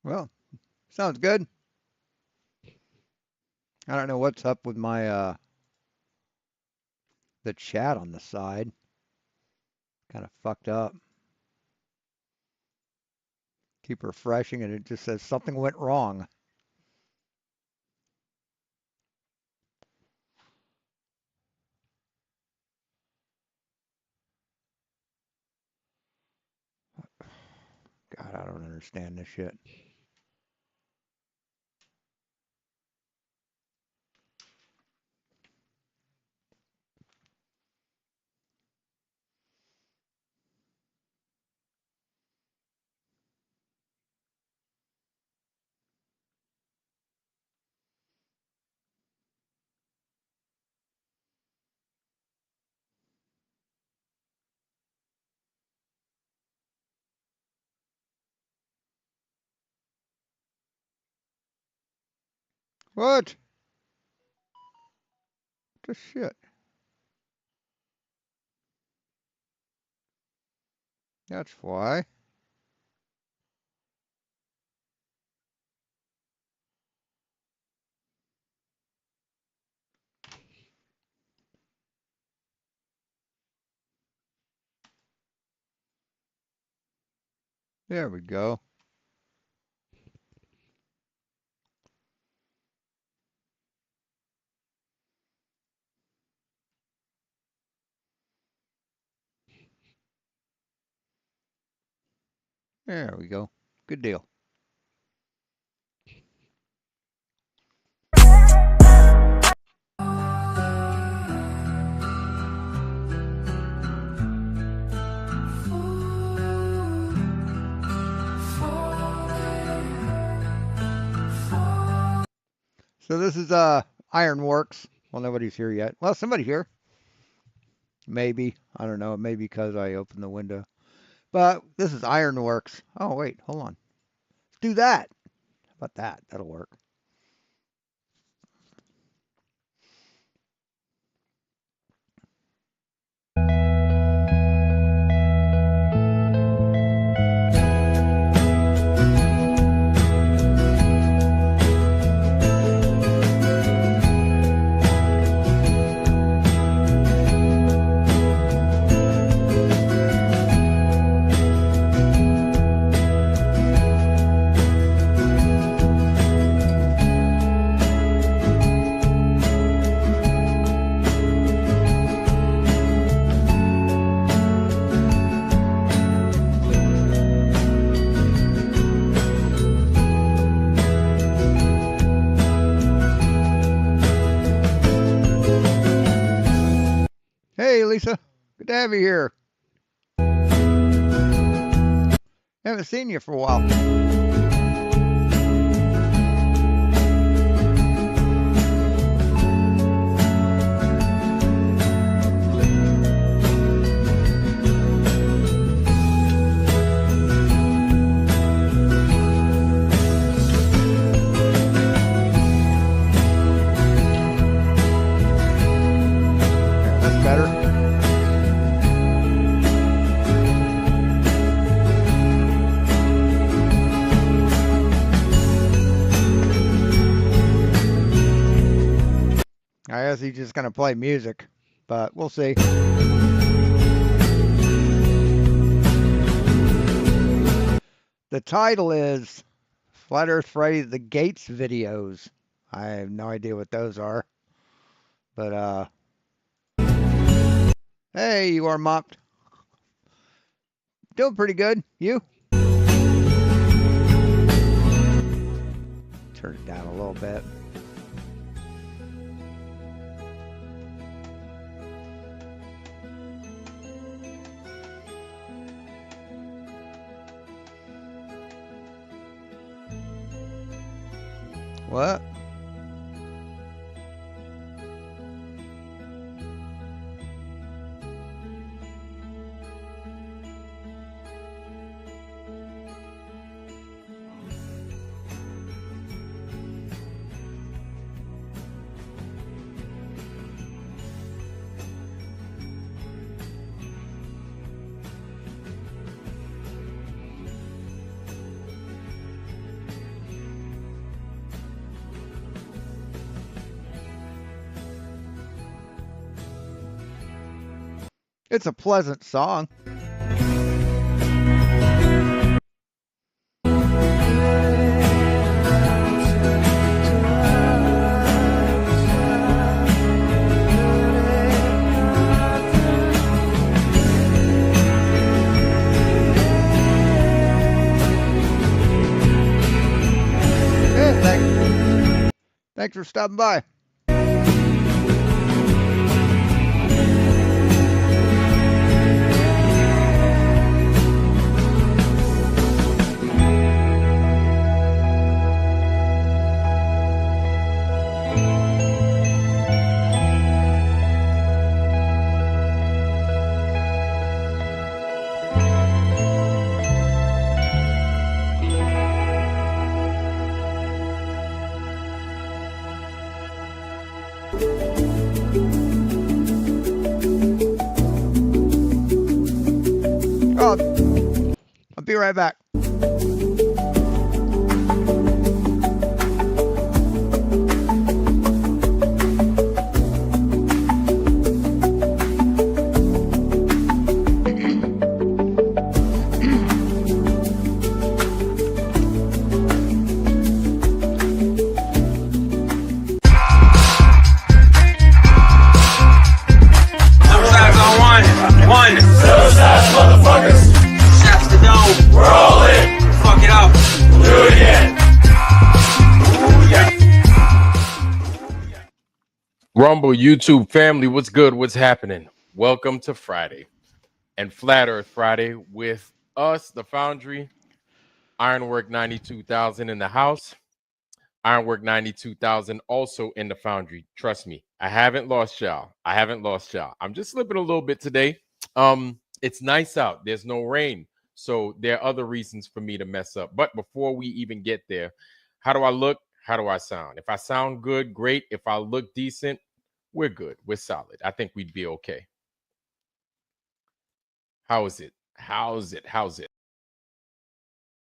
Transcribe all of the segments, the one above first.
Well, sounds good. I don't know what's up with my the chat on the side. Kind of fucked up. Keep refreshing and it just says something went wrong. God, I don't understand this shit. What? The shit. That's why. There we go. There we go. Good deal. So this is Ironworks. Well, nobody's here yet. Well, somebody's here. Maybe. I don't know. It may be because I opened the window. But this is Ironworks. Oh, wait. Hold on. Let's do that. How about that? That'll work. Hey, Lisa. Good to have you here. Haven't seen you for a while. That's better. I guess he's just going to play music, but we'll see. The title is Flat Earth Freddy the Gates videos. I have no idea what those are. But, hey, you are mopped. Doing pretty good. You? Turn it down a little bit. What? It's a pleasant song. Hey, thanks for stopping by. Oh, I'll be right back. Rumble YouTube family, what's good? What's happening? Welcome to Friday and Flat Earth Friday with us, the Foundry, Ironwork92000 in the house, Ironwork92000 also in the Foundry. Trust me, I haven't lost y'all. I'm just slipping a little bit today. It's nice out. There's no rain. So there are other reasons for me to mess up. But before we even get there, how do I look? How do I sound? If I sound good, great. If I look decent, we're good. We're solid. I think we'd be okay. How is it? How's it?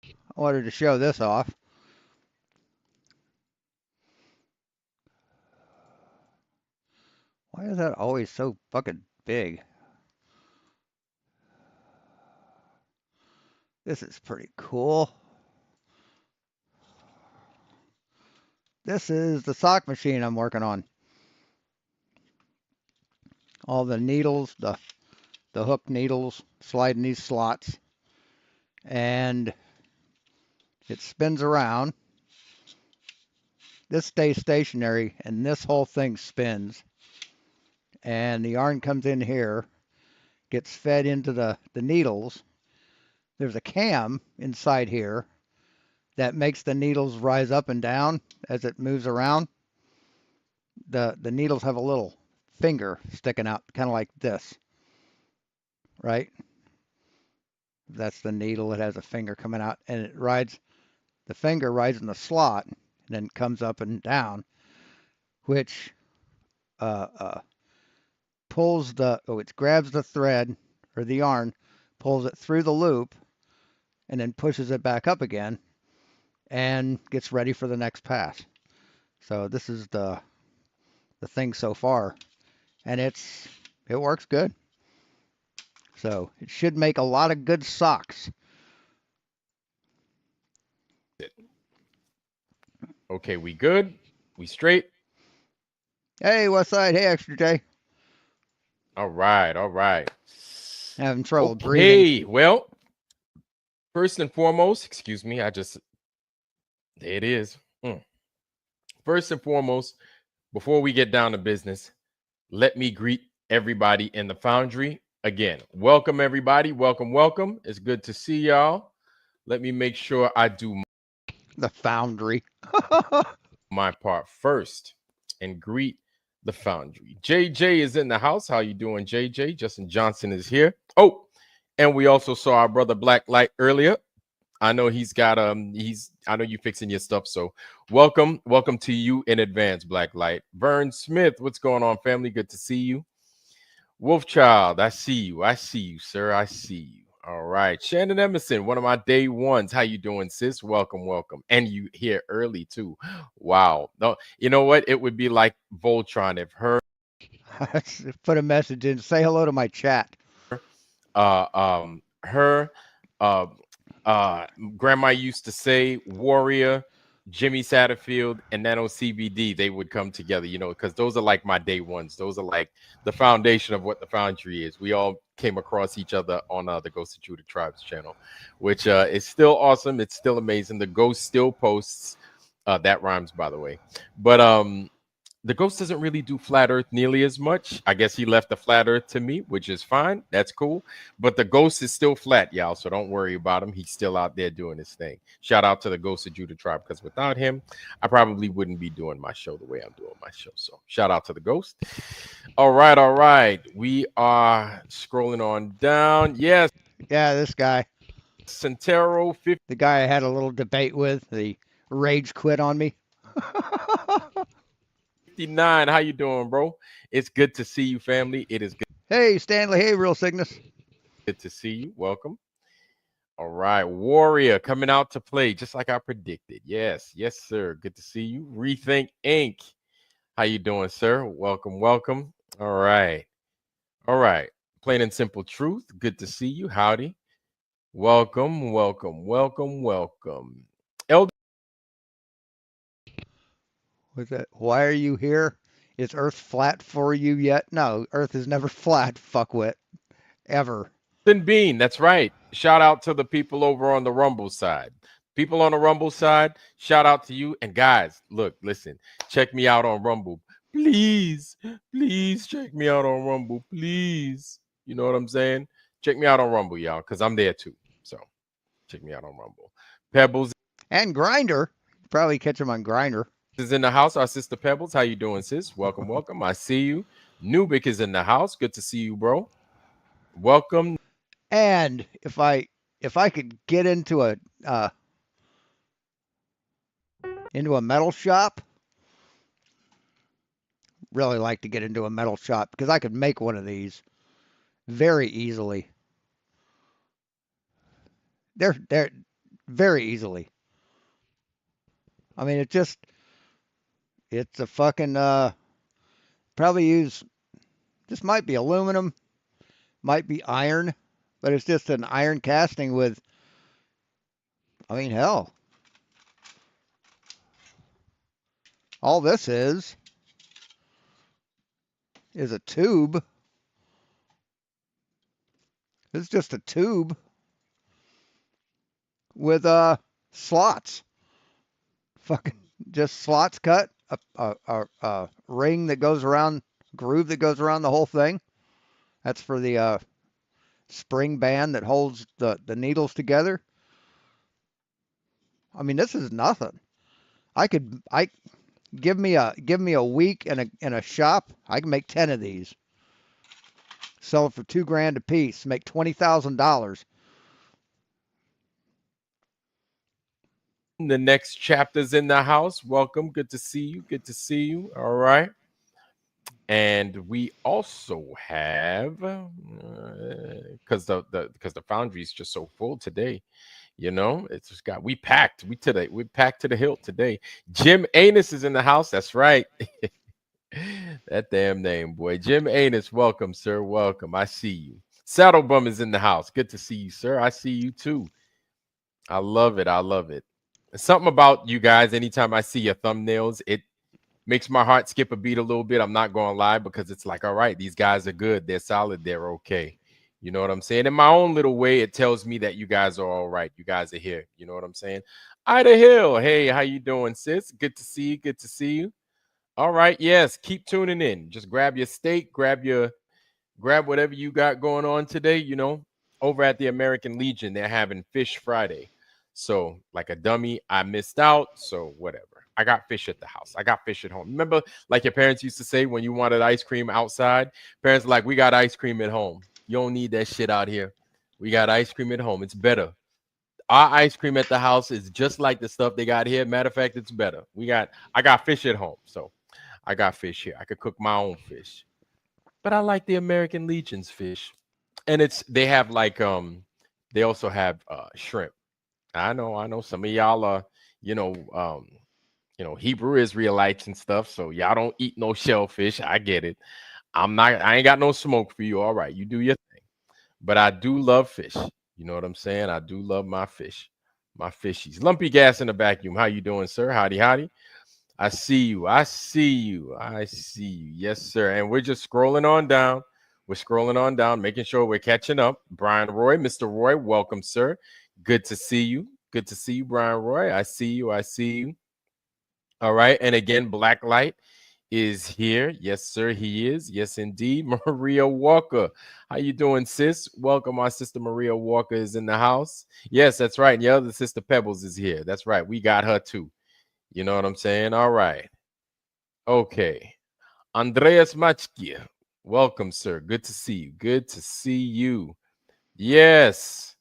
I wanted to show this off. Why is that always so fucking big? This is pretty cool. This is the sock machine I'm working on. All the needles, the hook needles, sliding these slots. And it spins around. This stays stationary, and this whole thing spins. And the yarn comes in here, gets fed into the needles. There's a cam inside here that makes the needles rise up and down as it moves around. The needles have a little finger sticking out, kind of like this, right? That's the needle. It has a finger coming out, and it rides. The finger rides in the slot, and then comes up and down, which pulls it grabs the thread or the yarn, pulls it through the loop, and then pushes it back up again, and gets ready for the next pass. So this is the thing so far, and it works good. So it should make a lot of good socks. Okay, we good? We straight? Hey, Westside. Hey, Extra J. All right. Having trouble breathing. Okay, well, first and foremost, excuse me, there it is. First and foremost, before we get down to business, let me greet everybody in the Foundry. Again, welcome everybody. Welcome. It's good to see y'all. Let me make sure I do the Foundry. my part first and greet the Foundry. JJ is in the house. How you doing, JJ? Justin Johnson is here. Oh, and we also saw our brother Black Light earlier. I know he's got I know you fixing your stuff, so welcome to you in advance, Black Light. Vern Smith, what's going on, family? Good to see you. Wolfchild, I see you, sir. I see you. All right. Shannon Emerson, one of my day ones. How you doing, sis? Welcome. And you here early too. Wow. No, you know what? It would be like Voltron if her put a message in. Say hello to my chat. her, uh, grandma used to say Warrior, Jimmy Satterfield, and Nano CBD. They would come together, because those are like my day ones. Those are like the foundation of what the Foundry is. We all came across each other on the Ghost of Judah Tribes channel, which is still awesome. It's still amazing. The Ghost still posts. That rhymes, by the way. But the Ghost doesn't really do flat Earth nearly as much. I guess he left the flat Earth to me, which is fine. That's cool. But the Ghost is still flat, y'all. So don't worry about him. He's still out there doing his thing. Shout out to the Ghost of Judah Tribe, because without him, I probably wouldn't be doing my show the way I'm doing my show. So shout out to the Ghost. All right, all right. We are scrolling on down. Yes, Yeah, this guy, Centero the guy I had a little debate with, the rage quit on me. 59. How you doing, bro? It's good to see you, family. It is Hey, Stanley. Hey, Real Cygnus. good to see you. Welcome. All right, Warrior coming out to play just like I predicted. Yes, yes, sir. Good to see you. Rethink Inc. How you doing, sir? Welcome, welcome. All right, all right. Plain and simple truth. Good to see you. Howdy. Welcome, welcome, welcome, welcome. Elder What's that? Why are you here? Is Earth flat for you yet? No, Earth is never flat, fuckwit. Ever. Bean. That's right. Shout out to the people over on the Rumble side. People on the Rumble side, shout out to you. And guys, look, listen, check me out on Rumble. Please, please check me out on Rumble. Please. You know what I'm saying? Check me out on Rumble, y'all, because I'm there too. So check me out on Rumble. Pebbles And Grinder. Probably catch him on Grinder. is in the house. Our sister Pebbles. How you doing, sis? Welcome, welcome. I see you. Nubik is in the house. Good to see you, bro. Welcome. And if I could get into a metal shop, really like to get into a metal shop because I could make one of these very easily. They're very easily. I mean, it's a fucking probably use this might be aluminum, might be iron, but it's just an iron casting with. I mean, hell, all this is a tube. It's just a tube with slots. Fucking just slots cut, a ring that goes around, groove that goes around the whole thing. That's for the spring band that holds the needles together. I mean, this is nothing. I give me a week in a shop. I can make 10 of these. Sell it for $2,000 a piece. Make $20,000. The next chapter's in the house. Welcome. Good to see you. Good to see you. All right. And we also have because the foundry is just so full today. It's just we packed. We packed to the hilt today. Jim Anus is in the house. That's right. That damn name, boy. Jim Anus, welcome, sir. Welcome. I see you. Saddlebum is in the house. Good to see you, sir. I see you too. I love it. I love it. Something about you guys, anytime I see your thumbnails, it makes my heart skip a beat a little bit. I'm not going to lie, because it's like, all right, these guys are good. They're solid. They're okay. You know what I'm saying? In my own little way, it tells me that you guys are all right. You guys are here. You know what I'm saying? Ida Hill. Hey, how you doing, sis? Good to see you. Good to see you. All right. Yes. Keep tuning in. Just grab your steak, grab whatever you got going on today. Over at the American Legion, they're having Fish Friday. So, like a dummy, I missed out. So, whatever. I got fish at the house. I got fish at home. Remember, like your parents used to say when you wanted ice cream outside? Parents are like, we got ice cream at home. You don't need that shit out here. We got ice cream at home. It's better. Our ice cream at the house is just like the stuff they got here. Matter of fact, it's better. I got fish at home. So, I got fish here. I could cook my own fish. But I like the American Legion's fish. And they have like they also have shrimp. I know some of y'all are, you know, um, Hebrew Israelites and stuff. So y'all don't eat no shellfish. I get it. I ain't got no smoke for you. All right, you do your thing. but I do love fish. You know what I'm saying? I do love my fish, my fishies. Lumpy gas in the vacuum. How you doing, sir? Howdy, howdy. I see you. I see you. I see you. Yes, sir. And we're just scrolling on down. We're scrolling on down, making sure we're catching up. Brian Roy, Mr. Roy, welcome, sir. Good to see you. Good to see you, Brian Roy. I see you. I see you. All right. And again, Blacklight is here. Yes, sir, he is. Yes, indeed. Maria Walker. How you doing, sis? Welcome. Our sister Maria Walker is in the house. Yes, that's right. And your other sister Pebbles is here. That's right. We got her too. You know what I'm saying? All right. Okay. Andreas Machkia. Welcome, sir. Good to see you. Good to see you. Yes.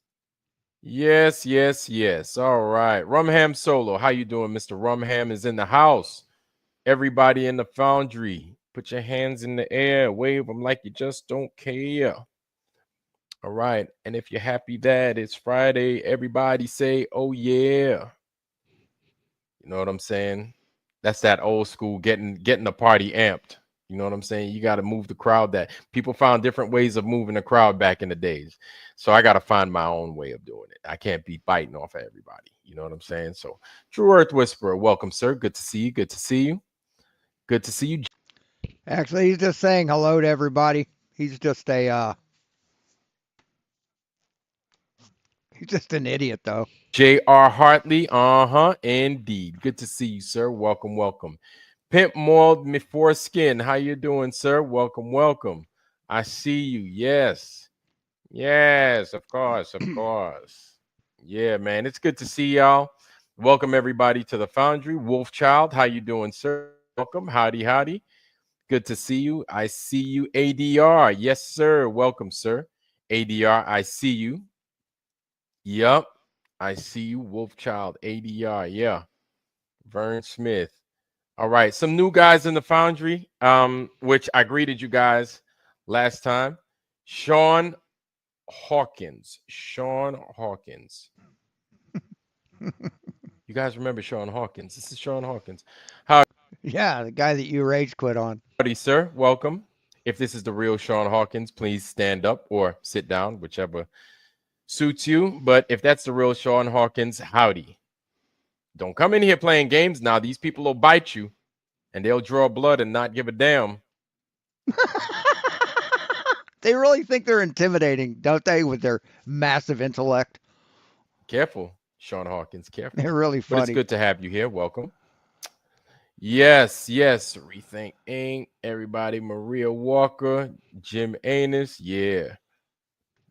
Yes, yes, yes. All right. Rumham Solo. How you doing? Mr. Rumham is in the house. Everybody in the foundry, put your hands in the air, wave them like you just don't care. All right. And if you're happy that it's Friday, everybody say, oh, yeah. You know what I'm saying? That's that old school getting the party amped. You know what I'm saying? You got to move the crowd. That people found different ways of moving the crowd back in the days. So I got to find my own way of doing it. I can't be biting off of everybody. You know what I'm saying? So True Earth Whisperer, welcome, sir. Good to see you. Good to see you. Good to see you. Actually, he's just saying hello to everybody. He's just an idiot though. J.R. Hartley, indeed. Good to see you, sir. Welcome, welcome. Pimp Mauled Me Foreskin, how you doing, sir? Welcome, welcome. I see you. Yes, yes, of course, of course. Yeah, man, it's good to see y'all. Welcome everybody to the Foundry. Wolfchild, how you doing, sir? Welcome. Howdy, howdy. Good to see you. I see you, ADR. Yes, sir. Welcome, sir. ADR, I see you. Yup. I see you, Wolfchild, ADR. Yeah. Vern Smith. All right. Some new guys in the foundry, which I greeted you guys last time. Sean Hawkins. Sean Hawkins. You guys remember Sean Hawkins? This is Sean Hawkins. Yeah, the guy that you rage quit on. Howdy, sir. Welcome. If this is the real Sean Hawkins, please stand up or sit down, whichever suits you. But if that's the real Sean Hawkins, howdy. Don't come in here playing games now. These people will bite you and they'll draw blood and not give a damn. They really think they're intimidating, don't they, with their massive intellect? Careful, Sean Hawkins, careful. They're really But it's funny. good to have you here. Welcome. Yes, yes. Rethink Inc. Everybody. Maria Walker, Jim Anus. Yeah.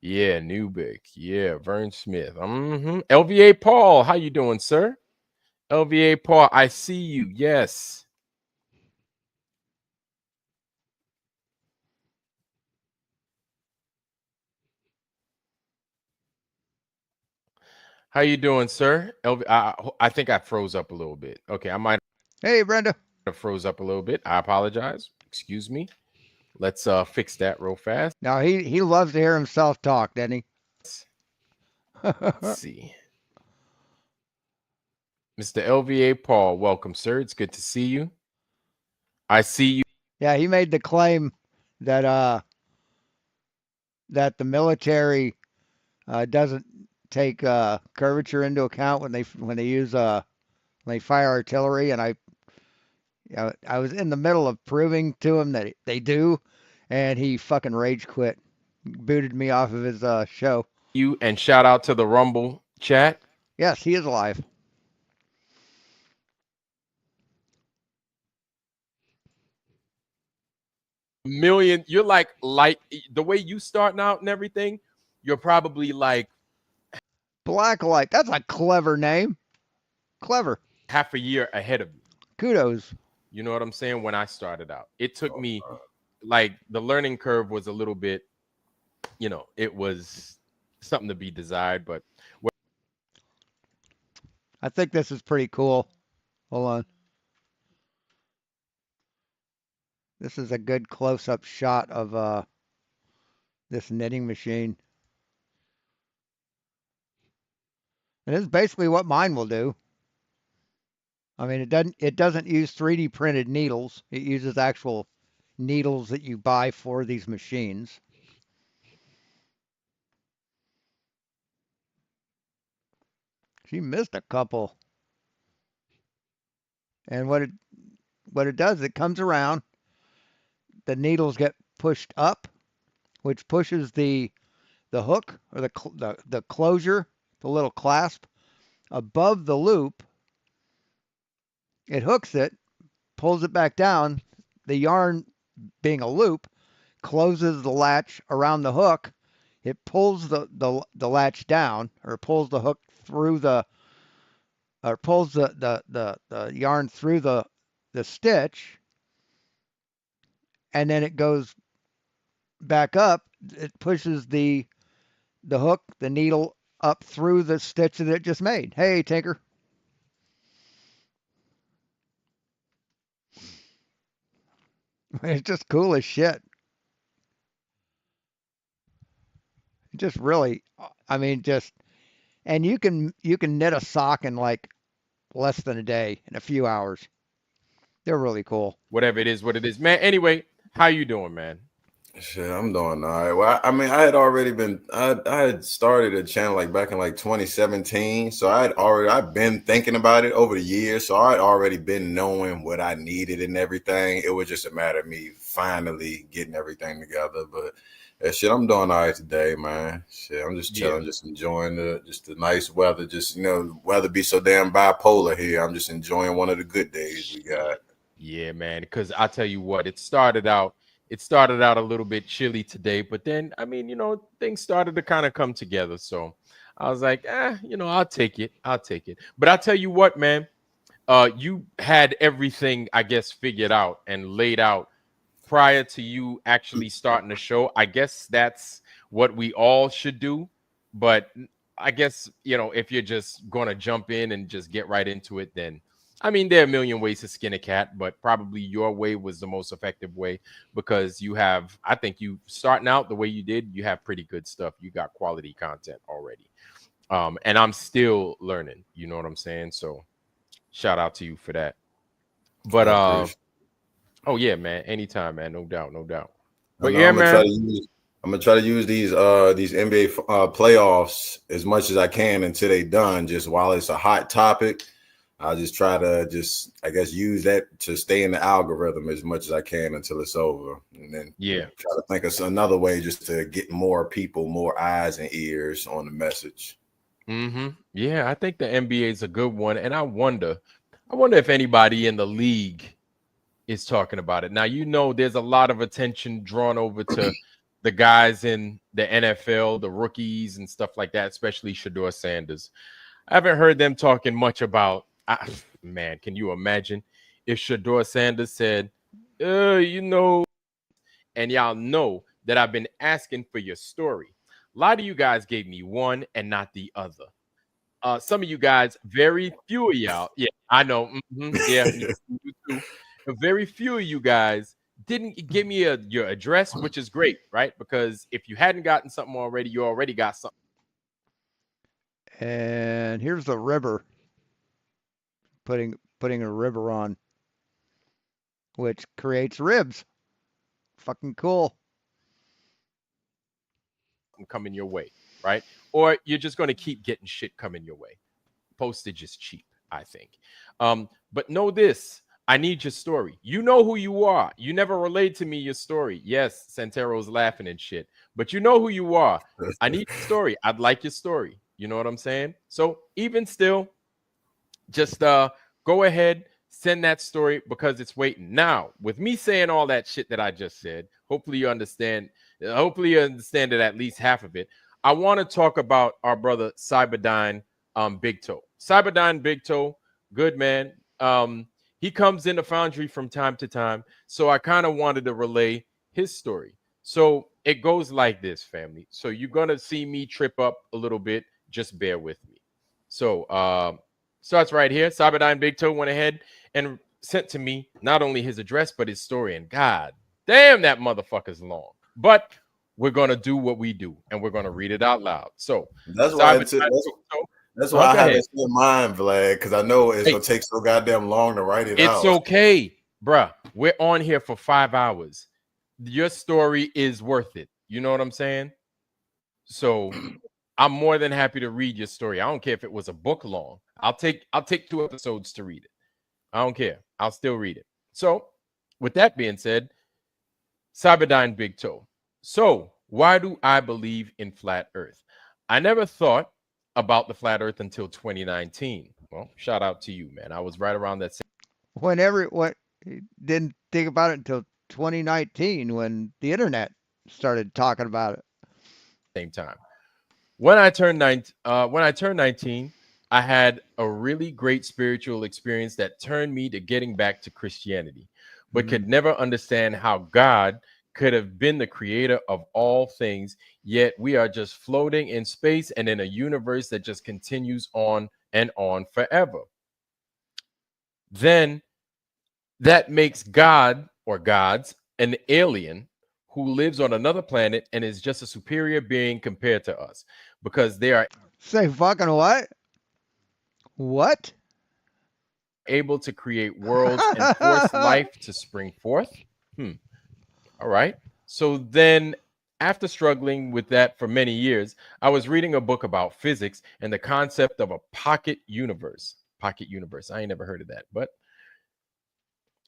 Yeah. Newbeck. Yeah. Vern Smith. LVA Paul. How you doing, sir? LVA Paul. I see you. Yes. How you doing, sir? I think I froze up a little bit. Okay, I might Hey, Brenda. have froze up a little bit. I apologize. Excuse me. Let's fix that real fast. Now he loves to hear himself talk, doesn't Let's he? see. Mr. LVA Paul, welcome, sir. It's good to see you. I see you. Yeah, he made the claim that that the military doesn't take curvature into account when they use when they fire artillery, and I was in the middle of proving to him that they do, and he fucking rage quit, booted me off of his show. You and shout out to the Rumble chat. Yes, he is alive. Million, you're like the way you starting out and everything, you're probably like Blacklight. That's a clever name. Clever. half a year ahead of me. Kudos. You know what I'm saying? When I started out, it took me like the learning curve was a little bit, it was something to be desired, but I think this is pretty cool. Hold on. This is a good close-up shot of this knitting machine. And this is basically what mine will do. I mean, it doesn't use 3D printed needles. It uses actual needles that you buy for these machines. She missed a couple. And what it does, it comes around. The needles get pushed up, which pushes the hook or the closure, the little clasp above the loop. It hooks it, pulls it back down. The yarn, being a loop, closes the latch around the hook. It pulls the latch down, or pulls the hook through or pulls the yarn through the stitch, and then it goes back up. It pushes the hook, the needle up through the stitch that it just made. Hey, Tinker. It's just cool as shit. Just really, I mean, just and you can knit a sock in like less than a day, in a few hours. They're really cool. Whatever it is, what it is, man. Anyway, how you doing, man? Shit, I'm doing all right. Well, I mean, I had already been, I had started a channel like back in like 2017. So I've been thinking about it over the years. So I had already been knowing what I needed and everything. It was just a matter of me finally getting everything together. But shit, I'm doing all right today, man. Shit, I'm just Yeah. chilling, just enjoying the nice weather. Just, weather be so damn bipolar here. I'm just enjoying one of the good days we got. Yeah, man. Because I tell you what, it started out a little bit chilly today, but then I mean, things started to kind of come together. So I was like, I'll take it. I'll take it. But I tell you what, man, you had everything, I guess, figured out and laid out prior to you actually starting the show. I guess that's what we all should do. But I guess, if you're just going to jump in and just get right into it, then I mean, there are a million ways to skin a cat, but probably your way was the most effective way because I think you starting out the way you did, you have pretty good stuff. You got quality content already. And I'm still learning, you know what I'm saying? So shout out to you for that. But I appreciate. oh yeah, man, anytime, man, no doubt, no doubt. I But know yeah, man. I'm gonna try to use these NBA playoffs as much as I can until they done. Just while it's a hot topic, I'll just try to I guess use that to stay in the algorithm as much as I can until it's over, and then Yeah. try to think of another way just to get more people, more eyes and ears on the message. Yeah, I think the NBA is a good one, and I wonder if anybody in the league is talking about it. Now, there's a lot of attention drawn over to the guys in the NFL, the rookies and stuff like that, especially Shador Sanders. I haven't heard them talking much about, man, can you imagine if Shador Sanders said, and y'all know that I've been asking for your story. A lot of you guys gave me one and not the other. Some of you guys, very few of y'all, yeah, I know, yeah, you too. Very few of you guys didn't give me your address, which is great, right? Because if you hadn't gotten something already, you already got something. And here's the river, putting a river on, which creates ribs. Fucking cool. Coming your way, right? Or you're just going to keep getting shit coming your way. Postage is cheap, I think. But know this. I need your story. You know who you are. You never relayed to me your story. Yes, Santero's laughing and shit, but you know who you are. I need your story. I'd like your story. You know what I'm saying? So even still, just go ahead, send that story because it's waiting. Now, with me saying all that shit that I just said, hopefully you understand. Hopefully you understand it, at least half of it. I want to talk about our brother Cyberdyne Big Toe. Cyberdyne Big Toe, good man. He comes in the foundry from time to time. So I kind of wanted to relay his story. So it goes like this, family. So you're gonna see me trip up a little bit. Just bear with me. So starts right here. Cyberdyne Big Toe went ahead and sent to me not only his address but his story. And God damn, that motherfucker's long. But we're gonna do what we do, and we're gonna read it out loud. So That's why Cyberdyne it's Big Toe. that's why I Go have ahead. it in mind, Vlad, because I know it's Hey, gonna take so goddamn long to write it it's out. okay, bruh. We're on here for 5 hours. Your story is worth it. You know what I'm saying? So I'm more than happy to read your story. I don't care if it was a book long. I'll take 2 episodes to read it. I don't care. I'll still read it. So, with that being said, Cyberdyne Big Toe. So, why do I believe in flat Earth? I never thought about the flat Earth until 2019. Well, shout out to you, man. I was right around that What didn't think about it until 2019 when the internet started talking about it. same time. When I turned 19, I had a really great spiritual experience that turned me to getting back to Christianity, but could never understand how God could have been the creator of all things, yet we are just floating in space and in a universe that just continues on and on forever. Then that makes God or gods an alien who lives on another planet and is just a superior being compared to us because they are Say fucking what? What? able to create worlds and force life to spring forth. All right. So then, after struggling with that for many years, I was reading a book about physics and the concept of a pocket universe. Pocket universe. I ain't never heard of that, but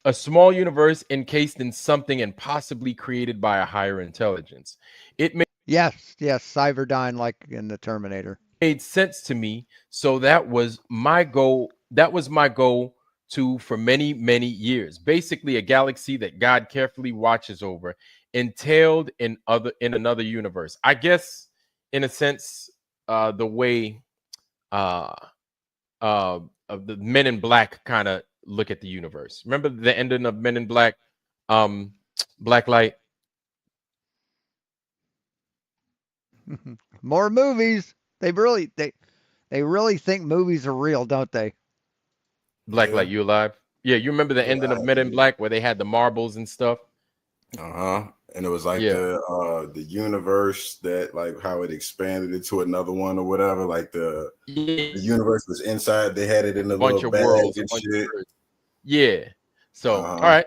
a small universe encased in something and possibly created by a higher intelligence. It Yes, Cyberdyne like in the Terminator. made sense to me. So that was my goal. That was my goal to for many, many years. Basically, a galaxy that God carefully watches over, entailed in another universe. I guess, in a sense, the way uh, of the Men in Black kind of look at the universe. Remember the ending of Men in Black, Black Light. More movies. They really think movies are real, don't they? Black Yeah. Light, you alive? Yeah, you remember the ending of Men in Yeah. Black where they had the marbles and stuff? And it was like Yeah. the universe that like how it expanded into another one or whatever. Like the universe was inside. They had it in a bunch little of bag worlds, and shit. Yeah. So, all right,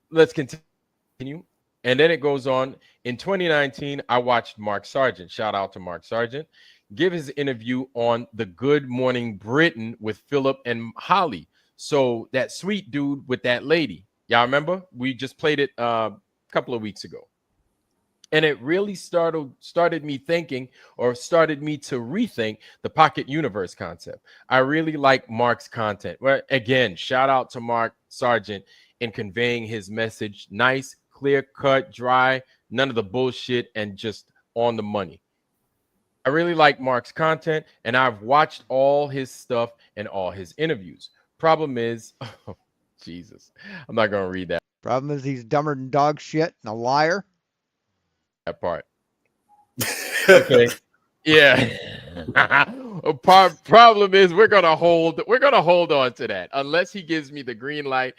let's continue. And then it goes on. In 2019, I watched Mark Sargent. Shout out to Mark Sargent. Give his interview on the Good Morning Britain with Philip and Holly. So that sweet dude with that lady. Y'all remember? We just played it a couple of weeks ago. And it really started me thinking, or started me to rethink the pocket universe concept. I really like Mark's content. Well, again, shout out to Mark Sargent in conveying his message. Nice, clear cut, dry, none of the bullshit, and just on the money. I really like Mark's content, and I've watched all his stuff and all his interviews. Problem is, oh, Jesus, I'm not going to read that Problem is he's dumber than dog shit and a liar. part. Okay. Yeah. Problem is we're gonna hold on to that unless he gives me the green light.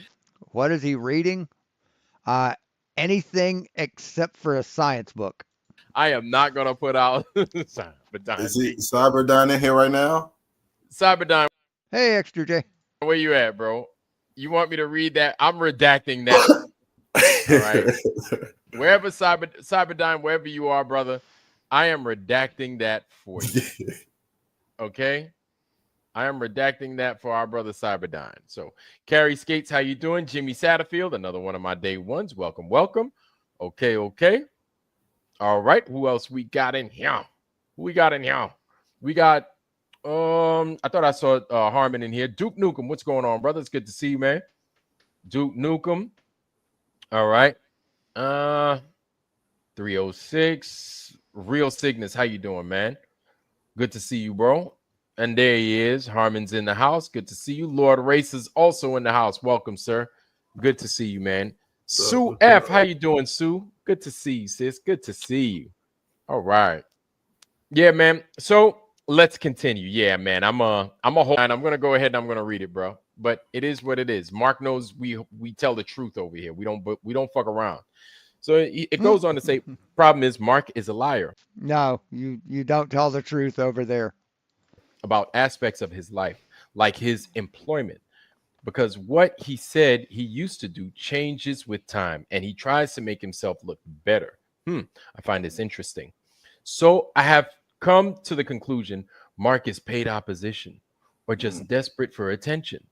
What is he reading? Anything except for a science book. I am not gonna put out Is he Cyberdyne in here right now? Cyberdyne. Hey, Extra J. Where you at, bro? You want me to read that? I'm redacting that. All right. Wherever Cyberdyne, wherever you are, brother, I am redacting that for you. Okay? I am redacting that for our brother Cyberdyne. So, Carrie Skates, how you doing? Jimmy Satterfield, another one of my day ones. Welcome, welcome. Okay. All right. Who else we got in here? We got, I thought I saw Harmon in here. Duke Nukem, what's going on, brother? It's good to see you, man. Duke Nukem. All right. 306. Real Cygnus, how you doing, man? Good to see you, bro. And there he is. Harmon's in the house. Good to see you. Lord Race is also in the house. Welcome, sir. Good to see you, man. Sue F, how you doing, Sue? Good to see you, sis. Good to see you. All right. Yeah, man. So let's continue. Yeah, man. I'm a whole. I'm gonna go ahead and I'm gonna read it, bro. But it is what it is. Mark knows we tell the truth over here. We don't fuck around. So it goes on to say, problem is Mark is a liar. No, you don't tell the truth over there. About aspects of his life, like his employment, because what he said he used to do changes with time, and he tries to make himself look better. I find this interesting. So I have come to the conclusion Mark is paid opposition or just desperate for attention.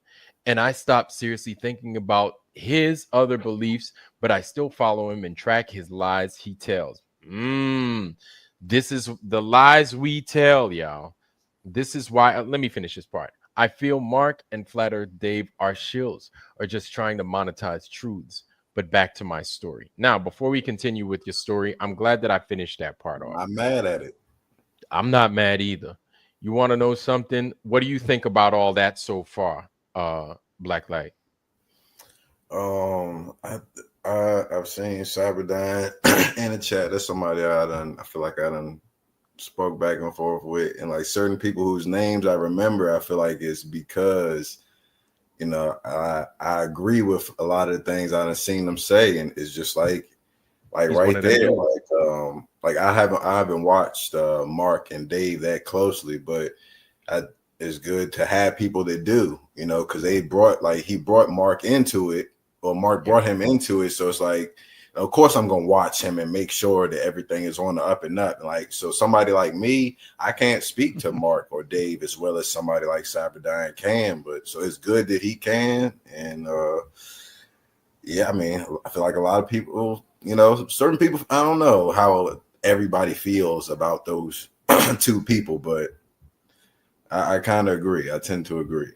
And I stopped seriously thinking about his other beliefs, but I still follow him and track his lies he tells. This is the lies we tell, y'all. This is why, let me finish this part. I feel Mark and Flat Earth Dave are shills, or just trying to monetize truths. But back to my story. Now, before we continue with your story, I'm glad that I finished that part off. I'm mad at it. I'm not mad either. You want to know something? What do you think about all that so far, Black Light? I've seen Cyberdyne in the chat. That's somebody I feel like I done spoke back and forth with, and like certain people whose names I remember, I feel like it's because, you know, I agree with a lot of the things I've seen them say, and it's just like right there, like I haven't watched Mark and Dave that closely, but it's good to have people that do, you know, because he brought Mark into it, or Mark brought him into it, so it's like, of course I'm gonna watch him and make sure that everything is on the up and up. Like, so somebody like me, I can't speak to Mark or Dave as well as somebody like Cyberdyne can, but so it's good that he can. And yeah, I mean, I feel like a lot of people, you know, certain people, I don't know how everybody feels about those two people, but I kind of agree. I tend to agree.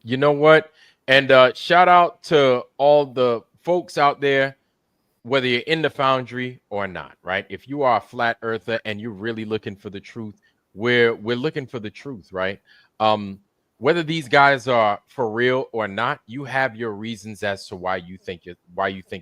You know what? And shout out to all the folks out there, whether you're in the foundry or not, right? If you are a flat earther and you're really looking for the truth, we're looking for the truth, right? Whether these guys are for real or not, you have your reasons as to why you think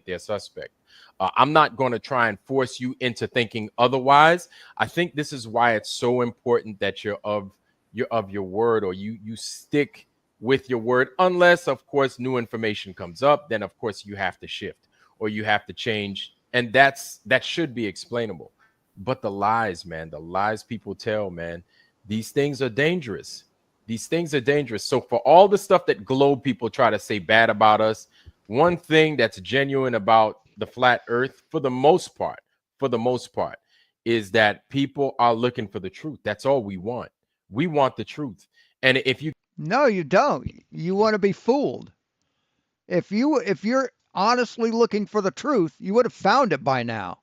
they're suspect. I'm not going to try and force you into thinking otherwise. I think this is why it's so important that you're of your word, or you stick with your word, unless, of course, new information comes up. Then, of course, you have to shift or you have to change, and that should be explainable. But the lies, man, the lies people tell, man, these things are dangerous. These things are dangerous. So for all the stuff that globe people try to say bad about us, one thing that's genuine about the flat earth, for the most part, is that people are looking for the truth. That's all we want. We want the truth. And if you No, you don't. You want to be fooled. If you're honestly looking for the truth, you would have found it by now.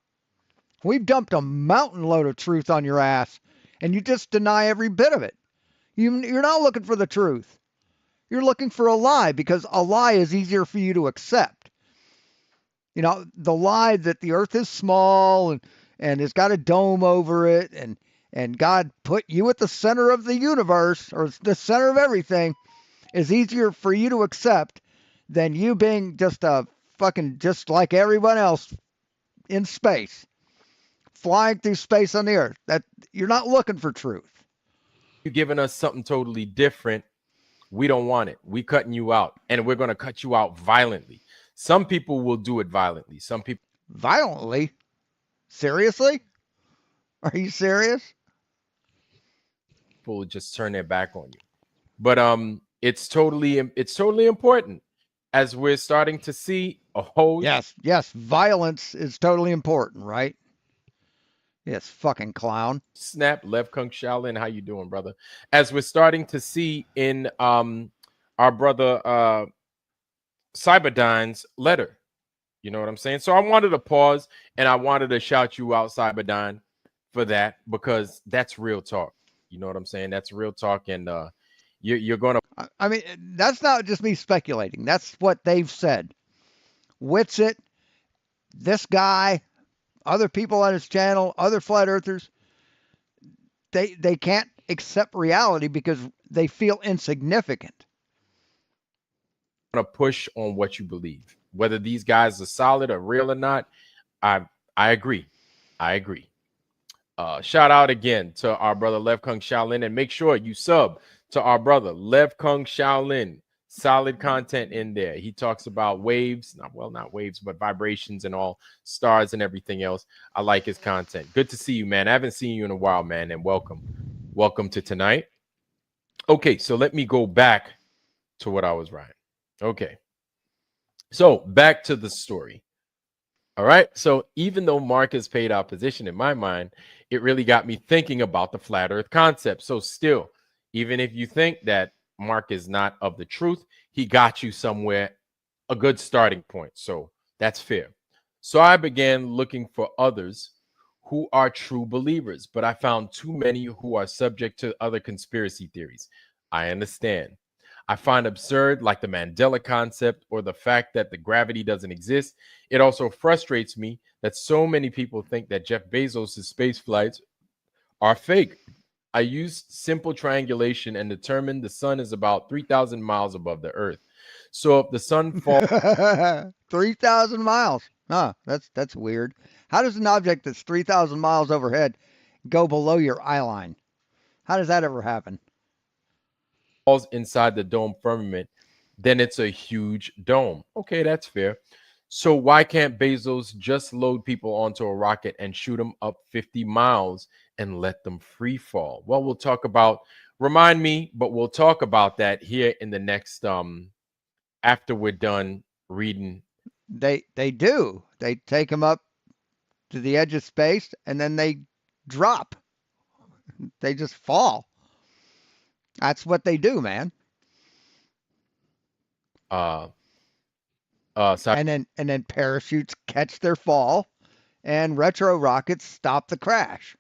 We've dumped a mountain load of truth on your ass, and you just deny every bit of it. You're not looking for the truth. You're looking for a lie, because a lie is easier for you to accept. You know, the lie that the earth is small and it's got a dome over it, and God put you at the center of the universe, or the center of everything, is easier for you to accept than you being just just like everyone else in space, flying through space on the earth. That you're not looking for truth. you're giving us something totally different, we don't want it. We cutting you out, and we're going to cut you out violently. Some people will do it violently. Some people Violently? Seriously? Are you serious? will just turn their back on you. But it's totally important, as we're starting to see a whole Yes, violence is totally important, right? Yes, fucking clown. snap. Lev Kung Shaolin, how you doing, brother? As we're starting to see in our brother Cyberdyne's letter. You know what I'm saying? So I wanted to pause and I wanted to shout you out, Cyberdyne, for that, because that's real talk. You know what I'm saying? That's real talk, and you're gonna. I mean, that's not just me speculating. That's what they've said. Witsit, this guy, other people on his channel, other flat earthers, they can't accept reality because they feel insignificant. To push on what you believe, whether these guys are solid or real or not. I agree. Shout out again to our brother Lev Kung Shaolin, and make sure you sub to our brother Lev Kung Shaolin. Solid content in there. He talks about waves, not waves, but vibrations and all, stars and everything else. I like his content. Good to see you, man. I haven't seen you in a while, man, and welcome to tonight. Okay, so let me go back to what I was writing. Okay, so back to the story. All right. So even though Mark has paid opposition in my mind, it really got me thinking about the flat earth concept. So still, even if you think that Mark is not of the truth, he got you somewhere, a good starting point. So that's fair. So I began looking for others who are true believers, but I found too many who are subject to other conspiracy theories. I understand. I find absurd, like the Mandela concept or the fact that the gravity doesn't exist. It also frustrates me that so many people think that Jeff Bezos' space flights are fake. I used simple triangulation and determined the sun is about 3,000 miles above the earth. So if the sun falls 3,000 miles. Huh, that's weird. How does an object that's 3,000 miles overhead go below your eye line? How does that ever happen? inside the dome firmament, then it's a huge dome. Okay, that's fair. So why can't Bezos just load people onto a rocket and shoot them up 50 miles and let them free fall? Well, we'll talk about remind me, but we'll talk about that here in the next after we're done reading. They do. They take them up to the edge of space and then they drop. They just fall. That's what they do, man. uh And then parachutes catch their fall and retro rockets stop the crash.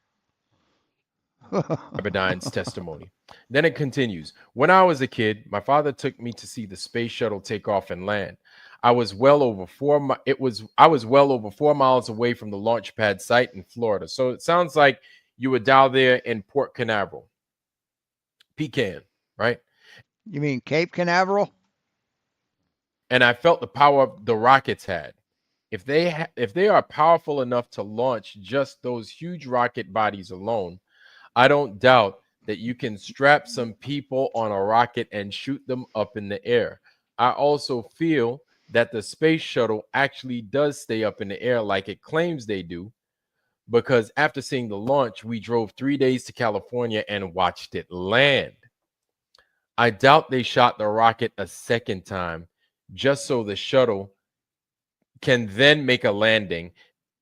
Cyberdyne's testimony. Then it continues. When I was a kid, my father took me to see the space shuttle take off and land. I was well over I was well over 4 miles away from the launch pad site in Florida. So it sounds like you were down there in Port Canaveral, Pecan, right? You mean Cape Canaveral? And I felt the power the rockets had. If they are powerful enough to launch just those huge rocket bodies alone, I don't doubt that you can strap some people on a rocket and shoot them up in the air. I also feel that the space shuttle actually does stay up in the air like it claims they do, because after seeing the launch, we drove 3 days to California and watched it land. I doubt they shot the rocket a second time just so the shuttle can then make a landing.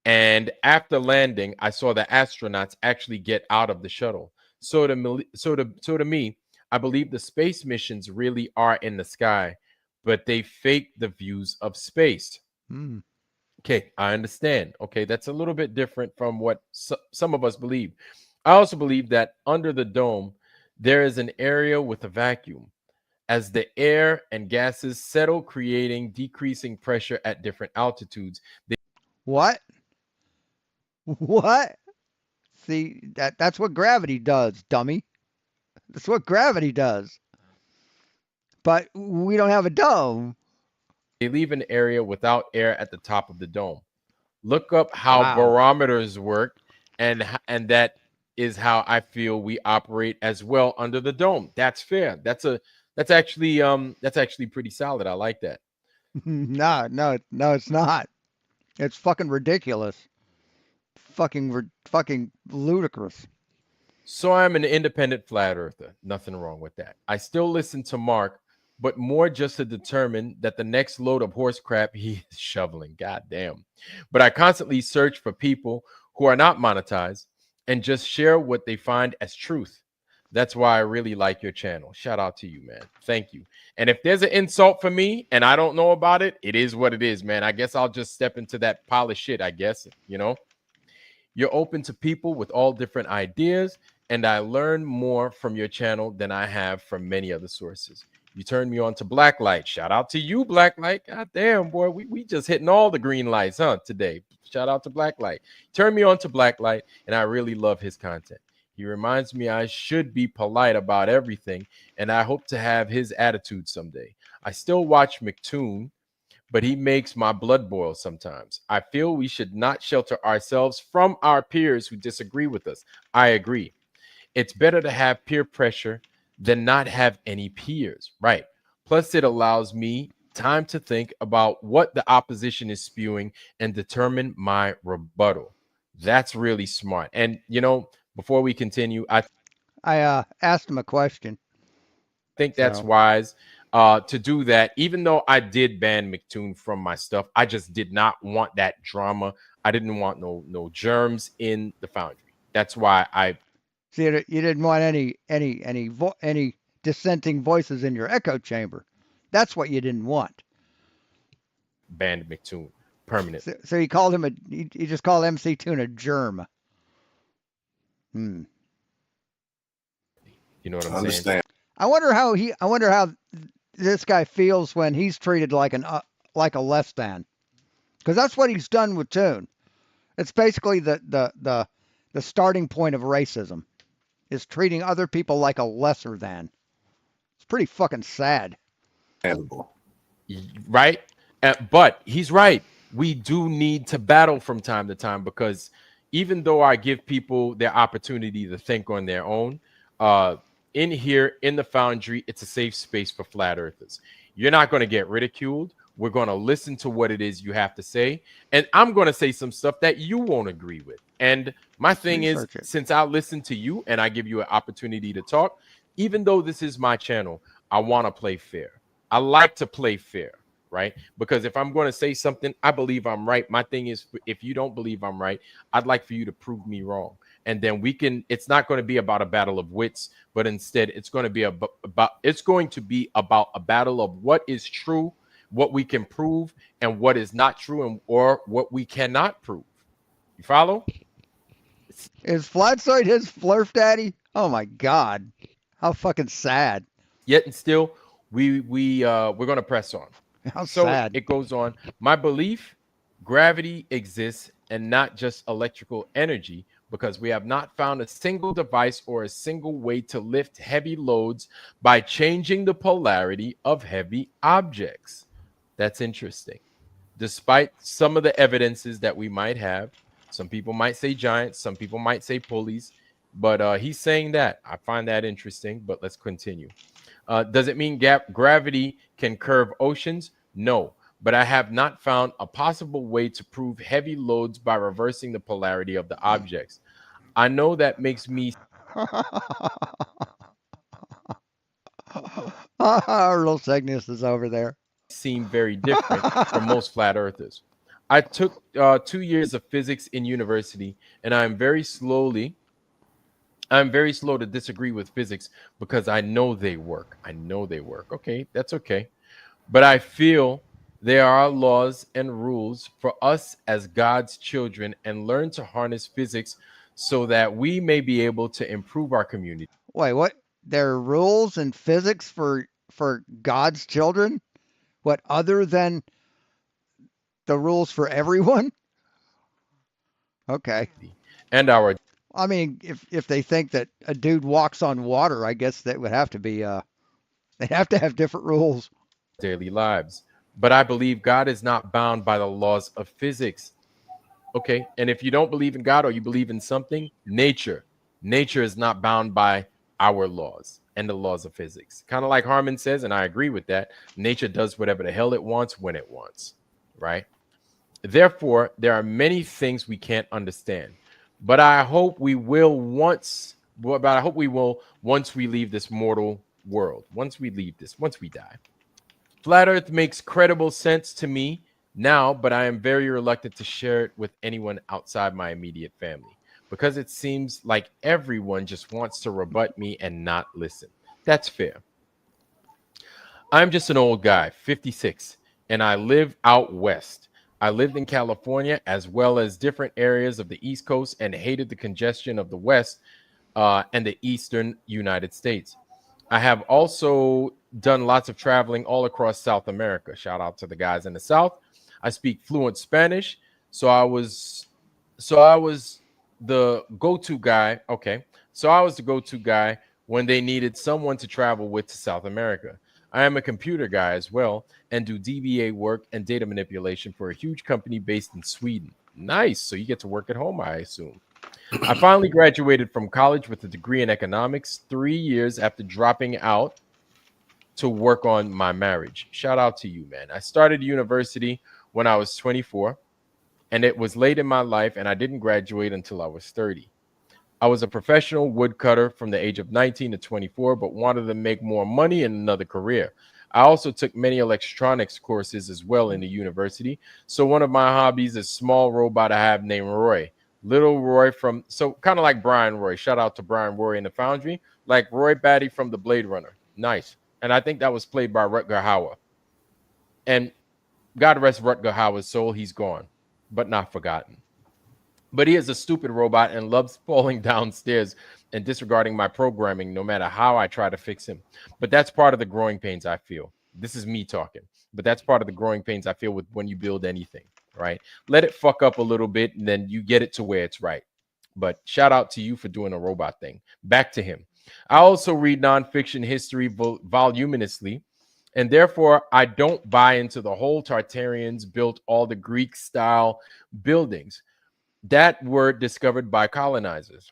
And after landing, I saw the astronauts actually get out of the shuttle. So to me, I believe the space missions really are in the sky, but they fake the views of space. Hmm. Okay, I understand. Okay, that's a little bit different from what some of us believe. I also believe that under the dome, there is an area with a vacuum. As the air and gases settle, creating decreasing pressure at different altitudes, What? What? See, that's what gravity does, dummy. That's what gravity does. But we don't have a dome. they leave an area without air at the top of the dome. Look up how Wow. barometers work, and that is how I feel we operate as well under the dome. That's fair. That's actually pretty solid. I like that. No, no, no, it's not. It's fucking ridiculous. Fucking ludicrous. So I'm an independent flat earther. Nothing wrong with that. I still listen to Mark, but more just to determine that the next load of horse crap he is shoveling. God damn. But I constantly search for people who are not monetized and just share what they find as truth. That's why I really like your channel. Shout out to you, man. Thank you. And if there's an insult for me and I don't know about it, it is what it is, man. I guess I'll just step into that pile of shit, I guess, you know? You're open to people with all different ideas, and I learn more from your channel than I have from many other sources. You turned me on to Blacklight. Shout out to you, Blacklight. God damn, boy, we just hitting all the green lights, huh, today. Shout out to Blacklight. Turned me on to Blacklight, and I really love his content. He reminds me I should be polite about everything, and I hope to have his attitude someday. I still watch McToon, but he makes my blood boil sometimes. I feel we should not shelter ourselves from our peers who disagree with us. I agree. It's better to have peer pressure than not have any peers, right? Plus, it allows me time to think about what the opposition is spewing and determine my rebuttal. That's really smart. And, before we continue, I I asked him a question. think that's So, wise. to do that. Even though I did ban McToon from my stuff, I just did not want that drama. I didn't want no germs in the foundry. That's why I See, you didn't want any dissenting voices in your echo chamber. That's what you didn't want. banned McToon permanently. So he called him he just called MC Toon a germ. Hmm. You know what I'm I saying? understand. I wonder how this guy feels when he's treated like like a less than, because that's what he's done with Toon. It's basically the starting point of racism is treating other people like a lesser than. It's pretty fucking sad. Right? But he's right. We do need to battle from time to time, because even though I give people their opportunity to think on their own, in here in the foundry, it's a safe space for flat earthers. You're not going to get ridiculed. We're going to listen to what it is you have to say. And I'm going to say some stuff that you won't agree with. And my thing is, since I listen to you and I give you an opportunity to talk, even though this is my channel, I want to play fair. I like to play fair, right? Because if I'm going to say something, I believe I'm right. My thing is, if you don't believe I'm right, I'd like for you to prove me wrong. And then we can, it's not going to be about a battle of wits, but instead it's going to be about a battle of what is true, what we can prove, and what is not true, and or what we cannot prove. You follow? Is Flatsoid his flurf daddy? Oh my god. How fucking sad. Yet and still, we're gonna press on. How So sad. it goes on. My belief, gravity exists and not just electrical energy, because we have not found a single device or a single way to lift heavy loads by changing the polarity of heavy objects. That's interesting. Despite some of the evidences that we might have, some people might say giants, some people might say pulleys, but he's saying that. I find that interesting, but let's continue. Does it mean gravity can curve oceans? No, but I have not found a possible way to prove heavy loads by reversing the polarity of the objects. I know that makes me Earl Cygnus is over there. seem very different from most flat earthers. I took 2 years of physics in university, and I'm very slow to disagree with physics because I know they work. I know they work. Okay, that's okay. But I feel there are laws and rules for us as God's children, and learn to harness physics so that we may be able to improve our community. Wait, what? There are rules in physics for God's children? What other than the rules for everyone? Okay. And our I mean, if they think that a dude walks on water, I guess that would have to be they'd have to have different rules. daily lives. But I believe God is not bound by the laws of physics. Okay. And if you don't believe in God, or you believe in something, nature is not bound by our laws and the laws of physics. Kind of like Harmon says, and I agree with that. Nature does whatever the hell it wants when it wants, right? Therefore, there are many things we can't understand. But I hope we will once we leave this mortal world, once we die. Flat Earth makes credible sense to me now, but I am very reluctant to share it with anyone outside my immediate family, because it seems like everyone just wants to rebut me and not listen. That's fair. I'm just an old guy, 56, and I live out west. I lived in California as well as different areas of the East Coast, and hated the congestion of the West and the Eastern United States. I have also done lots of traveling all across South America. Shout out to the guys in the South. I speak fluent Spanish, so I was the go-to guy. Okay, so I was the go-to guy when they needed someone to travel with to South America. I am a computer guy as well, and do DBA work and data manipulation for a huge company based in Sweden. Nice. So you get to work at home, I assume. I finally graduated from college with a degree in economics 3 years after dropping out to work on my marriage. Shout out to you, man. I started university when I was 24, and it was late in my life, and I didn't graduate until I was 30. I was a professional woodcutter from the age of 19 to 24, but wanted to make more money in another career. I also took many electronics courses as well in the university. So one of my hobbies is small robot I have named Roy. Little Roy from, so kind of like Brian Roy. Shout out to Brian Roy in the Foundry, like Roy Batty from the Blade Runner. Nice. And I think that was played by Rutger Hauer. And God rest Rutger Hauer's soul, he's gone, but not forgotten. But he is a stupid robot and loves falling downstairs and disregarding my programming no matter how I try to fix him. But that's part of the growing pains I feel. This is me talking, but that's part of the growing pains I feel with when you build anything, right? Let it fuck up a little bit and then you get it to where it's right. But shout out to you for doing a robot thing. Back to him. I also read nonfiction history voluminously, and therefore I don't buy into the whole Tartarians built all the Greek style buildings that were discovered by colonizers.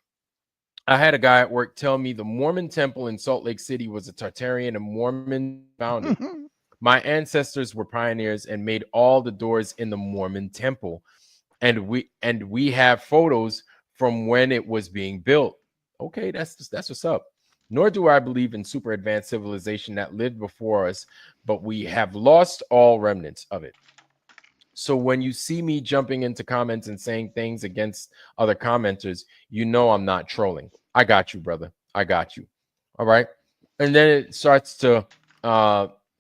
I had a guy at work tell me the Mormon temple in Salt Lake City was a Tartarian and Mormon founded. My ancestors were pioneers and made all the doors in the Mormon temple. And we have photos from when it was being built. Okay, that's what's up. Nor do I believe in super advanced civilization that lived before us, but we have lost all remnants of it. So when you see me jumping into comments and saying things against other commenters, you know I'm not trolling. I got you, brother. I got you. All right. And then it starts to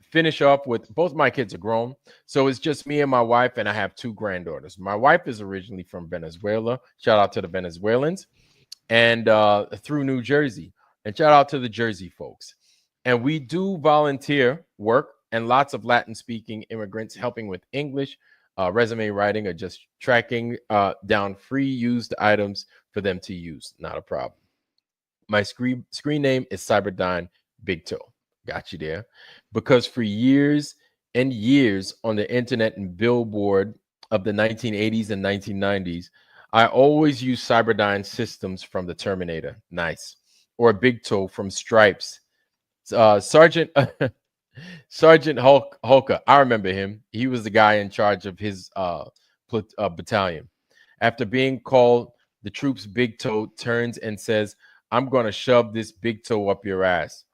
finish up with both my kids are grown. So it's just me and my wife, and I have two granddaughters. My wife is originally from Venezuela. Shout out to the Venezuelans. And through New Jersey. And shout out to the Jersey folks. And we do volunteer work and lots of Latin speaking immigrants helping with English, resume writing, or just tracking down free used items for them to use. Not a problem. My screen name is Cyberdyne Big Toe. Got you there. Because for years and years on the internet and billboard of the 1980s and 1990s, I always use Cyberdyne systems from the Terminator. Nice. Or Big Toe from Stripes. Sergeant Sergeant Hulka. I remember him. He was the guy in charge of his battalion. After being called, the troops' Big Toe turns and says, "I'm going to shove this big toe up your ass."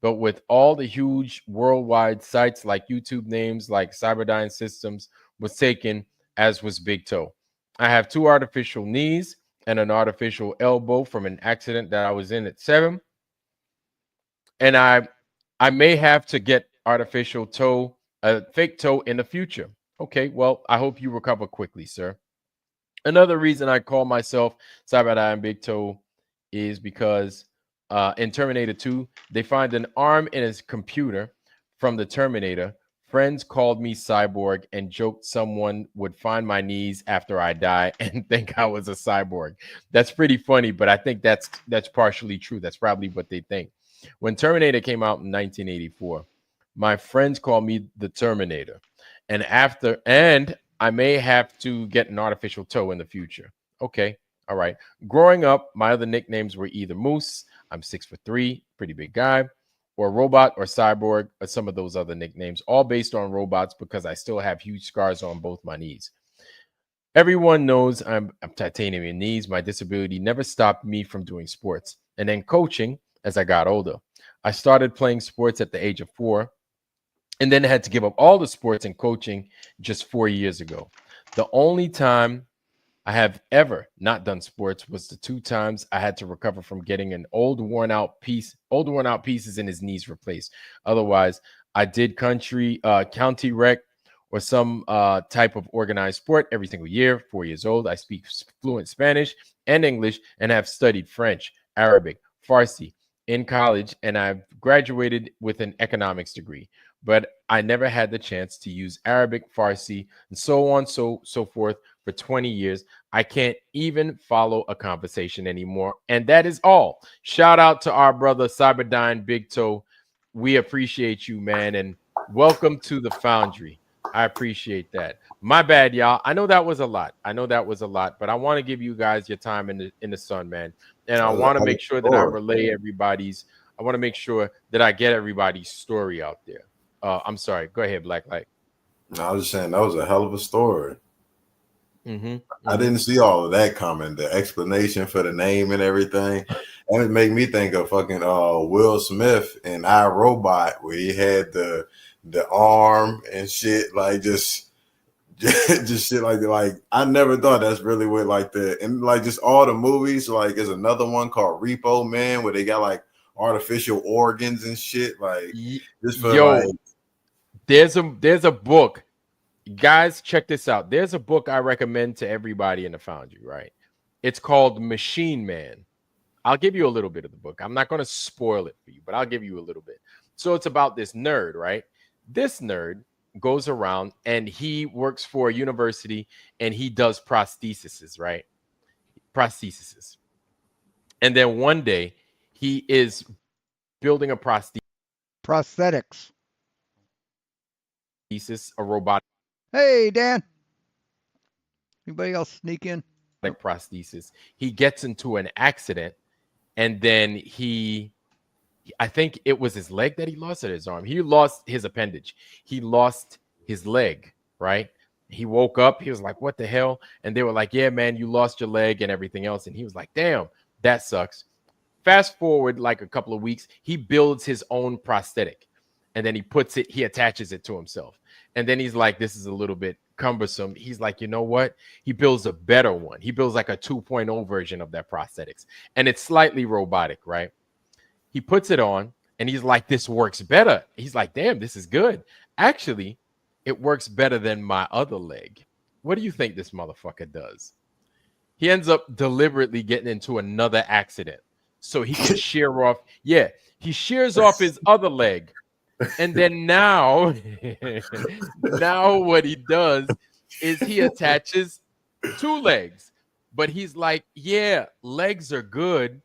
But with all the huge worldwide sites like YouTube, names like Cyberdyne Systems was taken, as was Big Toe. I have two artificial knees and an artificial elbow from an accident that I was in at 7. And I may have to get artificial toe, a fake toe in the future. Okay, well, I hope you recover quickly, sir. Another reason I call myself Cyberdyne Big Toe is because in Terminator 2, they find an arm in his computer from the Terminator. Friends called me cyborg and joked someone would find my knees after I die and think I was a cyborg. That's pretty funny, but I think that's partially true. That's probably what they think. When Terminator came out in 1984, my friends called me the Terminator. And I may have to get an artificial toe in the future. Okay. All right. Growing up, my other nicknames were either Moose, I'm 6'3", pretty big guy, or Robot or Cyborg, or some of those other nicknames, all based on robots because I still have huge scars on both my knees. Everyone knows I'm titanium in knees. My disability never stopped me from doing sports. And then coaching as I got older. I started playing sports at the age of 4 and then had to give up all the sports and coaching just 4 years ago. The only time I have ever not done sports was the 2 times I had to recover from getting an old worn out pieces in his knees replaced. Otherwise, I did county rec or some type of organized sport every single year. 4 years old, I speak fluent Spanish and English and have studied French, Arabic, Farsi in college, and I've graduated with an economics degree. But I never had the chance to use Arabic, Farsi, and so on, so forth for 20 years. I can't even follow a conversation anymore. And that is all. Shout out to our brother Cyberdyne Big Toe. We appreciate you, man, and welcome to the Foundry. I appreciate that. My bad, y'all. I know that was a lot. But I want to give you guys your time in the sun, man. And I want to make sure that I relay I want to make sure that I get everybody's story out there. I'm sorry. Go ahead, Black Light. No, I was just saying that was a hell of a story. Mm-hmm. I didn't see all of that coming. The explanation for the name and everything. And it made me think of fucking Will Smith in iRobot, where he had the the arm and shit, like just shit like I never thought that's really what like and like just all the movies. Like there's another one called Repo Man where they got like artificial organs and shit. Like just for like Yo, there's a book. Guys, check this out. There's a book I recommend to everybody in the Foundry, right? It's called Machine Man. I'll give you a little bit of the book. I'm not going to spoil it for you, but I'll give you a little bit. So it's about this nerd, right? This nerd goes around and he works for a university and he does prostheses, right? Prostheses. And then one day he is building a Prosthetics. prosthesis, a robotic Hey, Dan. Anybody else sneak in? prosthesis. He gets into an accident and then I think it was his leg that he lost or his arm. He lost his appendage. He lost his leg, right? He woke up. He was like, what the hell? And they were like, yeah, man, you lost your leg and everything else. And he was like, damn, that sucks. Fast forward like a couple of weeks, he builds his own prosthetic and then he attaches it to himself. And then he's like, this is a little bit cumbersome. He's like, you know what? He builds a better one. He builds like a 2.0 version of that prosthetics. And it's slightly robotic, right? He puts it on and he's like, this works better. He's like, damn, this is good. Actually, it works better than my other leg. What do you think this motherfucker does? He ends up deliberately getting into another accident so he can shear off. Yeah, he shears off his other leg. And then now what he does is he attaches 2 legs. But he's like, yeah, legs are good,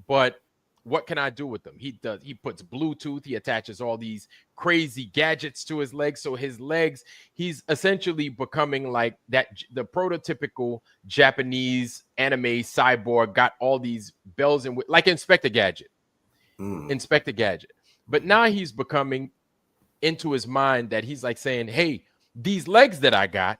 but what can I do with them? He puts Bluetooth, he attaches all these crazy gadgets to his legs. So his legs, he's essentially becoming like the prototypical Japanese anime cyborg, got all these bells and like Inspector Gadget. Inspector Gadget. But now he's becoming into his mind that he's like saying, hey, these legs that I got,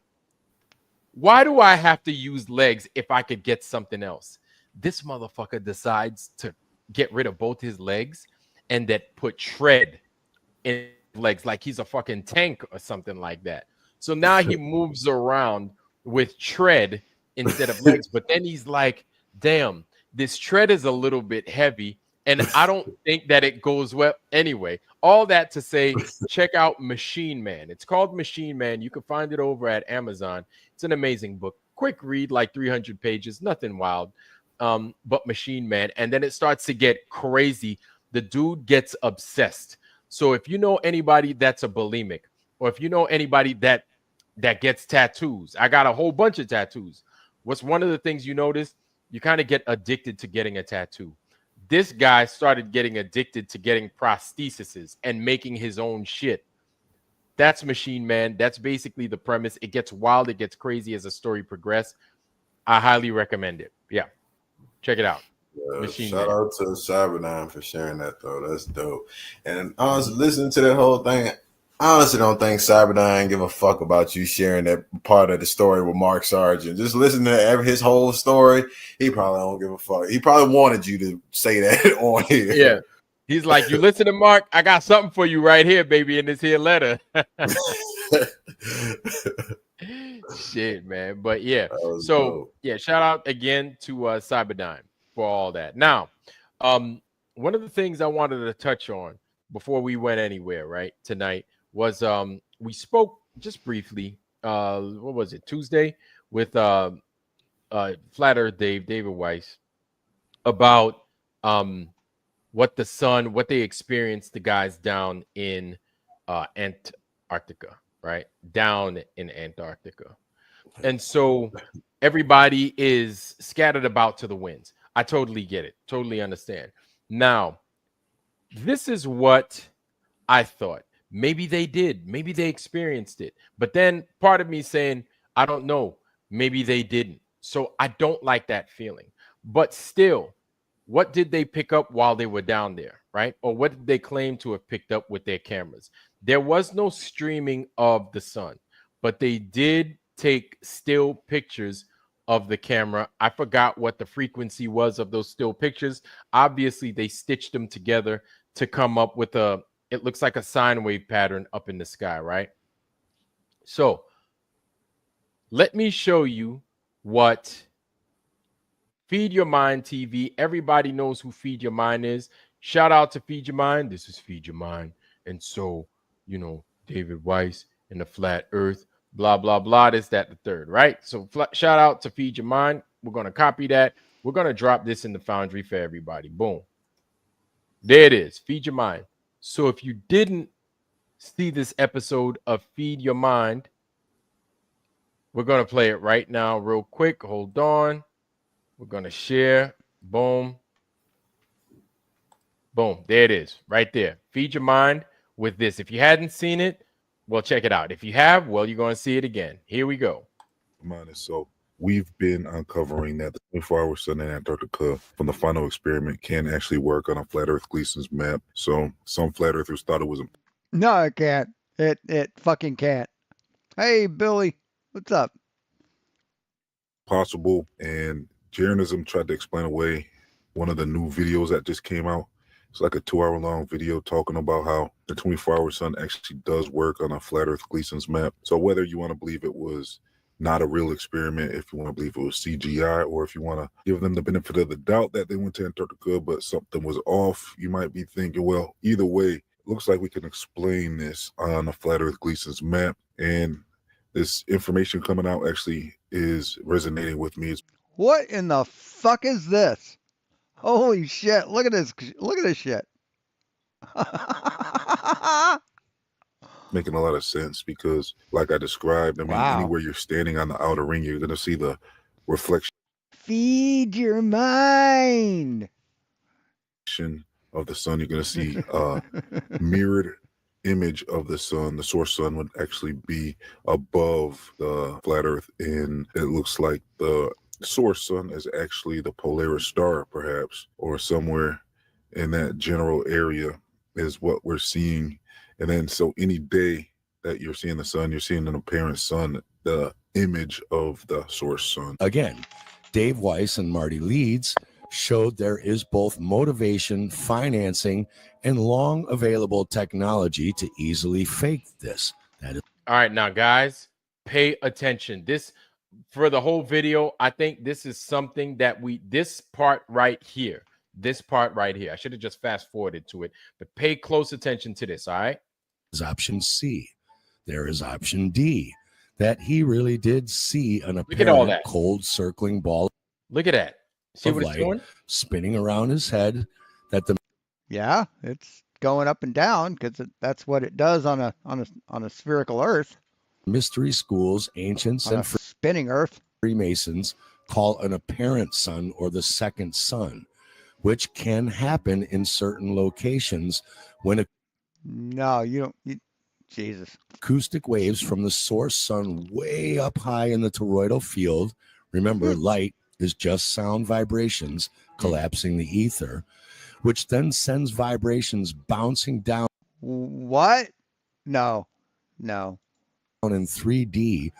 why do I have to use legs if I could get something else? This motherfucker decides to get rid of both his legs and that put tread in legs like he's a fucking tank or something like that. So now he moves around with tread instead of legs. But then he's like, damn, this tread is a little bit heavy and I don't think that it goes well anyway. All that to say, check out Machine Man. It's called Machine Man. You can find it over at Amazon. It's an amazing book. Quick read, like 300 pages, nothing wild. But Machine Man. And then it starts to get crazy. The dude gets obsessed. So if you know anybody that's a bulimic, or if you know anybody that gets tattoos, I got a whole bunch of tattoos. What's one of the things you notice? You kind of get addicted to getting a tattoo. This guy started getting addicted to getting prostheses and making his own shit. That's Machine Man. That's basically the premise. It gets wild. It gets crazy as the story progresses. I highly recommend it. Yeah. Check it out. Shout out to Cyber9 for sharing that, though. That's dope. And honestly, listening to that whole thing, I honestly don't think Cyber9 give a fuck about you sharing that part of the story with Mark Sargent. Just listening to his whole story, he probably don't give a fuck. He probably wanted you to say that on here. Yeah. He's like, you listen to Mark, I got something for you right here, baby, in this here letter. Shit, man. But yeah. So dope. Yeah, shout out again to Cyber9 for all that. Now, one of the things I wanted to touch on before we went anywhere, right, tonight was we spoke just briefly, what was it, Tuesday, with Flat Earth David Weiss, about what they experienced, the guys down in Antarctica, right? Down in Antarctica. And so everybody is scattered about to the winds. I totally get it. Totally understand. Now, this is what I thought. Maybe they did. Maybe they experienced it. But then part of me saying, I don't know. Maybe they didn't. So I don't like that feeling. But still, what did they pick up while they were down there, right? Or what did they claim to have picked up with their cameras? There was no streaming of the sun, but they did take still pictures of the camera. I forgot what the frequency was of those still pictures. Obviously, they stitched them together to come up with a it looks like a sine wave pattern up in the sky, right? So let me show you what Feed Your Mind TV. Everybody knows who Feed Your Mind is. Shout out to Feed Your Mind. This is Feed Your Mind. And so, you know, David Weiss and the flat earth, blah, blah, blah, this, that, the third, right? So shout out to Feed Your Mind. We're going to copy that. We're going to drop this in the Foundry for everybody. Boom. There it is. Feed Your Mind. So if you didn't see this episode of Feed Your Mind, we're going to play it right now real quick. Hold on. We're going to share. Boom. Boom. There it is. Right there. Feed Your Mind with this. If you hadn't seen it, well, check it out. If you have, well, you're going to see it again. Here we go. So we've been uncovering that the 24-hour sun in Antarctica from the final experiment can actually work on a flat Earth Gleason's map. So some flat earthers thought it was No, it can't. It fucking can't. Hey, Billy, what's up? possible, and Jeranism tried to explain away one of the new videos that just came out. It's like a 2-hour long video talking about how the 24-hour sun actually does work on a flat Earth Gleason's map. So whether you want to believe it was not a real experiment, if you want to believe it was CGI, or if you want to give them the benefit of the doubt that they went to Antarctica but something was off, you might be thinking, well, either way, looks like we can explain this on a flat Earth Gleason's map. And this information coming out actually is resonating with me. What in the fuck is this? Holy shit! Look at this! Look at this shit! Making a lot of sense because, like I described, I mean, Wow. anywhere you're standing on the outer ring, you're going to see the reflection Feed your mind. of the sun. You're going to see a mirrored image of the sun. The source sun would actually be above the flat Earth, and it looks like the source sun is actually the Polaris star, perhaps, or somewhere in that general area is what we're seeing. And then so any day that you're seeing the sun, you're seeing an apparent sun, the image of the source sun. Again, Dave Weiss and Marty Leeds showed there is both motivation, financing, and long available technology to easily fake this. That is All right, now, guys, pay attention. This, for the whole video, I think this is something that this part right here, I should have just fast forwarded to it, but pay close attention to this, all right? is option C. There is option D, that he really did see an at all apparent that. cold circling ball Look at that. See of what it's light doing? spinning around his head, that the Yeah, it's going up and down because that's what it does on a spherical Earth, mystery schools, ancients, on a and spinning Earth. Freemasons call an apparent sun or the second sun, which can happen in certain locations when No, you don't. Jesus. acoustic waves from the source sun way up high in the toroidal field. Remember, light is just sound vibrations collapsing the ether, which then sends vibrations bouncing down What? No. in 3D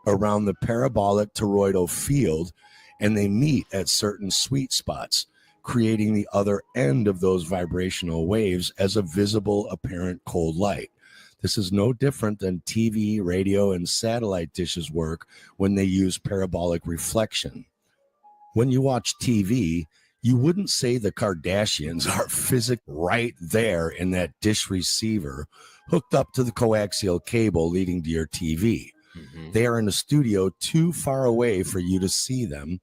around the parabolic toroidal field, and they meet at certain sweet spots, creating the other end of those vibrational waves as a visible apparent cold light. This is no different than TV, radio, and satellite dishes work when they use parabolic reflection. When you watch TV, you wouldn't say the Kardashians are physically right there in that dish receiver hooked up to the coaxial cable leading to your TV. They are in a studio too far away for you to see them,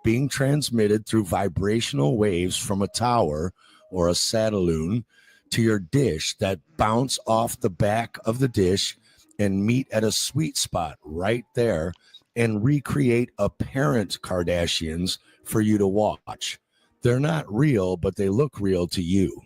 being transmitted through vibrational waves from a tower or a satelloon to your dish that bounce off the back of the dish and meet at a sweet spot right there and recreate apparent Kardashians for you to watch. They're not real, but they look real to you.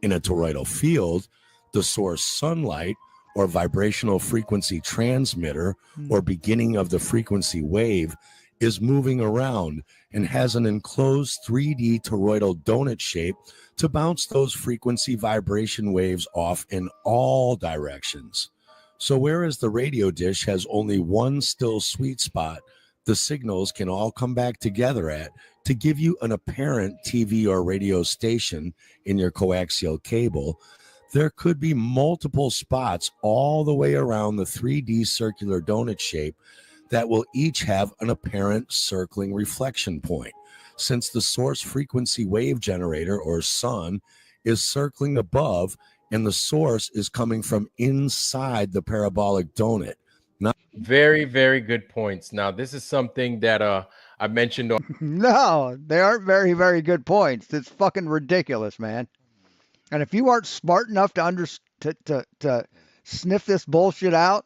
In a toroidal field, the source sunlight or vibrational frequency transmitter or beginning of the frequency wave is moving around and has an enclosed 3D toroidal donut shape to bounce those frequency vibration waves off in all directions. So whereas the radio dish has only one still sweet spot, the signals can all come back together at to give you an apparent TV or radio station in your coaxial cable there could be multiple spots all the way around the 3D circular donut shape that will each have an apparent circling reflection point. Since the source frequency wave generator, or sun, is circling above, and the source is coming from inside the parabolic donut. Very, very good points. Now, this is something that I mentioned on. No, they aren't very, very good points. It's fucking ridiculous, man. And if you aren't smart enough to sniff this bullshit out,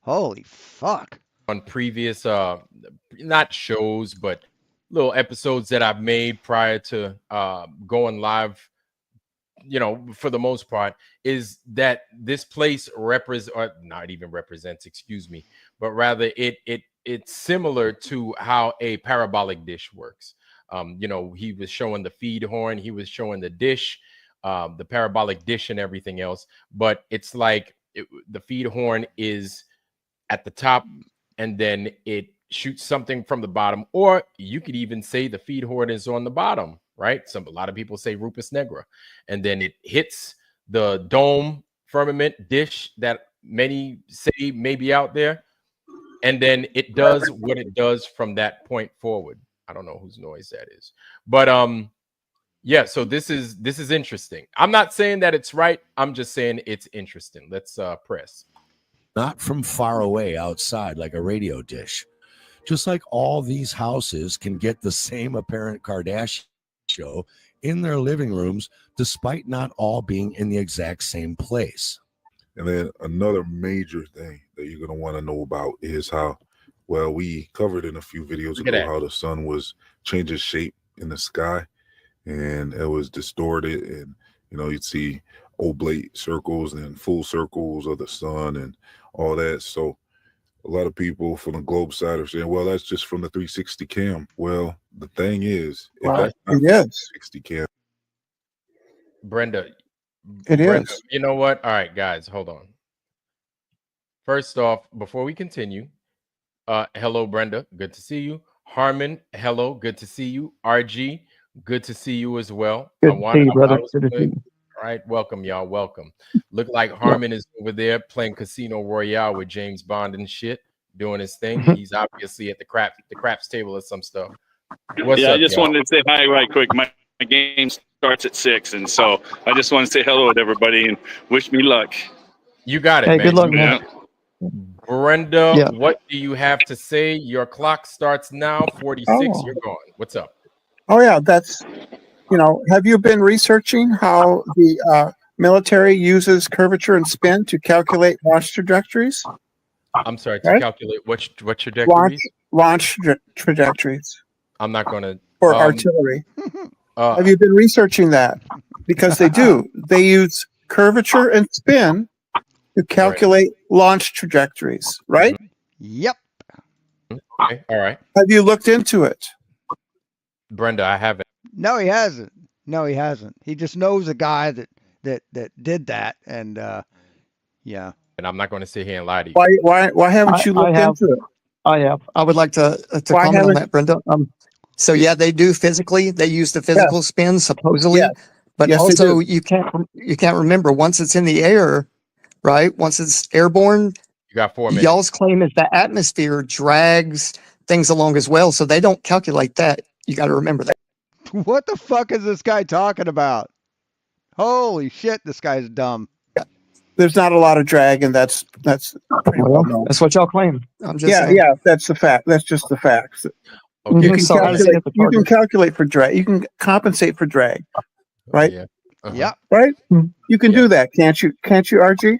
holy fuck. On previous not shows, but little episodes that I've made prior to going live, you know, for the most part, is that this place represents, excuse me, but rather it's similar to how a parabolic dish works. You know, he was showing the feed horn, he was showing the dish, the parabolic dish and everything else, but it's like the feed horn is at the top, and then it shoots something from the bottom, or you could even say the feed horn is on the bottom, right? A lot of people say Rupus Negra, and then it hits the dome firmament dish that many say may be out there, and then it does what it does from that point forward. I don't know whose noise that is, but yeah. So this is interesting. I'm not saying that it's right. I'm just saying it's interesting. Let's press. Not from far away outside like a radio dish. Just like all these houses can get the same apparent Kardashian show in their living rooms, despite not all being in the exact same place. And then another major thing that you're going to want to know about is how, well, we covered in a few videos ago how the sun was changing shape in the sky, and it was distorted, and you know, you'd see oblate circles and full circles of the sun and all that. So a lot of people from the globe side are saying, well, that's just from the 360 cam. Well, the thing is, if that's not 360 cam, Brenda, Brenda, is. You know what? All right, guys, hold on. First off, before we continue, hello, Brenda. Good to see you. Harmon, hello. Good to see you. RG, good to see you as well. Good to see you, brother. Good to see you. All right, welcome, y'all. Welcome. Look like Harmon is over there playing Casino Royale with James Bond and shit, doing his thing. He's obviously at the craps table or some stuff. What's up, I just y'all? wanted to say hi right quick. My game starts at 6, and so I just want to say hello to everybody and wish me luck. You got it, hey, man. Good luck, man. Brenda, what do you have to say? Your clock starts now. 46. You're gone. What's up? Oh yeah, that's, you know, have you been researching how the military uses curvature and spin to calculate launch trajectories? I'm sorry, to calculate what trajectories? Launch trajectories. I'm not going to. For artillery. Have you been researching that? Because they do. They use curvature and spin to calculate launch trajectories, right? Yep. Okay, all right. Have you looked into it? Brenda, I haven't. No, he hasn't. No, he hasn't. He just knows a guy that did that, and yeah. And I'm not going to sit here and lie to you. Why haven't you looked into it? I have. I would like to comment on that, Brenda. So yeah, they do physically. They use the physical spin supposedly, but also you can't remember once it's in the air, right? Once it's airborne, you got 4 minutes. Y'all's claim is the atmosphere drags things along as well, so they don't calculate that. You got to remember that. What the fuck is this guy talking about? Holy shit, this guy's dumb. There's not a lot of drag, and that's pretty well known. That's what y'all claim. I'm just saying. That's the fact. That's just the facts. Okay. You can calculate for drag. You can compensate for drag, right? Yeah. Yep. Right. You can do that, can't you? Can't you, RG?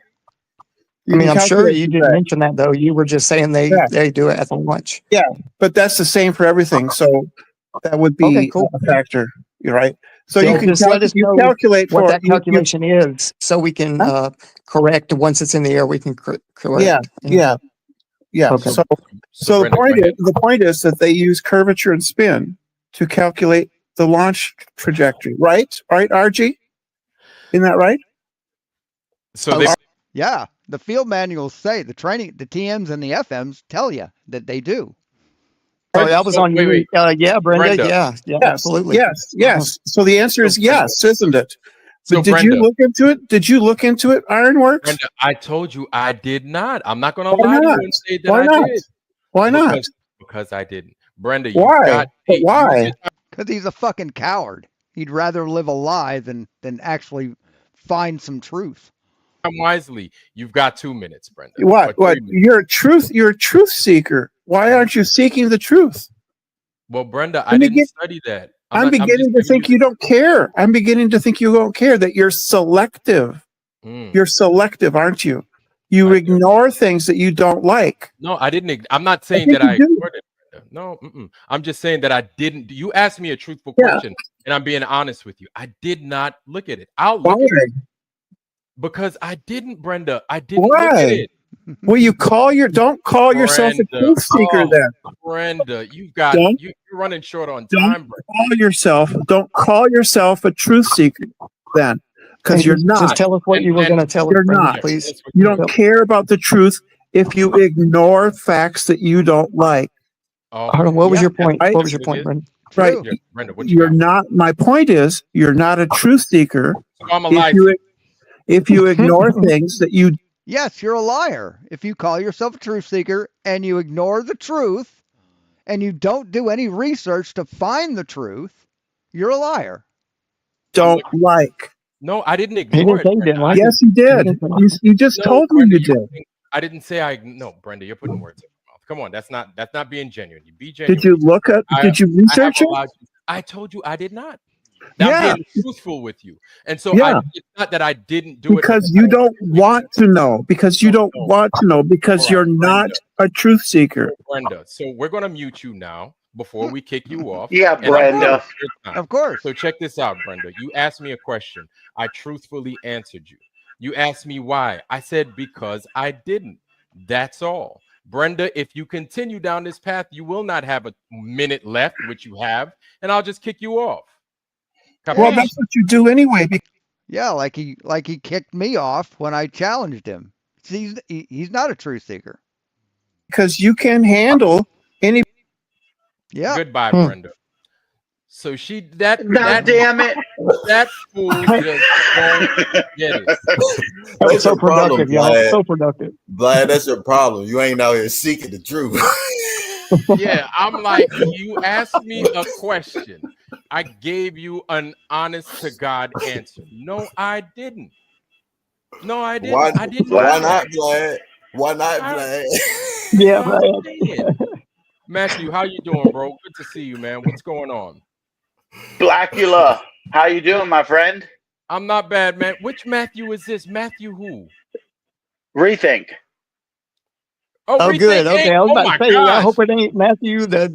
I mean, I'm sure you didn't mention that though. You were just saying they do it at the lunch. Yeah, but that's the same for everything. So that would be a factor. You're right. So you can just let us know calculate what that calculation is, so we can correct once it's in the air. We can correct. Yeah. Okay. So the point is that they use curvature and spin to calculate the launch trajectory. Right, RG? Isn't that right? So they. Yeah, the field manuals say the TMs and the FMs tell you that they do. Oh, that was on you. Yeah, Brenda. Yeah, absolutely. Yes. So the answer is yes, isn't it? So did you look into it? Did you look into it, Ironworks? Brenda, I told you I did not. I'm not going to Why lie to not? you and say that Why I not? did. Why not? Because I didn't. Brenda, Why? you've got But why? Because he's a fucking coward. He'd rather live a lie than actually find some truth. time wisely. You've got 2 minutes, Brenda. What? Or 3 minutes. You're a truth seeker. Why aren't you seeking the truth? Well, Brenda, I didn't study that. I'm beginning to think you don't care. I'm beginning to think you don't care, that you're selective. You're selective, aren't you? You ignore things that you don't like. No, I didn't. I'm not saying that I ignored it. Brenda. No, I'm just saying that I didn't. You asked me a truthful question, and I'm being honest with you. I did not look at it. I'll look at it. Because I didn't, Brenda. I didn't look at it. Well, don't call yourself a truth seeker then. Brenda, you're running short on time. Don't call yourself a truth seeker then, because you're not. Just tell us what you were going to tell us. You're not. Please. You don't care about the truth if you ignore facts that you don't like. Hold on. What was your point? What was your point, Brenda? Right. Brenda, you're not. My point is, you're not a truth seeker. I'm a liar. If you ignore things that you. Yes, you're a liar. If you call yourself a truth seeker and you ignore the truth and you don't do any research to find the truth, you're a liar. Don't like. No, I didn't ignore it. Yes, you did. You just told me you did. I didn't say no, Brenda, you're putting words in your mouth. Come on, that's not being genuine. You be genuine. Did you look at? Did you research it? I told you I did not. I'm being truthful with you. And so it's not that I didn't do it. Because you don't want to know. Because you don't want to know. Because you're not a truth seeker. Brenda, so we're going to mute you now before we kick you off. Yeah, Brenda. Of course. So check this out, Brenda. You asked me a question. I truthfully answered you. You asked me why. I said because I didn't. That's all. Brenda, if you continue down this path, you will not have a minute left, which you have, and I'll just kick you off. Well, that's what you do anyway. Yeah, like he kicked me off when I challenged him. He's not a truth seeker. Because you can handle any. Yeah. Goodbye, Brenda. So that damn it. That fool just don't get it. That was so productive, y'all. So productive. Vlad, that's your problem. You ain't out here seeking the truth. Yeah, I'm like, you asked me a question. I gave you an honest to God answer. No, I didn't. No, I didn't. Why, I didn't. Why not, Vlad? Why not, Vlad? Yeah, Vlad. Matthew, how you doing, bro? Good to see you, man. What's going on? Blackula, how you doing, my friend? I'm not bad, man. Which Matthew is this? Matthew who? Rethink. Oh, good. Okay, I was about to say, I hope it ain't Matthew, the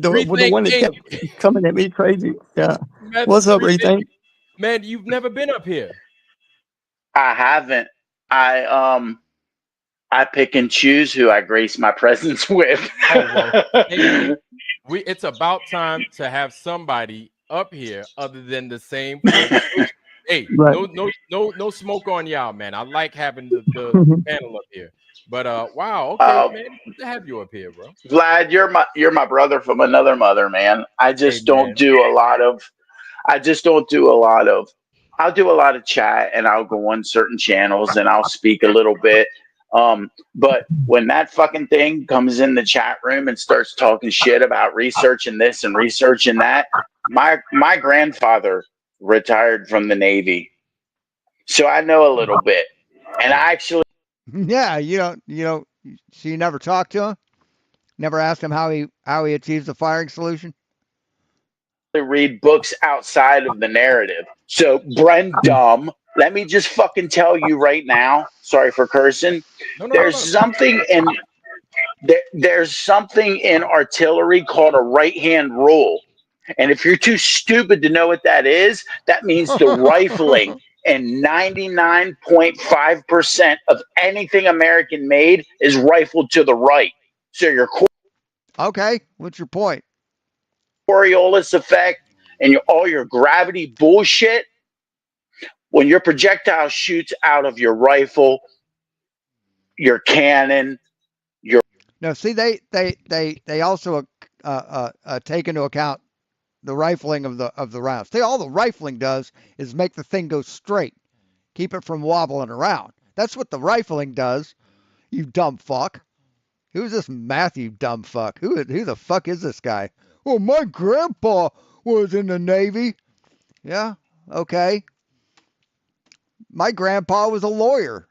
one that kept coming at me crazy. Yeah. Matthew, what's up, Rethink? Man, you've never been up here. I haven't. I pick and choose who I grace my presence with. Hey, it's about time to have somebody up here other than the same. Hey, right. no smoke on y'all, man. I like having the panel up here. But wow, okay, man, good to have you up here, bro. Vlad, you're my brother from another mother, man. I just don't do a lot of. I'll do a lot of chat, and I'll go on certain channels, and I'll speak a little bit. But when that fucking thing comes in the chat room and starts talking shit about researching this and researching that, my grandfather retired from the Navy, so I know a little bit, and I actually. Yeah, so you never talked to him? Never asked him how he achieves the firing solution? Read books outside of the narrative. So, Brendum, let me just fucking tell you right now. Sorry for cursing. There's something in artillery called a right-hand rule. And if you're too stupid to know what that is, that means the rifling and 99.5% of anything American made is rifled to the right. So your okay, what's your point? Coriolis effect and all your gravity bullshit. When your projectile shoots out of your rifle, your cannon, no. See, they also take into account the rifling of the rounds. All the rifling does is make the thing go straight. keep it from wobbling around. That's what the rifling does, you dumb fuck. Who's this Matthew dumb fuck? Who the fuck is this guy? Oh, my grandpa was in the Navy. Yeah, okay. My grandpa was a lawyer.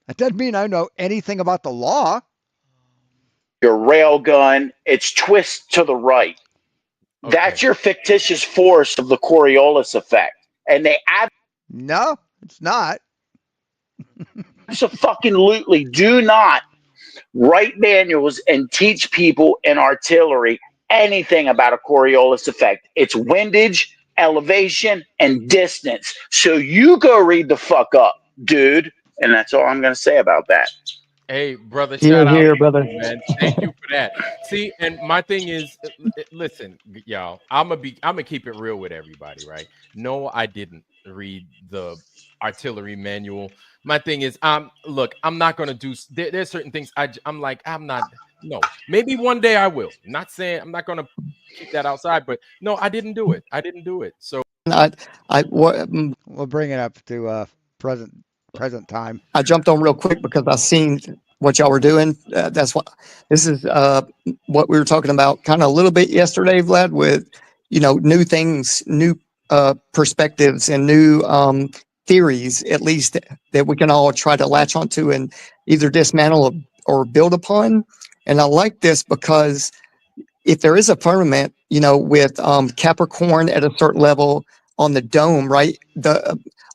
That doesn't mean I know anything about the law. Your rail gun, it's twist to the right. Okay. That's your fictitious force of the Coriolis effect. And they No, it's not. Absolutely do not write manuals and teach people in artillery anything about a Coriolis effect. It's windage, elevation, and distance. So you go read the fuck up, dude. And that's all I'm going to say about that. Hey, brother, Here, shout out here, to brother. you, man. Thank you for that. See, and my thing is, listen, y'all, I'm gonna keep it real with everybody, right? No, I didn't read the artillery manual. My thing is, look, I'm not gonna do. There's certain things I'm like, I'm not. No, maybe one day I will. Not saying I'm not gonna keep that outside, but no, I didn't do it. I didn't do it. So we'll bring it up to present time. I jumped on real quick because I seen what y'all were doing. That's what this is. What we were talking about, kind of a little bit yesterday, Vlad, with new things, new perspectives, and new theories, at least that we can all try to latch onto and either dismantle or build upon. And I like this because if there is a firmament, with Capricorn at a certain level on the dome, right?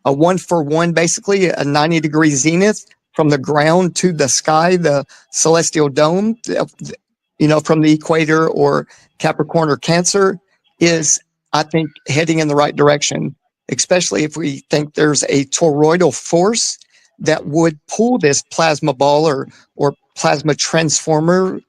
A 1-for-1, basically a 90-degree zenith from the ground to the sky, the celestial dome, from the equator or Capricorn or Cancer is, I think, heading in the right direction, especially if we think there's a toroidal force that would pull this plasma ball or plasma transformer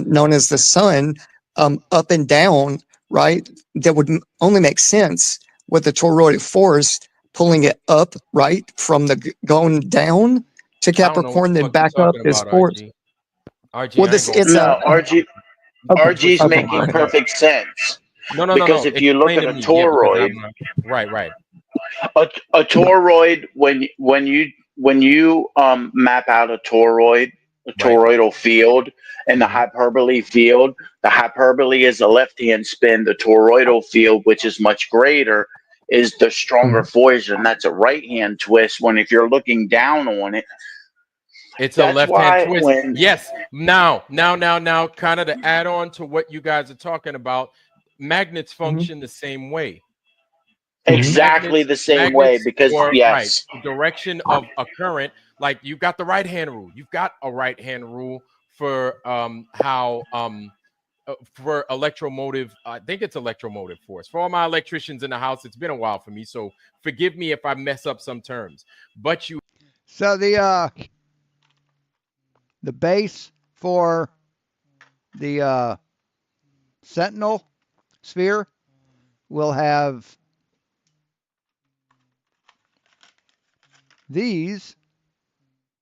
known as the sun up and down, right? That would only make sense with the toroidal force pulling it up, right, from the going down to Capricorn, then back up this force. RG, well, RG's making perfect sense. No. Because if you look at a toroid, right. A toroid, when you map out a toroidal field and the hyperbole field, the hyperbole is a left-hand spin. The toroidal field, which is much greater, is the stronger force, and that's a right-hand twist. When if you're looking down on it, it's a left-hand twist. Yes. Now, kind of to add on to what you guys are talking about, magnets function the same way. Exactly the same way, because yes, the direction of a current, like you've got the right-hand rule. You've got a right-hand rule for for electromotive, I think it's electromotive force. For all my electricians in the house, it's been a while for me, so forgive me if I mess up some terms. But so the base for the Sentinel sphere will have these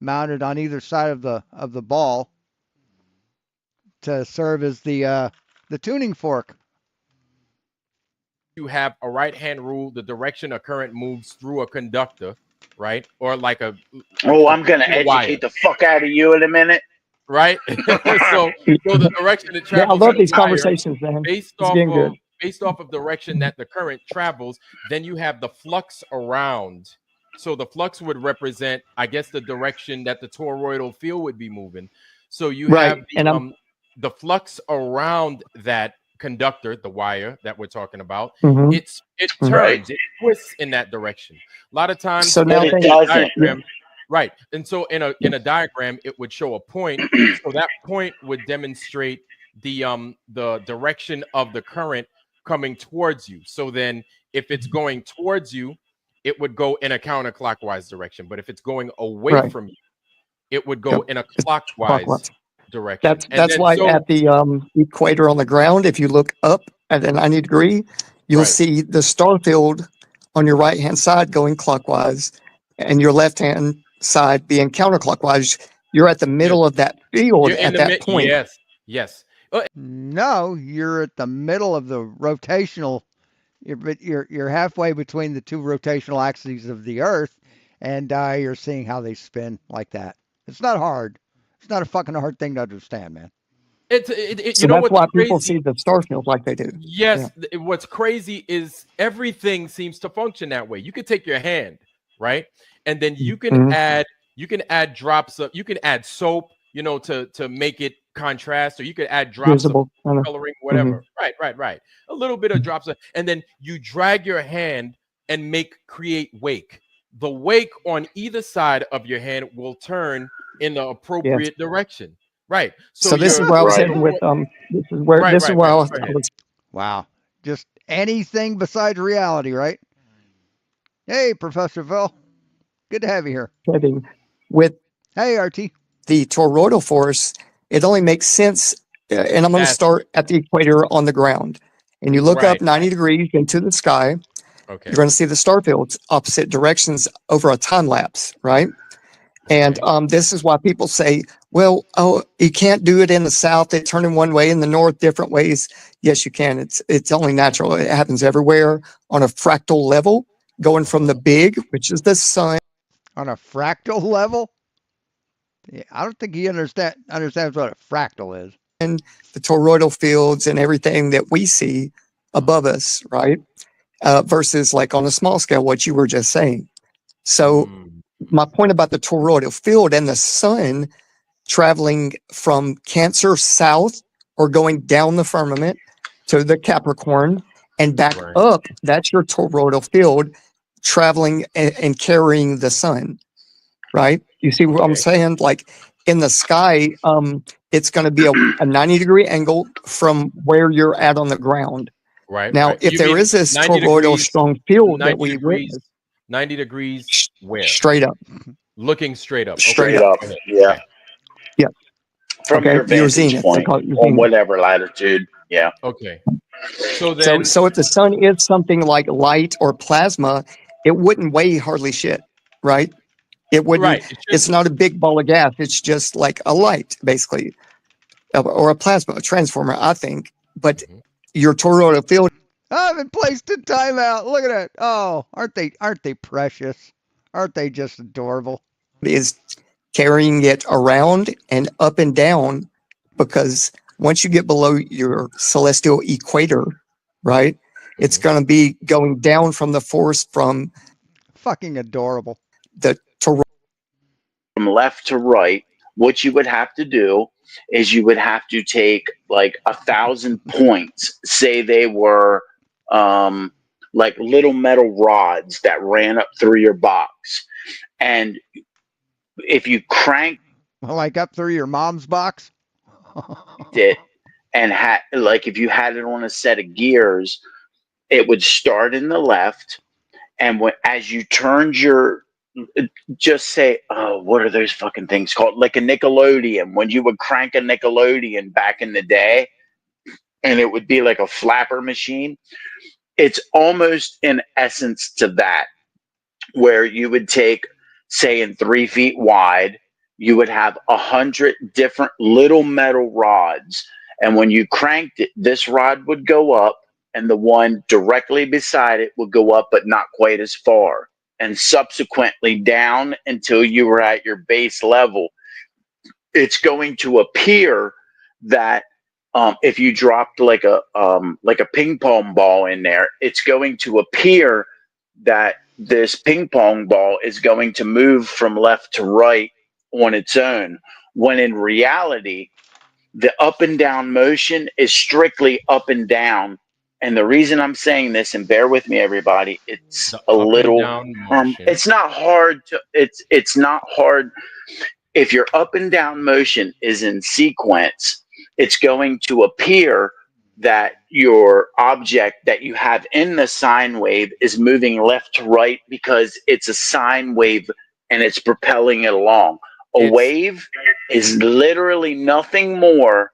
mounted on either side of the ball to serve as the tuning fork. You have a right-hand rule, the direction a current moves through a conductor, right? Or like I'm going to educate the fuck out of you in a minute. Right? so the direction it travels. I love these conversations, man. Based off of direction that the current travels, then you have the flux around. So the flux would represent, I guess, the direction that the toroidal field would be moving. So you have the flux around that conductor, the wire that we're talking about. It turns, it twists in that direction. A lot of times, so now diagram, right? And so in a diagram, it would show a point. So that point would demonstrate the direction of the current coming towards you. So then, if it's going towards you, it would go in a counterclockwise direction. But if it's going away from you, it would go in a clockwise direction. That's why at the equator on the ground, if you look up at a 90 degree, you'll see the star field on your right hand side going clockwise and your left hand side being counterclockwise. You're at the middle of that field at that point. Yes. No, you're at the middle of the rotational. You're halfway between the two rotational axes of the Earth, and you're seeing how they spin like that. It's not hard. It's not a fucking hard thing to understand, man. You So know that's what's why people crazy? see the star field like they do. Yeah. Yes, what's crazy is everything seems to function that way. You could take your hand, right? And then you can add drops of, you can add soap, you know, to make it contrast, or you could add drops of Visible. coloring, whatever. Right. A little bit of drops of, and then you drag your hand and create wake. The wake on either side of your hand will turn in the appropriate direction. Right. So this is where I was heading with this is where I was. Wow. Just anything besides reality, right? Hey, Professor Phil. Good to have you here. Heading with hey, RT. The toroidal force, it only makes sense, and I'm going to start at the equator on the ground. And you look up 90 degrees into the sky, you're going to see the star fields opposite directions over a time lapse, right? And this is why people say, well, you can't do it in the south. They turn in one way, in the north, different ways. Yes, you can. It's only natural. It happens everywhere on a fractal level, going from the big, which is the sun. On a fractal level? Yeah, I don't think he understands what a fractal is. And the toroidal fields and everything that we see above us, right? Versus like on a small scale, what you were just saying. So my point about the toroidal field and the sun traveling from Cancer south or going down the firmament to the Capricorn and back up, that's your toroidal field traveling and carrying the sun, right? You see what I'm saying? Like in the sky, it's going to be a 90-degree angle from where you're at on the ground. Right. Now, if there is this toroidal strong field that we witness, 90 degrees where? Straight up. Looking straight up. Straight up. Yeah. Yeah. From your vantage point on whatever latitude. Yeah. Okay. So then, so if the sun is something like light or plasma, it wouldn't weigh hardly shit, right? It wouldn't. Right. It's not a big ball of gas. It's just like a light, basically, or a plasma, a transformer, I think. But your toroidal field. I've been placed in timeout. Look at that. Oh, aren't they precious? Aren't they just adorable? Is carrying it around and up and down, because once you get below your celestial equator, right, it's going to be going down from the force from fucking adorable. The from left to right, what you would have to do is you would have to take like 1,000 points. Say they were like little metal rods that ran up through your box, and if you crank like up through your mom's box, it and had like if you had it on a set of gears, it would start in the left, and as you turned your just say, oh, what are those fucking things called? Like a Nickelodeon. When you would crank a Nickelodeon back in the day, and it would be like a flapper machine. It's almost in essence to that, where you would take, say, in 3 feet wide, you would have 100 different little metal rods. And when you cranked it, this rod would go up, and the one directly beside it would go up, but not quite as far. And subsequently down until you were at your base level. It's going to appear that if you dropped like a ping pong ball in there, it's going to appear that this ping pong ball is going to move from left to right on its own, when in reality, the up and down motion is strictly up and down. And the reason I'm saying this, and bear with me, everybody, it's a little, it's not hard to, it's not hard. If your up and down motion is in sequence, it's going to appear that your object that you have in the sine wave is moving left to right because it's a sine wave and it's propelling it along. A wave is literally nothing more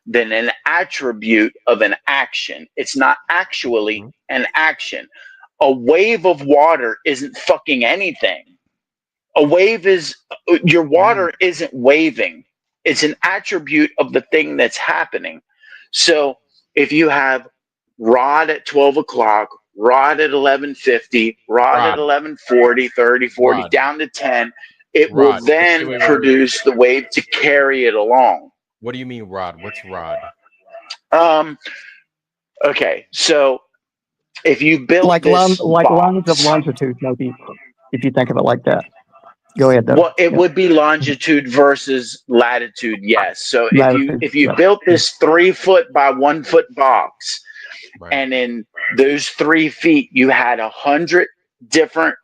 than an attribute of an action. It's not actually an action. A wave of water isn't fucking anything. A wave is, your water isn't waving. It's an attribute of the thing that's happening. So if you have rod at 12 o'clock, rod at 1150, rod at 1140, 30, 40, down to 10. It will then produce the wave to carry it along. What do you mean rod? What's rod? Okay, so if you build like this lines of longitude, maybe, if you think of it like that. Go ahead, though. Well, it would be longitude versus latitude, yes. So if you built this 3 foot by 1 foot box, and in those 3 feet you had 100 different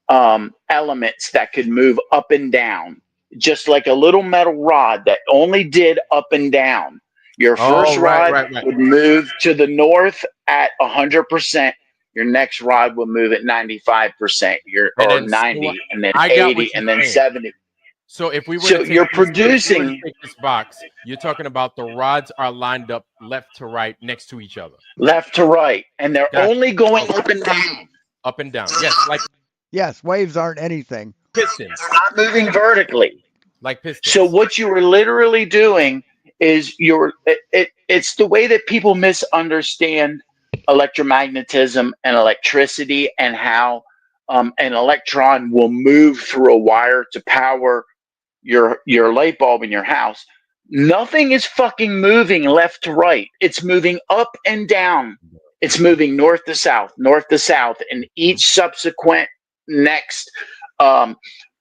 elements that could move up and down, just like a little metal rod that only did up and down. Your first rod would move to the north at 100%. Your next rod will move at 95%, or 90, and then 80, and then 70. So if we were so to take you're producing this box, you're talking about the rods are lined up left to right next to each other. Left to right, and they're only going up and down. Up and down, yes, like waves aren't anything. Pistons, not moving vertically, like pistons. So what you were literally doing is it's the way that people misunderstand electromagnetism and electricity, and how an electron will move through a wire to power your light bulb in your house. Nothing is fucking moving left to right. It's moving up and down. It's moving north to south, and each subsequent next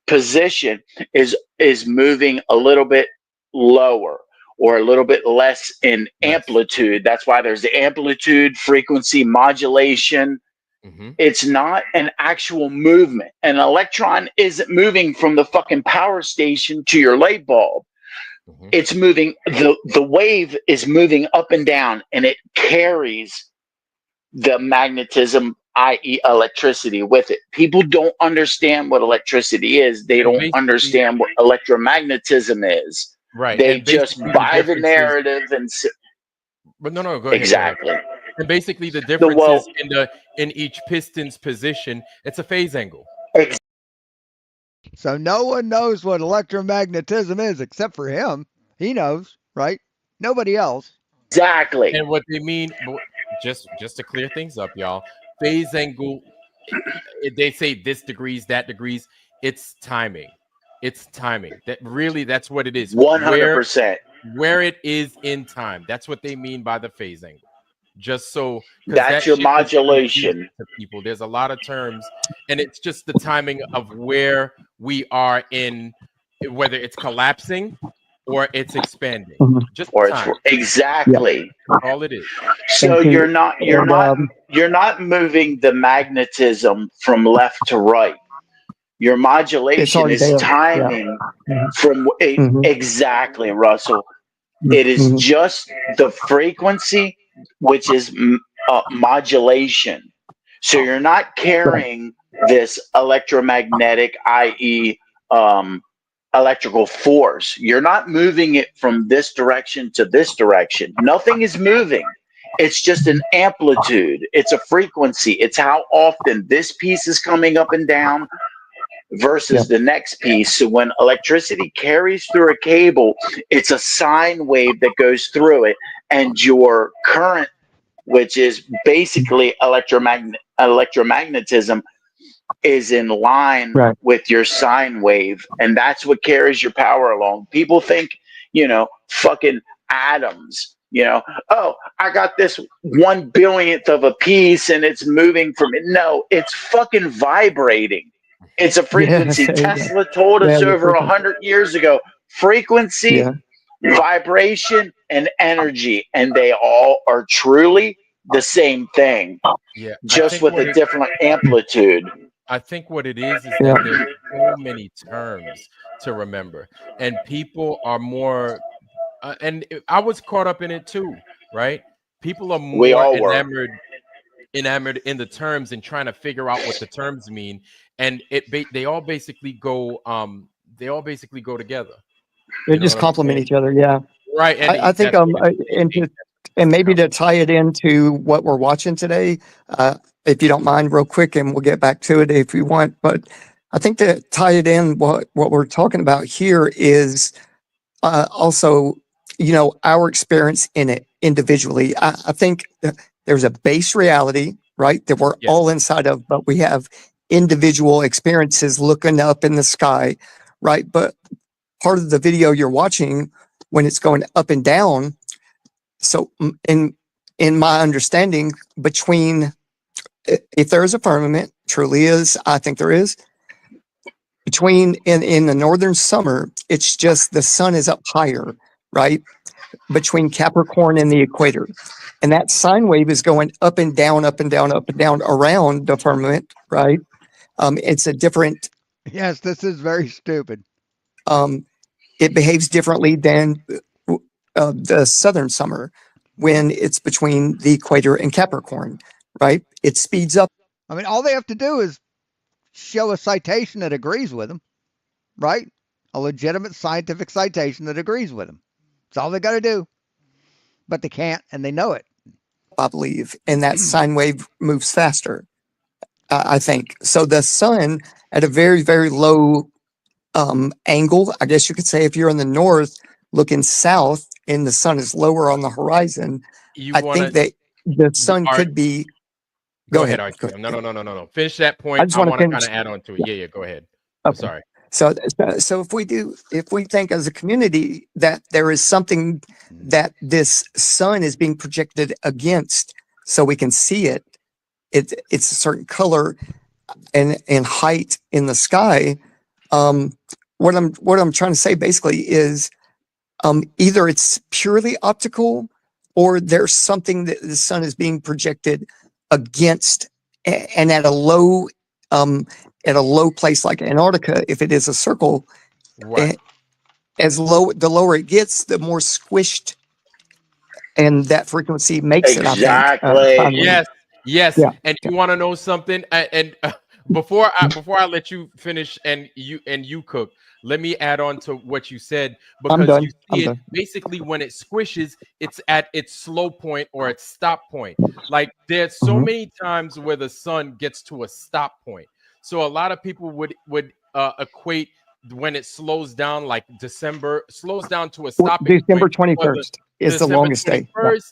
position is moving a little bit lower or a little bit less in amplitude. That's why there's the amplitude frequency modulation. It's not an actual movement. An electron isn't moving from the fucking power station to your light bulb. It's moving, the wave is moving up and down, and it carries the magnetism, i.e. electricity, with it. People don't understand what electricity is. They don't understand what electromagnetism is. Right. They just buy the narrative and but no, go ahead. Exactly. Go ahead. And basically the difference is in each piston's position, it's a phase angle. So no one knows what electromagnetism is except for him. He knows, right? Nobody else. Exactly. And what they mean, just to clear things up, y'all, phase angle, they say this degrees, that degrees, it's timing. It's timing. That's what it is. 100%. Where it is in time. That's what they mean by the phase angle. Just so that's your modulation to people. There's a lot of terms, and it's just the timing of where we are in, whether it's collapsing or it's expanding. Just or it's exactly all it is. So you're not moving the magnetism from left to right. Your modulation is timing from exactly, Russell. It is just the frequency, which is modulation. So you're not carrying this electromagnetic, i.e. Electrical force. You're not moving it from this direction to this direction. Nothing is moving. It's just an amplitude. It's a frequency. It's how often this piece is coming up and down versus the next piece. So when electricity carries through a cable, it's a sine wave that goes through it, and your current, which is basically electromagnetism, is in line with your sine wave, and that's what carries your power along. People think, fucking atoms, oh, I got this 1/1000th of a piece and it's moving from it. No, it's fucking vibrating. It's a frequency. Tesla told us over 100 years ago, frequency, vibration, and energy, and they all are truly the same thing, just with a different amplitude. I think what it is that there's so many terms to remember, and people are more, and I was caught up in it too, right? People are more enamored in the terms and trying to figure out what the terms mean, and they all basically go together. They just complement each other, right. And I think and maybe to tie it into what we're watching today, if you don't mind, real quick, and we'll get back to it if you want. But I think to tie it in, what we're talking about here is also, our experience in it individually. I think there's a base reality, right? That we're all inside of, but we have individual experiences looking up in the sky, right? But part of the video you're watching when it's going up and down. So in my understanding, between, if there is a firmament, truly is, I think there is, between in the northern summer, it's just the sun is up higher, right? Between Capricorn and the equator. And that sine wave is going up and down, up and down, up and down around the firmament, right? It's a different. Yes, this is very stupid. It behaves differently than the southern summer when it's between the equator and Capricorn, right? It speeds up. I mean, all they have to do is show a citation that agrees with them, right? A legitimate scientific citation that agrees with them. That's all they got to do. But they can't, and they know it. I believe, and that sine wave moves faster, I think. So the sun at a very, very low angle, I guess you could say, if you're in the north looking south and the sun is lower on the horizon, I think that the sun could be. Go ahead, Archie. No. Finish that point. I want to kind of add on to it. Yeah, go ahead. I'm sorry. So if we think as a community that there is something that this sun is being projected against, so we can see it, it's a certain color and height in the sky. What I'm trying to say basically is, either it's purely optical, or there's something that the sun is being projected against, and at a low place like Antarctica, if it is a circle, right, the lower it gets, the more squished, and that frequency makes it. I think. Yes. Yeah. And you want to know something? Before I let you finish and you cook, let me add on to what you said, because you see it basically when it squishes, it's at its slow point or its stop point. Like there's so many times where the sun gets to a stop point. So a lot of people would equate when it slows down, like December slows down to a stopping December 21st is the longest day.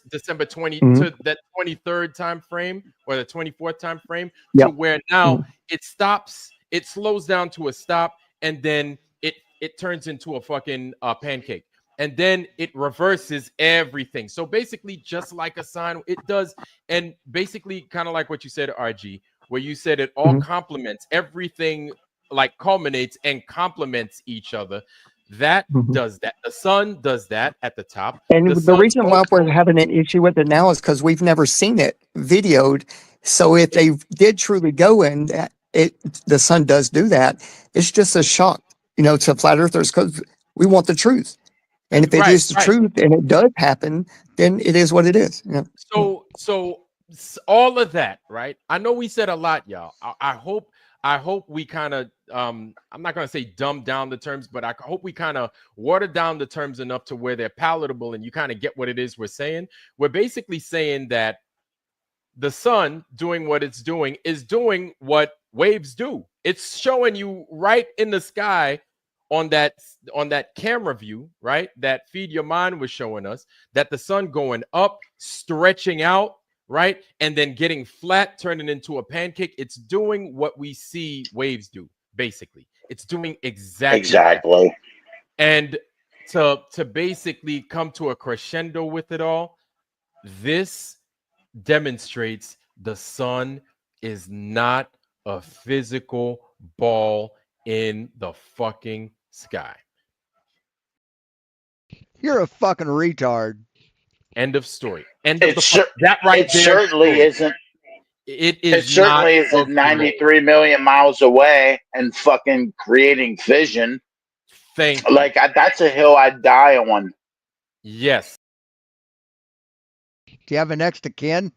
December 20 to that 23rd time frame or the 24th time frame, to where now it stops, it slows down to a stop, and then it turns into a fucking pancake, and then it reverses everything. So basically, just like a sign, it does, and basically kind of like what you said, RG, where you said it all complements everything, like culminates and complements each other. That does that. The sun does that at the top. And the reason why we're having an issue with it now is because we've never seen it videoed. So if they did truly go in, the sun does do that. It's just a shock, to flat earthers, because we want the truth. And if it is the truth and it does happen, then it is what it is. So all of that, right? I know we said a lot, y'all. I hope we kind of, I'm not going to say dumb down the terms, but I hope we kind of water down the terms enough to where they're palatable and you kind of get what it is we're saying. We're basically saying that the sun doing what it's doing is doing what waves do. It's showing you right in the sky on that camera view, right? That Feed Your Mind was showing us that the sun going up, stretching out, right? And then getting flat, turning into a pancake. It's doing what we see waves do, basically. It's doing exactly. That. And to basically come to a crescendo with it all, this demonstrates the sun is not a physical ball in the fucking sky. You're a fucking retard. End of story. It certainly isn't. It certainly isn't 93 million miles away and fucking creating fission. That's a hill I'd die on. Yes. Do you have an next of kin?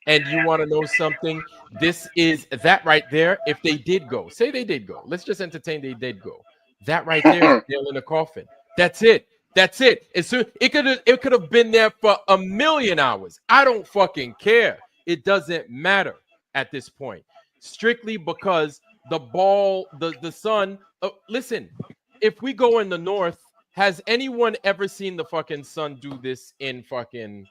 And you want to know something? This is that right there. If they did go, say they did go. Let's just entertain they did go. That right there is nail in the coffin. That's it. That's it. It could have been there for 1,000,000 hours. I don't fucking care. It doesn't matter at this point. Strictly because the sun. Listen, if we go in the north, has anyone ever seen the fucking sun do this in fucking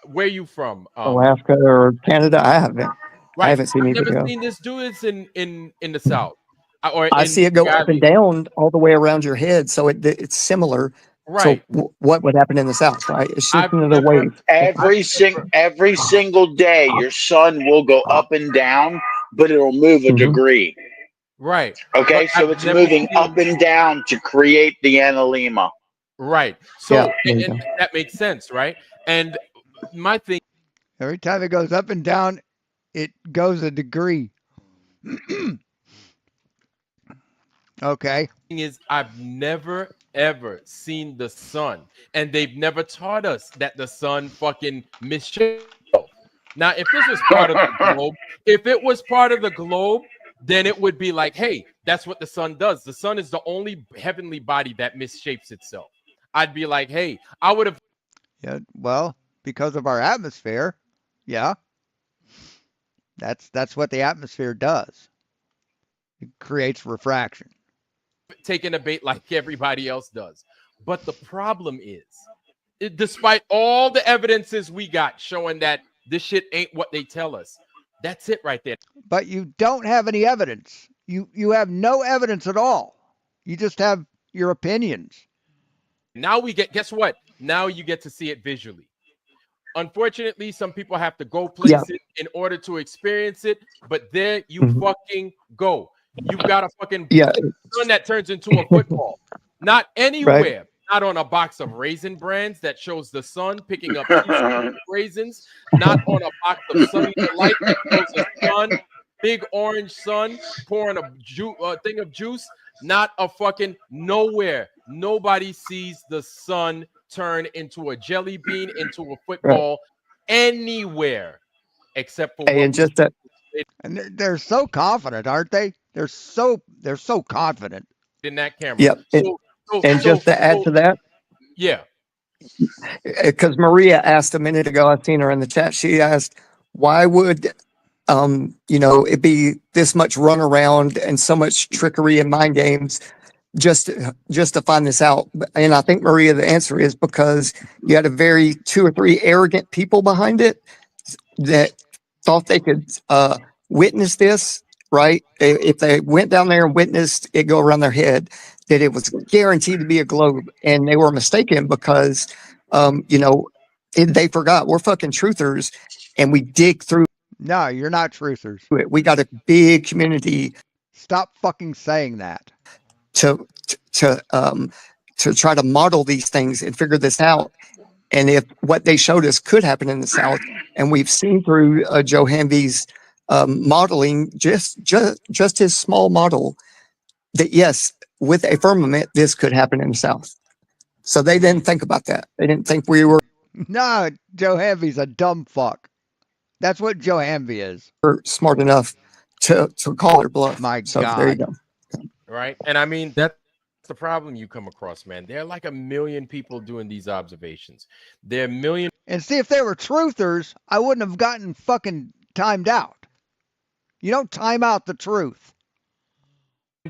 where you from? Alaska or Canada? I haven't. Right. I haven't seen any I've never video. seen this do this in the South. Or I in see it go up and reality. down all the way around your head, so it's similar. Right. So what would happen in the South? Right, it's I've shifting another never wave. Every single day, your sun will go up and down, but it'll move a Mhm. degree. right. Okay, But so I've it's never moving up seen and down to create the analema. right. Yeah, So there you and go. that makes sense, right? And my thing Every time it goes up and down, it goes a degree. Okay. is I've never ever seen the sun, and they've never taught us that the sun fucking misshapes itself. Now, if this was part of the globe, if it was part of the globe, then it would be like, hey, that's what the sun does. The sun is the only heavenly body that misshapes itself. I'd be like, hey, I would have. Yeah. Well, because of our atmosphere. Yeah. That's what the atmosphere does. It creates refraction. taken a bait like everybody else does. But the problem is, despite all the evidences we got showing that this shit ain't what they tell us, that's it right there. But you don't have any evidence. You have no evidence at all. You just have your opinions. Now we get, guess what? Now you get to see it visually. Unfortunately, some people have to go places in order to experience it, but there you fucking go. You've got a fucking sun that turns into a football. Not anywhere. Not on a box of Raisin Brands that shows the sun picking up raisins. Not on a box of Sunny Delight that shows the sun, big orange sun pouring a thing of juice. Not a fucking nowhere. Nobody sees the sun turn into a jelly bean, into a football, anywhere except for and just that. And they're so confident, aren't they? They're so confident in that camera. Yep. Just to add to that, yeah, because Maria asked a minute ago, I've seen her in the chat. She asked, "Why would it be this much runaround and so much trickery and mind games just to find this out?" And I think, Maria, the answer is because you had two or three arrogant people behind it that thought they could witness this, right? If they went down there and witnessed it go around their head, that it was guaranteed to be a globe, and they were mistaken because, they forgot we're fucking truthers, and we dig through. No, you're not truthers. We got a big community. Stop fucking saying that. To try to model these things and figure this out. And if what they showed us could happen in the South, and we've seen through Joe Hamby's modeling, just his small model, that yes, with a firmament, this could happen in the South. So they didn't think about that. They didn't think we were. No, Joe Hamby's a dumb fuck. That's what Joe Hamby is. Smart enough to call their bluff. My so God. There you go. Right. And I mean, that's the problem you come across, man. There are like 1 million people doing these observations. There are 1 million. And see, if they were truthers, I wouldn't have gotten fucking timed out. You don't time out the truth.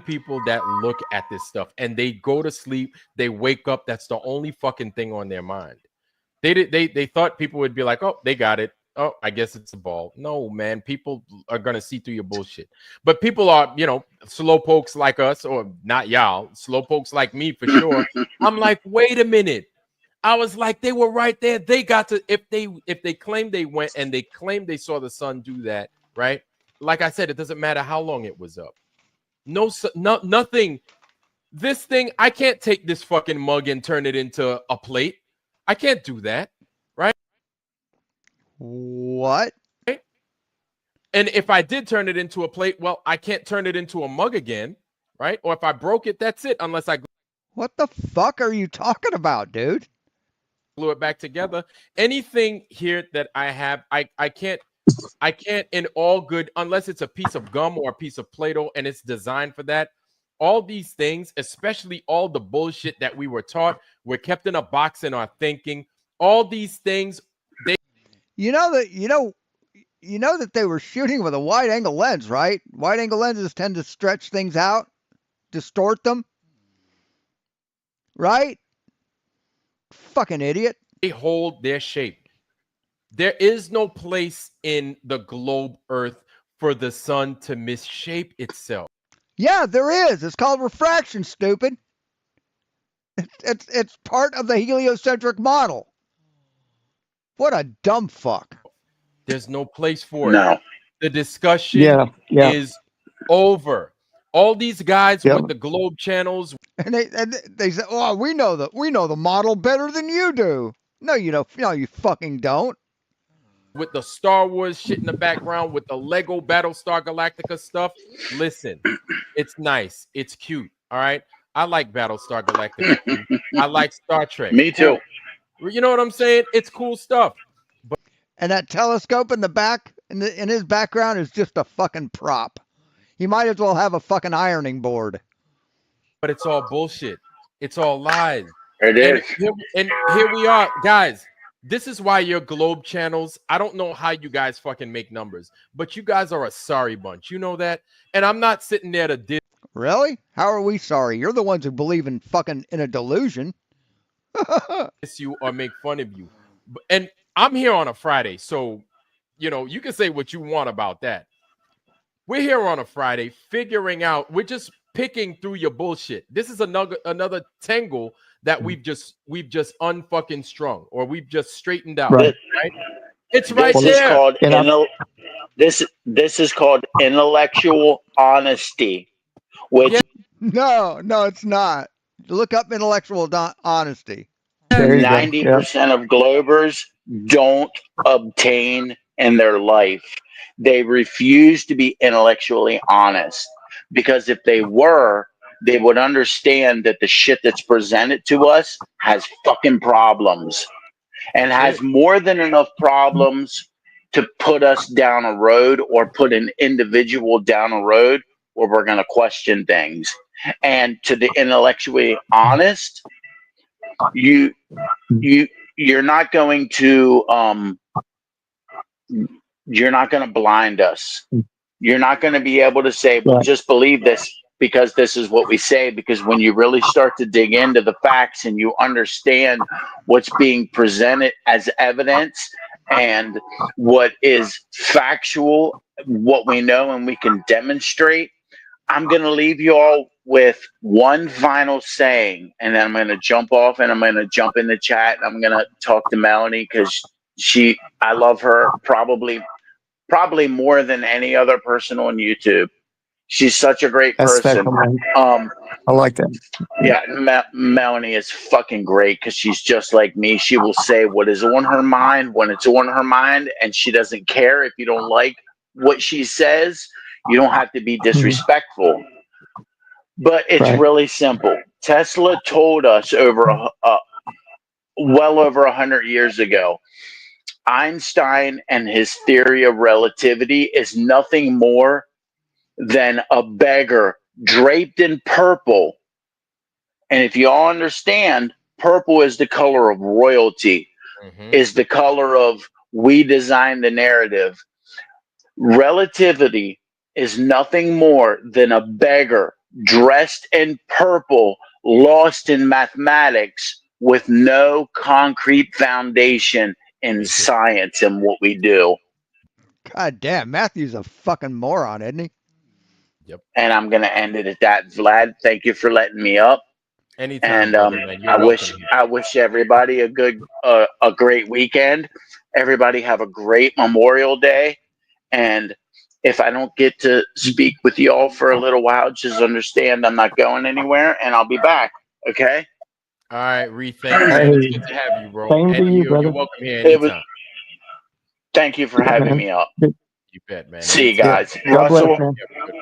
People that look at this stuff and they go to sleep, they wake up, that's the only fucking thing on their mind. They thought people would be like, oh, they got it. Oh, I guess it's a ball. No, man, people are gonna see through your bullshit. But people are, slow pokes like us, or not y'all, slow pokes like me for sure. I'm like, wait a minute. I was like, they were right there. They got to, if they claim they went and they claim they saw the sun do that, right? Like I said, it doesn't matter how long it was up. No, nothing. This thing, I can't take this fucking mug and turn it into a plate. I can't do that, right? What? Right? And if I did turn it into a plate, well, I can't turn it into a mug again, right? Or if I broke it, that's it, unless I... What the fuck are you talking about, dude? Glue it back together. Anything here that I have, I can't in all good, unless it's a piece of gum or a piece of Play-Doh and it's designed for that. All these things, especially all the bullshit that we were taught, were kept in a box in our thinking. All these things, you know that they were shooting with a wide angle lens, right? Wide angle lenses tend to stretch things out, distort them. Right? Fucking idiot. They hold their shape. There is no place in the globe Earth for the sun to misshape itself. Yeah, there is. It's called refraction, stupid. It's part of the heliocentric model. What a dumb fuck. There's no place for it. No. The discussion is over. All these guys with the globe channels, and they say, "Oh, we know the model better than you do." No, you don't. No, you fucking don't. with the Star Wars shit in the background, with the Lego Battlestar Galactica stuff. Listen, it's nice. It's cute. All right. I like Battlestar Galactica. I like Star Trek. Me too. You know what I'm saying? It's cool stuff. But and that telescope in the back, in his background, is just a fucking prop. He might as well have a fucking ironing board. But it's all bullshit. It's all lies. It is. And here we are, guys. This is why your globe channels, I don't know how you guys fucking make numbers, but you guys are a sorry bunch. You know that? And I'm not sitting there to diss. Really? How are we sorry? You're the ones who believe in fucking in a delusion. You or make fun of you. And I'm here on a Friday, so, you know, you can say what you want about that. We're here on a Friday figuring out, we're just picking through your bullshit. This is another tangle that we've just unfucking strung, or we've just straightened out. Right? It's right there. This is called intellectual honesty. Which no, it's not. Look up intellectual honesty. 90% of Globers don't obtain in their life. They refuse to be intellectually honest, because if they were, they would understand that the shit that's presented to us has fucking problems, and has more than enough problems to put us down a road, or put an individual down a road where we're going to question things. And to the intellectually honest, you're not going to blind us. You're not going to be able to say, well, just believe this because this is what we say. Because when you really start to dig into the facts and you understand what's being presented as evidence and what is factual, what we know and we can demonstrate, I'm going to leave you all with one final saying, and then I'm going to jump off and I'm going to jump in the chat and I'm going to talk to Melanie, because I love her probably more than any other person on YouTube. She's such a great person. I like that. Yeah, Melanie is fucking great, because she's just like me. She will say what is on her mind when it's on her mind, and she doesn't care if you don't like what she says. You don't have to be disrespectful. But it's really simple. Tesla told us well over 100 years ago, Einstein and his theory of relativity is nothing more than a beggar draped in purple. And if you all understand, purple is the color of royalty, is the color of we design the narrative. Relativity is nothing more than a beggar dressed in purple, lost in mathematics, with no concrete foundation in science and what we do. God damn, Matthew's a fucking moron, isn't he? Yep. And I'm gonna end it at that. Vlad, thank you for letting me up. Anytime. And I wish everybody a great weekend. Everybody have a great Memorial Day. And if I don't get to speak with you all for a little while, just understand I'm not going anywhere, and I'll be back. Okay. All right, Reed. Thank you. It's good to have you, bro. Same to you, brother. You're welcome here anytime. Thank you for having me up. You bet, man. See you guys. God bless,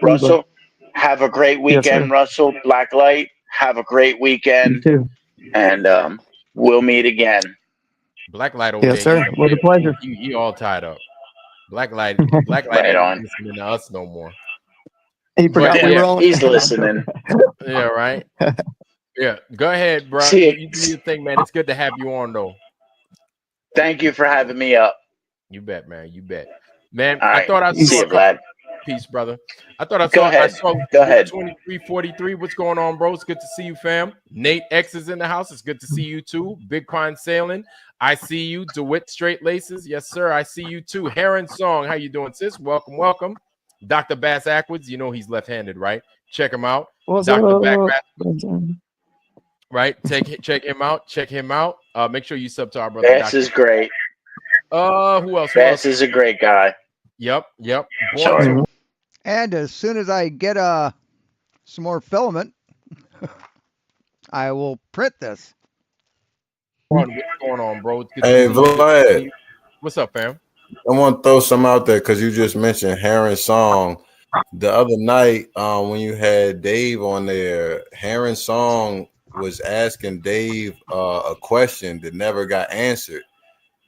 Russell, have a great weekend. Yes, Russell, Blacklight, have a great weekend. You too. And we'll meet again. Blacklight over there. Yes, sir. With a pleasure. You all tied up. Blacklight Right on. ain't listening to us no more. He forgot we were on. He's listening. Yeah, right. Yeah, go ahead, bro. See You do your thing, man. It's good to have you on, though. Thank you for having me up. You bet, man. You bet, man. All right. I thought I See saw you, Vlad. Peace, brother. I thought I Go saw ahead. Luke Go ahead. 2343. What's going on, bro? It's good to see you, fam. Nate X is in the house. It's good to see you too. Big Pine Sailing. I see you. DeWitt Straight Laces. Yes, sir. I see you too. Heron Song. How you doing, sis? Welcome, welcome. Dr. Bass Ackwards. You know he's left-handed, right? Check him out. What's Dr. up? Back. Right. Check him out. Check him out. Make sure you sub to our brother. Bass is great. Who else? Bass is a great guy. Yep. Sorry. And as soon as I get some more filament, I will print this. What's going on, bro? Hey, Vlad. What's up, fam? I want to throw some out there because you just mentioned Heron Song. The other night, when you had Dave on there, Heron Song was asking Dave a question that never got answered.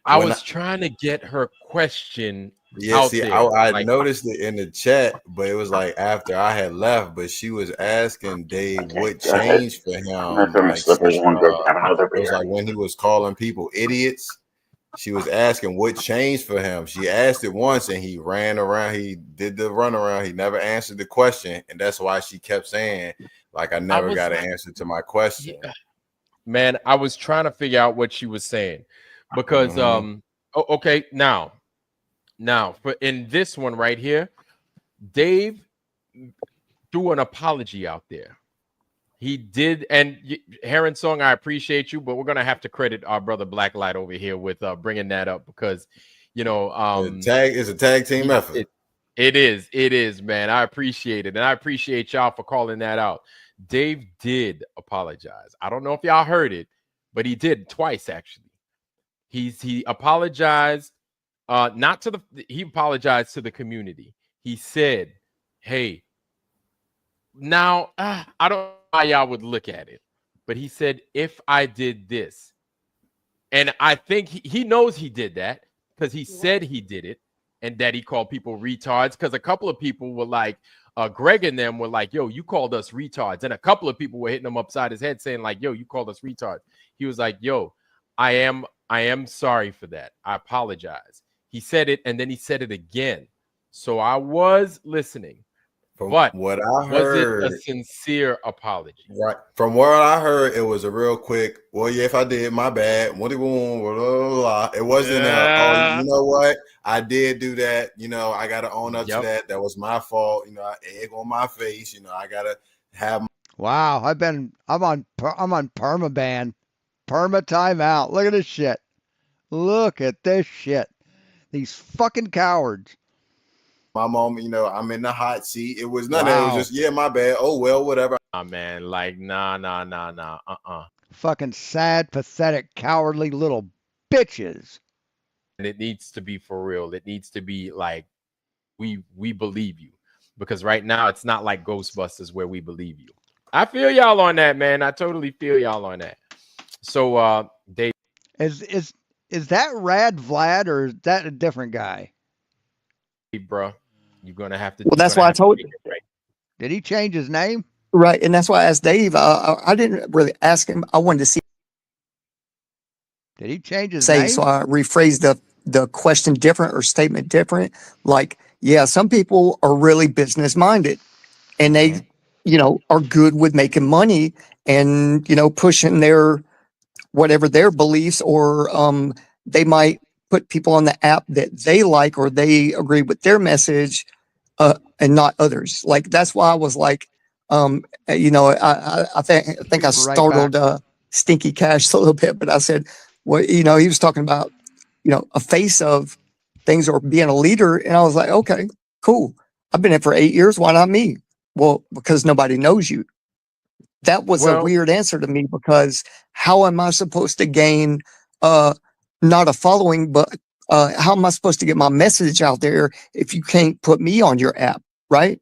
I was trying to get her question. Yeah, see, I noticed it in the chat, but it was like after I had left. But she was asking Dave what changed for him. Like, it was like when he was calling people idiots. She was asking what changed for him. She asked it once, and he ran around. He did the runaround. He never answered the question, and that's why she kept saying, "Like I never got an answer to my question." Yeah. Man, I was trying to figure out what she was saying because okay, now for in this one right here, Dave threw an apology out there. He did, and Heron Song, I appreciate you, but we're gonna have to credit our brother Blacklight over here with bringing that up because, you know, it's a tag team effort. It is, man. I appreciate it, and I appreciate y'all for calling that out. Dave did apologize. I don't know if y'all heard it, but he did twice actually. He apologized, he apologized to the community. He said, "Hey, now I don't know how y'all would look at it, but he said if I did this," and I think he knows he did that because he said he did it, and that he called people retards. Because a couple of people were like, Greg and them were like, "Yo, you called us retards," and a couple of people were hitting him upside his head saying like, "Yo, you called us retards." He was like, "Yo, I am sorry for that. I apologize." He said it, and then he said it again. So I was listening. But what I heard, was it a sincere apology? Right. From what I heard, it was a real quick, well, yeah, if I did, my bad. It wasn't oh, you know what? I did do that. You know, I got to own up to that. That was my fault. You know, egg on my face. You know, I got to have. Wow. I'm on permaban. Perma timeout. Look at this shit. Look at this shit. These fucking cowards. My moment, you know, I'm in the hot seat. It was nothing. It was just, yeah, my bad. Oh, well, whatever. Man, like, nah. Fucking sad, pathetic, cowardly little bitches. And it needs to be for real. It needs to be like, we believe you. Because right now, it's not like Ghostbusters where we believe you. I feel y'all on that, man. I totally feel y'all on that. So, Dave. Is that Rad Vlad or is that a different guy? Bro, you're gonna have to. Well, that's why I told you. Right. Did he change his name? Right, and that's why I asked Dave. I didn't really ask him. I wanted to see. Did he change his name? So I rephrased the question different or statement different. Like, yeah, some people are really business minded, and they, you know, are good with making money and pushing their whatever their beliefs, or they might put people on the app that they like or they agree with their message, and not others. Like, that's why I was like, I think I startled Stinky Cash a little bit, but I said, well, he was talking about, a face of things or being a leader. And I was like, okay, cool. I've been in for 8 years. Why not me? Well, because nobody knows you. That was a weird answer to me, because how am I supposed to gain, not a following, but how am I supposed to get my message out there if you can't put me on your app, right?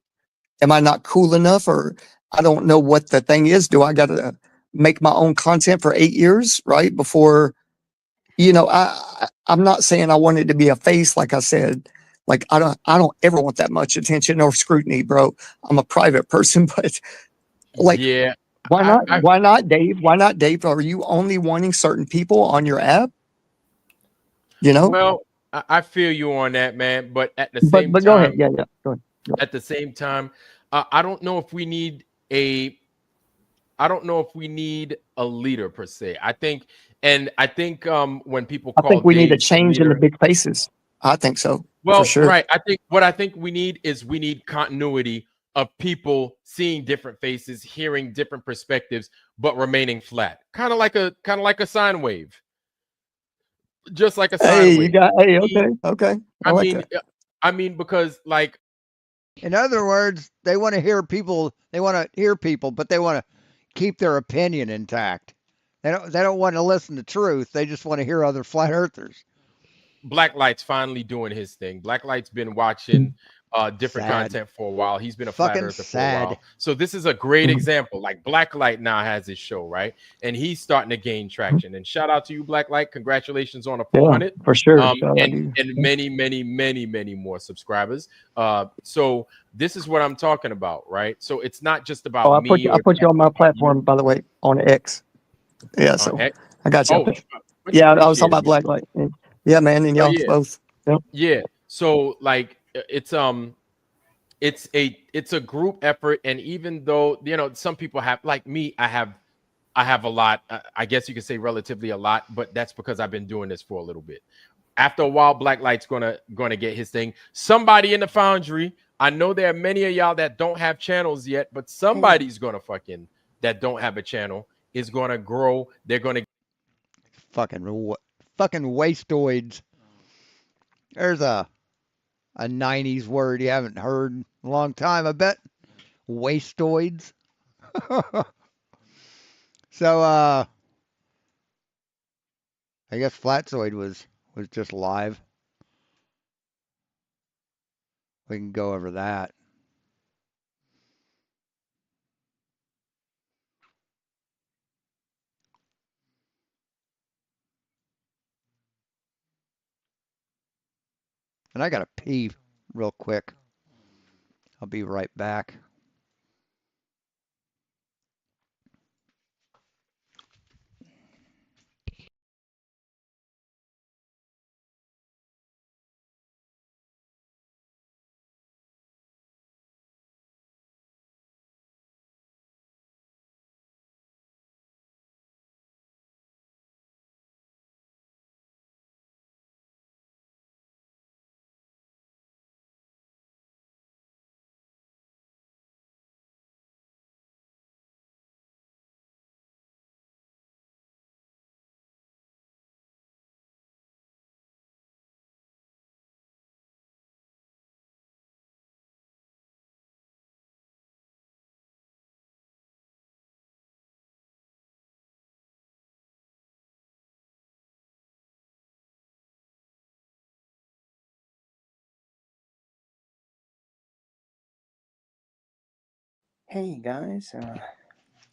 Am I not cool enough, or I don't know what the thing is? Do I got to make my own content for 8 years, right? Before, I'm not saying I wanted to be a face, like I said. Like, I don't ever want that much attention or scrutiny, bro. I'm a private person, but like, yeah. Why not? Why not, Dave? Why not, Dave? Are you only wanting certain people on your app? Well, I feel you on that, man. But at the same time, go ahead. Yeah, go ahead. at the same time, I don't know if we need a leader per se. I think when people I call think we need a Dave a change in the leader, big faces. I think so, for well, sure. right. I think we need continuity of people seeing different faces, hearing different perspectives, but remaining flat. Kind of like a sine wave. Just like a Hey, sine you wave. got, hey, okay. I like that. I mean, because like, In other words, they want to hear people. They want to hear people, but they want to keep their opinion intact. They don't. They don't want to listen to truth. They just want to hear other flat earthers. Blacklight's finally doing his thing. Blacklight's been watching different Sad. content for a while. He's been a flat Fucking earther for a sad. while. So this is a great example. Like Blacklight now has his show, right? And he's starting to gain traction. And shout out to you, Blacklight. Congratulations on a 400. Yeah, for sure. And many more subscribers. So this is what I'm talking about, right? So it's not just about Oh, I me. put you on my platform, by the way, on X. Yeah, so I got you. Oh, yeah, I was talking about Blacklight. Yeah, man, and y'all both. Yep. Yeah. So like it's a group effort, and even though some people have, like me, I have a lot. I guess you could say relatively a lot, but that's because I've been doing this for a little bit. After a while, Blacklight's gonna get his thing. Somebody in the foundry. I know there are many of y'all that don't have channels yet, but somebody's gonna that don't have a channel is gonna grow. They're gonna fucking wastoids. There's a 90s word you haven't heard in a long time, I bet. Wastoids. So I guess Flatzoid was just live. We can go over that. And I got to pee real quick. I'll be right back. Hey guys,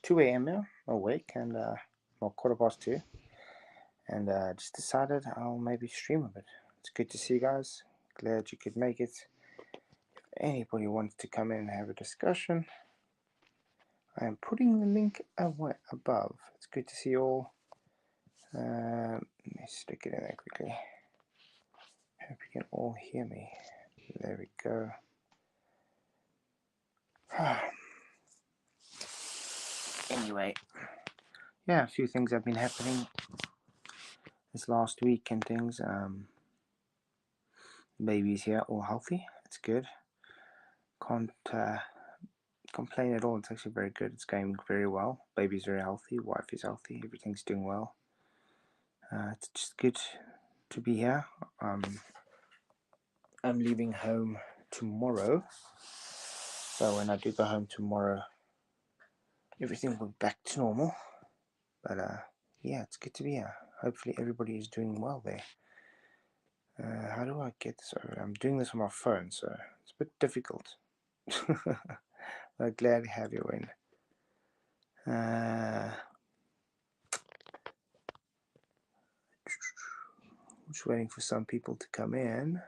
2 a.m. now, awake, and well, 2:15, and just decided I'll maybe stream a bit. It's good to see you guys. Glad you could make it. If anybody wants to come in and have a discussion, I am putting the link away above. It's good to see you all. Let me stick it in there quickly. Hope you can all hear me. There we go. Anyway, yeah, a few things have been happening this last week and things. Baby's here, all healthy. It's good. Can't complain at all. It's actually very good. It's going very well. Baby's very healthy. Wife is healthy. Everything's doing well. It's just good to be here. I'm leaving home tomorrow. So when I do go home tomorrow, everything will be back to normal. But yeah, it's good to be here. Hopefully everybody is doing well there. How do I get this over? I'm doing this on my phone, so it's a bit difficult. I'm glad to have you in. Just waiting for some people to come in.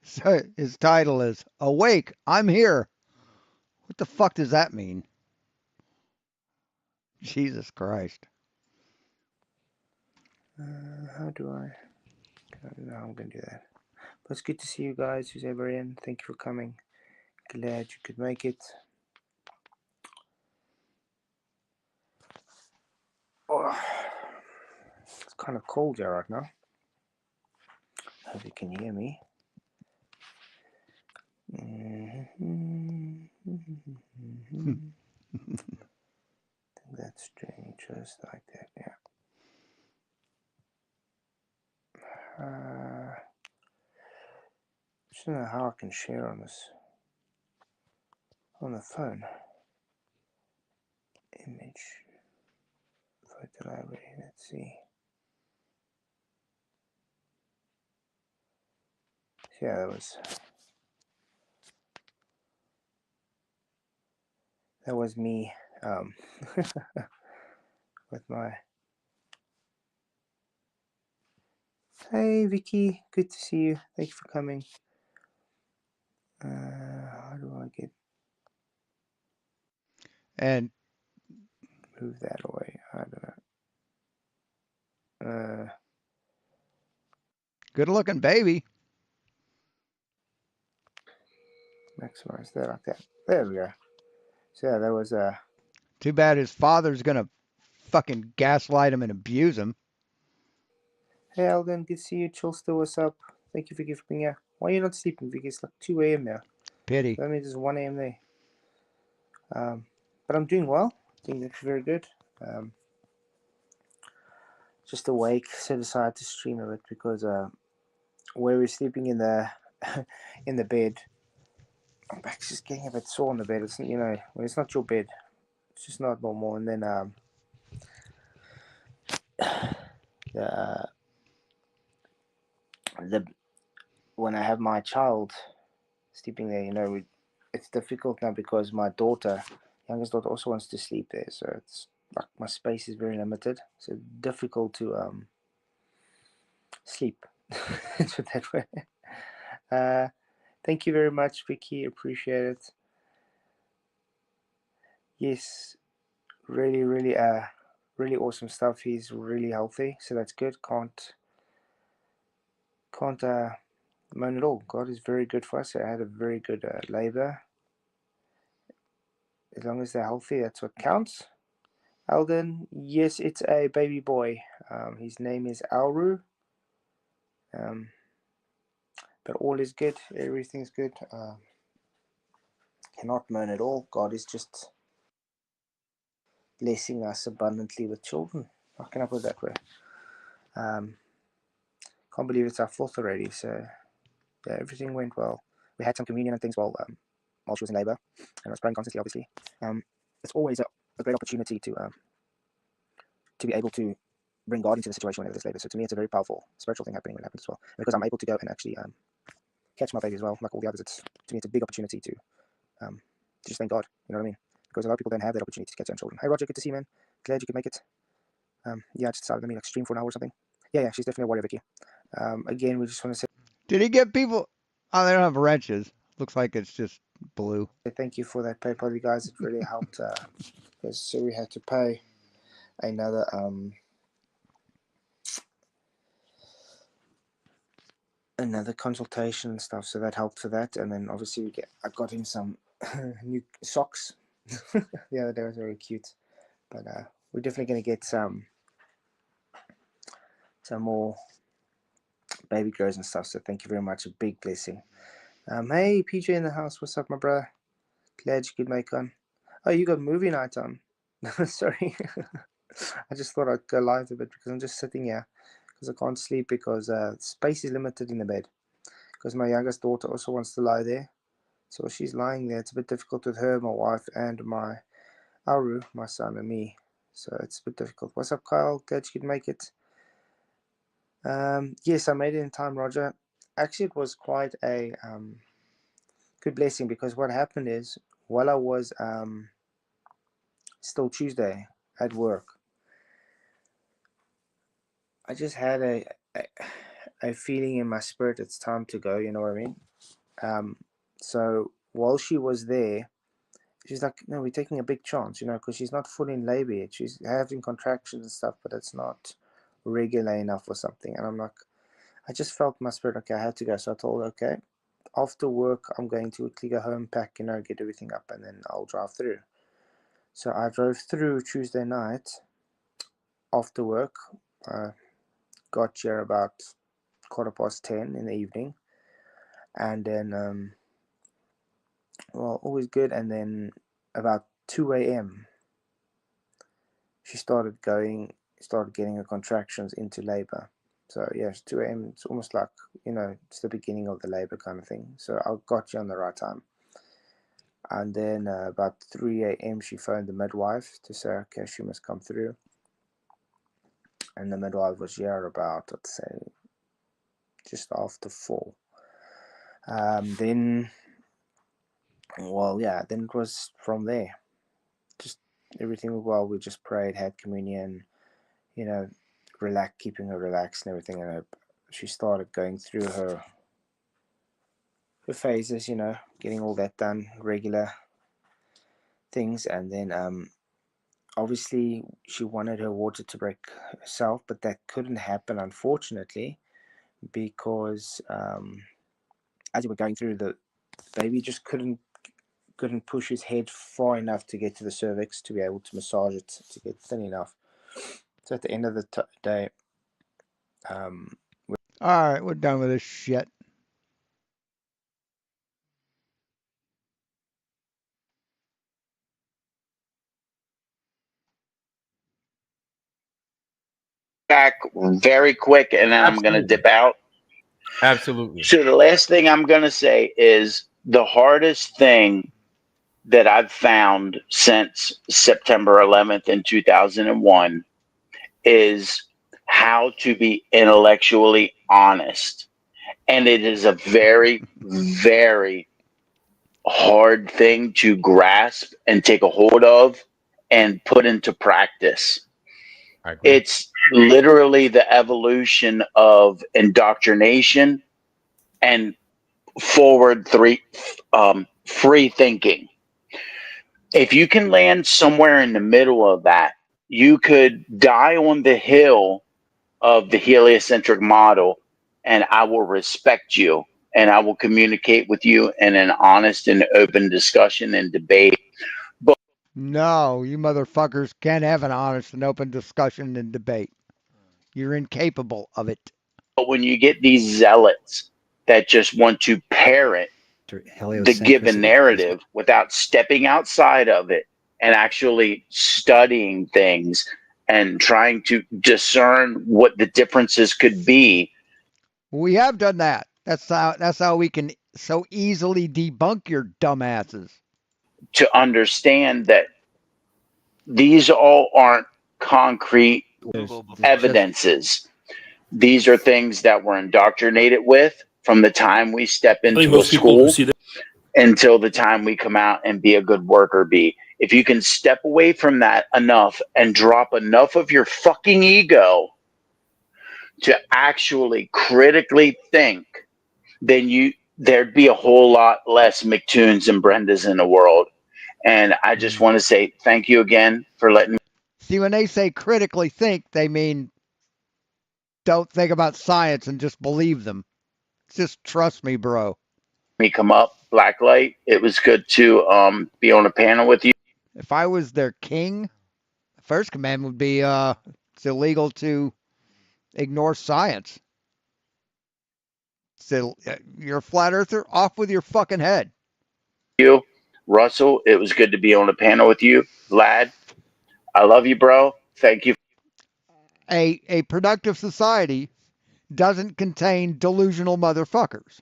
So his title is Awake, I'm Here. What the fuck does that mean? Jesus Christ. How do I don't know how I'm going to do that. But it's good to see you guys who's ever in. Thank you for coming. Glad you could make it. Oh, it's kind of cold here right now. Hope you can hear me. I think that's doing just like that, yeah. Just don't know how I can share on this, on the phone. Image, photo library, let's see. Yeah, that was me with my. Hey Vicky, good to see you. Thank you for coming. How do I get And move that away? I don't know. good looking baby. Maximize that like that. There we go. So yeah, that was Too bad his father's gonna fucking gaslight him and abuse him. Hey Alden, good to see you. Chillster, what's up? Thank you for giving me. Why are you not sleeping, Vicky? It's like 2 a.m. now. Pity. So that means it's 1 a.m. there. But I'm doing well. I think that's very good. Just awake, so decided to stream a bit because where we're sleeping in the in the bed, my back's just getting a bit sore on the bed. It's, you know, when it's not your bed, it's just not normal. And then when I have my child sleeping there, you know, it's difficult now because my daughter, youngest daughter, also wants to sleep there. So it's like my space is very limited. So difficult to sleep. Put that way. Thank you very much, Vicky. Appreciate it. Yes, really, really, really awesome stuff. He's really healthy, so that's good. Can't moan at all. God is very good for us. I had a very good labor. As long as they're healthy, that's what counts. Alden, yes, it's a baby boy. His name is Alru. But all is good. Everything's good. Cannot moan at all. God is just blessing us abundantly with children. How can I put it that way? Can't believe it's our fourth already. So yeah, everything went well. We had some communion and things while she was in labor, and I was praying constantly. Obviously, it's always a great opportunity to be able to bring God into the situation whenever there's labor. So to me, it's a very powerful spiritual thing happening when it happens as well. And because I'm able to go and actually catch my baby as well, like all the others, to me it's a big opportunity to just thank God. You know what I mean? Because a lot of people don't have that opportunity to catch their own children. Hey Roger, good to see you, man. Glad you could make it. Yeah, I just decided to like stream for an hour or something. Yeah, she's definitely a warrior, Vicky. Again, we just want to say. Did he get people? Oh, they don't have wrenches. Looks like it's just blue. Thank you for that PayPal, you guys. It really helped. Because so we had to pay another consultation and stuff, so that helped for that. And then obviously I got him some new socks the other day. It was very cute. But we're definitely going to get some more baby girls and stuff. So thank you very much. A big blessing. Hey PJ in the house, what's up, my brother? Glad you could make on. Oh, you got movie night on. Sorry. I just thought I'd go live a bit because I'm just sitting here because I can't sleep because space is limited in the bed. Because my youngest daughter also wants to lie there. So she's lying there. It's a bit difficult with her, my wife, and my Aru, my son, and me. So it's a bit difficult. What's up, Kyle? Glad you could make it. Yes, I made it in time, Roger. Actually, it was quite a good blessing because what happened is while I was still Tuesday at work, I just had a feeling in my spirit it's time to go, you know what I mean? So while she was there, she's like, no, we're taking a big chance, you know, because she's not fully in labor yet. She's having contractions and stuff, but it's not regular enough or something. And I'm like, I just felt my spirit, okay, I had to go. So I told her, okay, after work, I'm going to quickly go home, pack, get everything up, and then I'll drive through. So I drove through Tuesday night after work. Got here about 10:15 in the evening, and then always good. And then about 2 a.m. she started getting her contractions into labor. So yeah, it's 2 a.m. It's almost like it's the beginning of the labor kind of thing. So I got you on the right time. And then about 3 a.m. she phoned the midwife to say, okay, she must come through. And the midwife was here about, I'd say, just after 4. Then it was from there. Just everything was well. We just prayed, had communion, keeping her relaxed and everything. And she started going through her phases, getting all that done, regular things. And then obviously she wanted her water to break herself, but that couldn't happen, unfortunately, because as we were going through, the baby just couldn't push his head far enough to get to the cervix to be able to massage it to get thin enough. So at the end of the day, all right, we're done with this shit. Back very quick, and then I'm going to dip out. Absolutely. So the last thing I'm going to say is the hardest thing that I've found since September 11th in 2001 is how to be intellectually honest. And it is a very, very hard thing to grasp and take a hold of and put into practice. It's literally the evolution of indoctrination and forward free thinking. If you can land somewhere in the middle of that, you could die on the hill of the heliocentric model, and I will respect you, and I will communicate with you in an honest and open discussion and debate. But no, you motherfuckers can't have an honest and open discussion and debate. You're incapable of it. But when you get these zealots that just want to parrot the given narrative without stepping outside of it and actually studying things and trying to discern what the differences could be. We have done that. That's how we can so easily debunk your dumbasses. To understand that these all aren't concrete evidences. These are things that we're indoctrinated with from the time we step into a school until the time we come out and be a good worker bee. If you can step away from that enough and drop enough of your fucking ego to actually critically think, then there'd be a whole lot less McToons and Brendas in the world. And I just want to say thank you again for letting me. See, when they say critically think, they mean don't think about science and just believe them. Just trust me, bro. Me come up, Blacklight. It was good to be on a panel with you. If I was their king, the first command would be it's illegal to ignore science. So you're a flat earther, off with your fucking head. You, Russell, it was good to be on a panel with you. Vlad, I love you, bro. Thank you. A productive society doesn't contain delusional motherfuckers.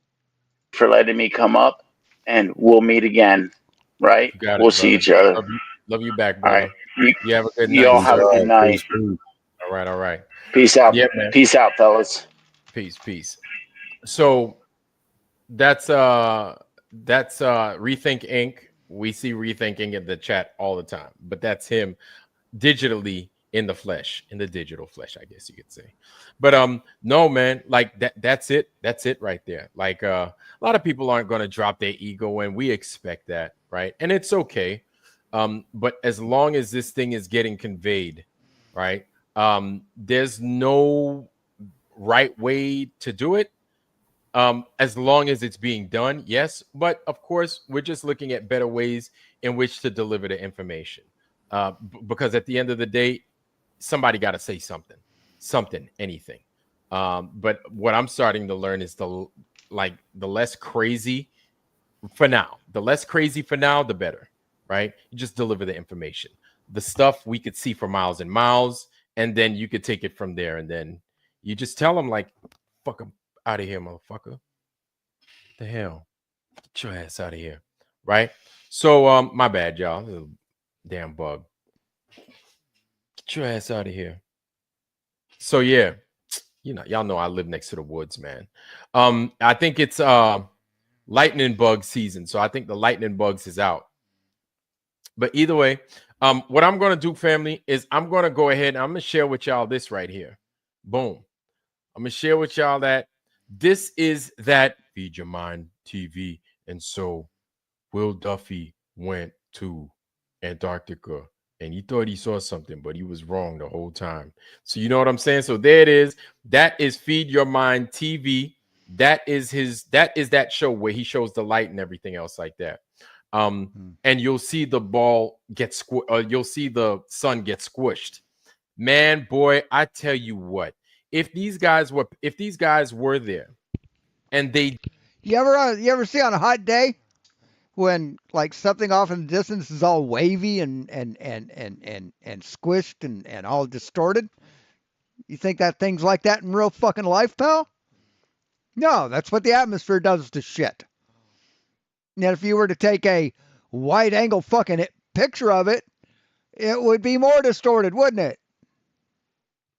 For letting me come up, and we'll meet again, right? We'll see each other. Love you back, brother. All right. You have a good night. You all have a good night. All right. Peace out. Yeah, man. Peace out, fellas. Peace. So that's Rethink Inc. We see Rethinking in the chat all the time, but that's him digitally in the flesh, in the digital flesh, I guess you could say. But no, man, like that's it right there. Like a lot of people aren't going to drop their ego, and we expect that, right? And it's okay. But as long as this thing is getting conveyed, right? There's no right way to do it. As long as it's being done, yes. But of course, we're just looking at better ways in which to deliver the information. Because at the end of the day, somebody got to say something, anything. But what I'm starting to learn is the less crazy for now. The less crazy for now, the better, right? You just deliver the information. The stuff we could see for miles and miles, and then you could take it from there. And then you just tell them like, fuck them out of here, motherfucker. The hell? Get your ass out of here. Right? So my bad, y'all. Damn bug. Get your ass out of here. So yeah, y'all know I live next to the woods, man. I think it's lightning bug season. So I think the lightning bugs is out. But either way, what I'm gonna do, family, is I'm gonna go ahead and I'm gonna share with y'all this right here. Boom. I'm gonna share with y'all that this is that Feed Your Mind TV. And so Will Duffy went to Antarctica and he thought he saw something, but he was wrong the whole time. So you know what I'm saying? So there it is. That is Feed Your Mind TV. That is that show where he shows the light and everything else like that. And you'll see the ball get you'll see the sun get squished. Man, boy, I tell you what. If these guys were there and they you ever see on a hot day when like something off in the distance is all wavy and squished and all distorted? You think that thing's like that in real fucking life, pal? No, that's what the atmosphere does to shit. And if you were to take a wide angle fucking picture of it, it would be more distorted, wouldn't it?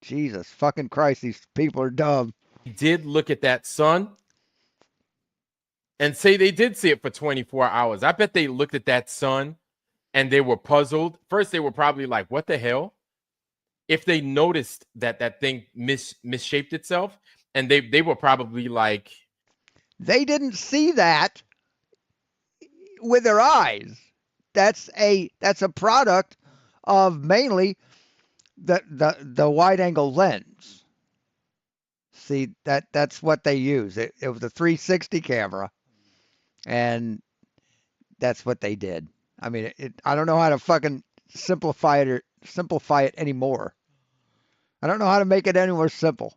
Jesus fucking Christ, these people are dumb. Did look at that sun and say they did see it for 24 hours. I bet they looked at that sun and they were puzzled. First, they were probably like, what the hell? If they noticed that thing misshaped itself, and they were probably like, they didn't see that with their eyes. That's a product of mainly the wide angle lens. See, that's what they use. It was a 360 camera, and that's what they did. I mean, I don't know how to fucking simplify it anymore. I don't know how to make it any more simple.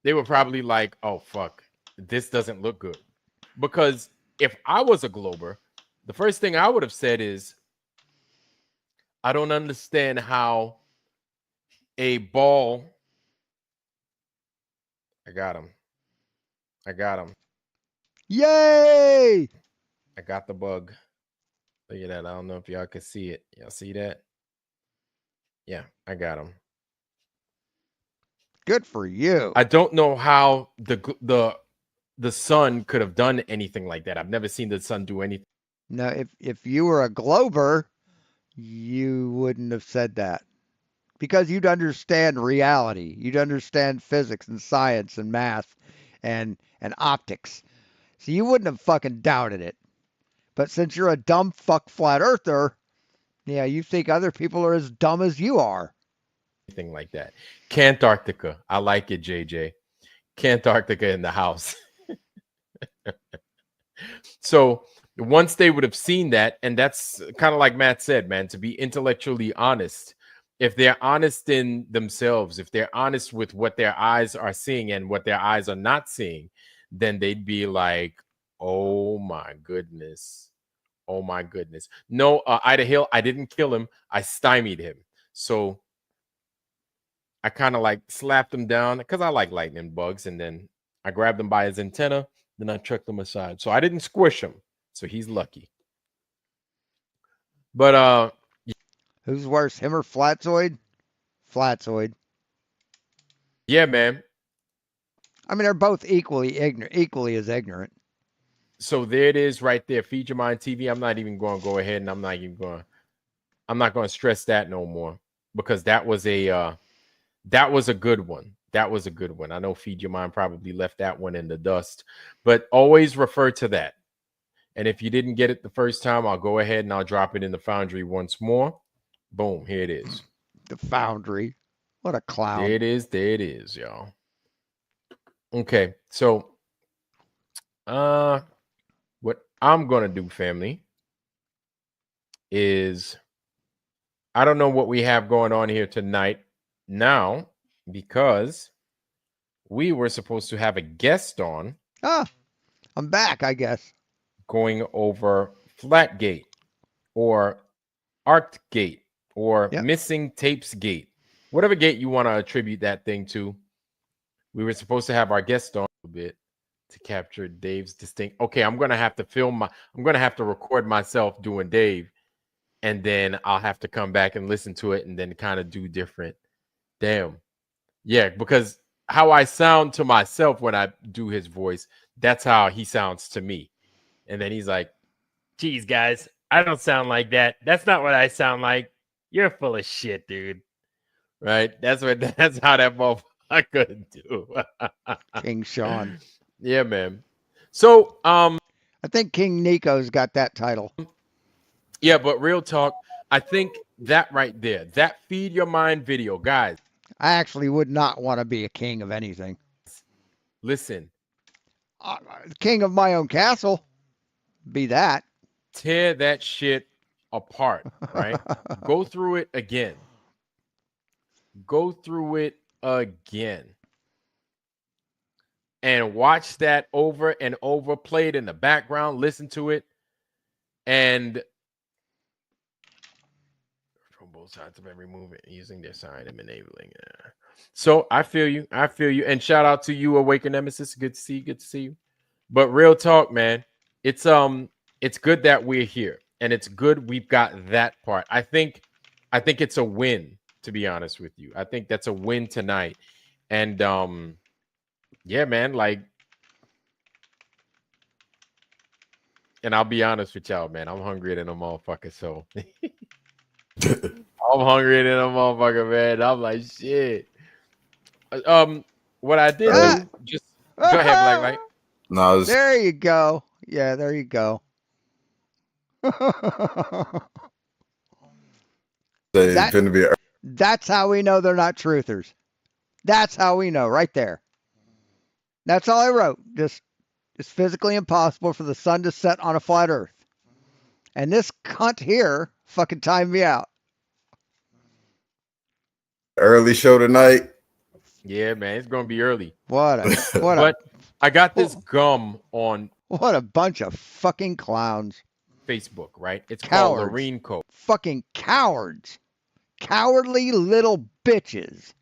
They were probably like, oh fuck, this doesn't look good. Because if I was a glober, the first thing I would have said is, I don't understand how a ball. I got him. Yay! I got the bug. Look at that. I don't know if y'all can see it. Y'all see that? Yeah, I got him. Good for you. I don't know how the sun could have done anything like that. I've never seen the sun do anything. Now, if you were a glober, you wouldn't have said that. Because you'd understand reality. You'd understand physics and science and math and optics. So you wouldn't have fucking doubted it. But since you're a dumb fuck flat earther, yeah, you think other people are as dumb as you are. Anything like that. Cantarctica. I like it, JJ. Cantarctica in the house. So once they would have seen that, and that's kind of like Matt said, man, to be intellectually honest, if they're honest in themselves, if they're honest with what their eyes are seeing and what their eyes are not seeing, then they'd be like, oh my goodness. Oh my goodness. No, Ida Hill, I didn't kill him. I stymied him. So I kind of like slapped him down because I like lightning bugs. And then I grabbed him by his antenna. Then I chucked him aside. So I didn't squish him. So he's lucky. But who's worse, him or Flatzoid? Flatzoid. Yeah, man. I mean, they're both equally as ignorant. So there it is right there. Feed Your Mind TV. I'm not even going to go ahead and I'm not going to stress that no more because that was a good one. That was a good one. I know Feed Your Mind probably left that one in the dust, but always refer to that. And if you didn't get it the first time, I'll go ahead and I'll drop it in the Foundry once more. Boom, here it is. The Foundry. What a clown. There it is, y'all. Okay, so what I'm gonna do, family, is I don't know what we have going on here tonight now because we were supposed to have a guest on. Ah, I'm back, I guess. Going over Flatgate or Artgate or Missing Tapes Gate, whatever gate you want to attribute that thing to. We were supposed to have our guest on a bit to capture Dave's distinct. Okay, I'm gonna have to I'm gonna have to record myself doing Dave, and then I'll have to come back and listen to it and then kind of do different. Damn. Yeah, because how I sound to myself when I do his voice, that's how he sounds to me. And then he's like, geez, guys, I don't sound like that. That's not what I sound like. You're full of shit, dude. Right? That's how that motherfucker do. King Sean. Yeah, man. So, I think King Nico's got that title. Yeah, but real talk, I think that right there, that Feed Your Mind video, guys. I actually would not want to be a king of anything. Listen. King of my own castle. Be that. Tear that shit apart, right? Go through it again. Go through it again. And watch that over and over, play it in the background, listen to it. And from both sides of every movement, using their sign and enabling. So I feel you. I feel you. And shout out to you, Awaken Nemesis. Good to see you. Good to see you. But real talk, man. It's good that we're here. And it's good we've got that part. I think it's a win, to be honest with you. I think that's a win tonight. And yeah, man, like, and I'll be honest with y'all, man. I'm hungrier than a motherfucker, so I'm hungrier than a motherfucker, man. I'm like, shit. What I did do, just go ahead, Black Light. No, there you go. Yeah, there you go. That's how we know they're not truthers. That's how we know, right there. That's all I wrote. Just it's physically impossible for the sun to set on a flat Earth. And this cunt here fucking timed me out. Early show tonight. Yeah, man, it's gonna be early. But I got this gum on. What a bunch of fucking clowns. Facebook, right? It's cowards. called Lorene Co. Fucking cowards. Cowardly little bitches.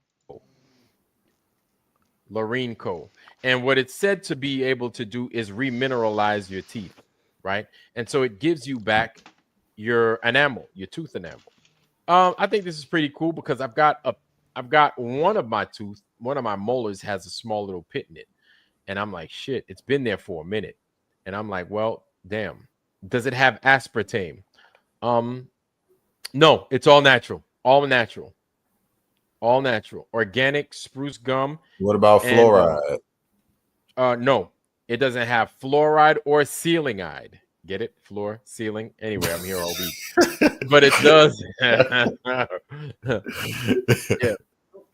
Lorene Co. And what it's said to be able to do is remineralize your teeth, right? And so it gives you back your enamel, your tooth enamel. I think this is pretty cool because I've got one of my molars has a small little pit in it. And I'm like, shit, it's been there for a minute. And I'm like, well, damn. Does it have aspartame? No, it's all natural. All natural. All natural. Organic spruce gum. What about fluoride? No, it doesn't have fluoride or sealingide. Get it? Floor, ceiling. Anyway, I'm here all week. But it does.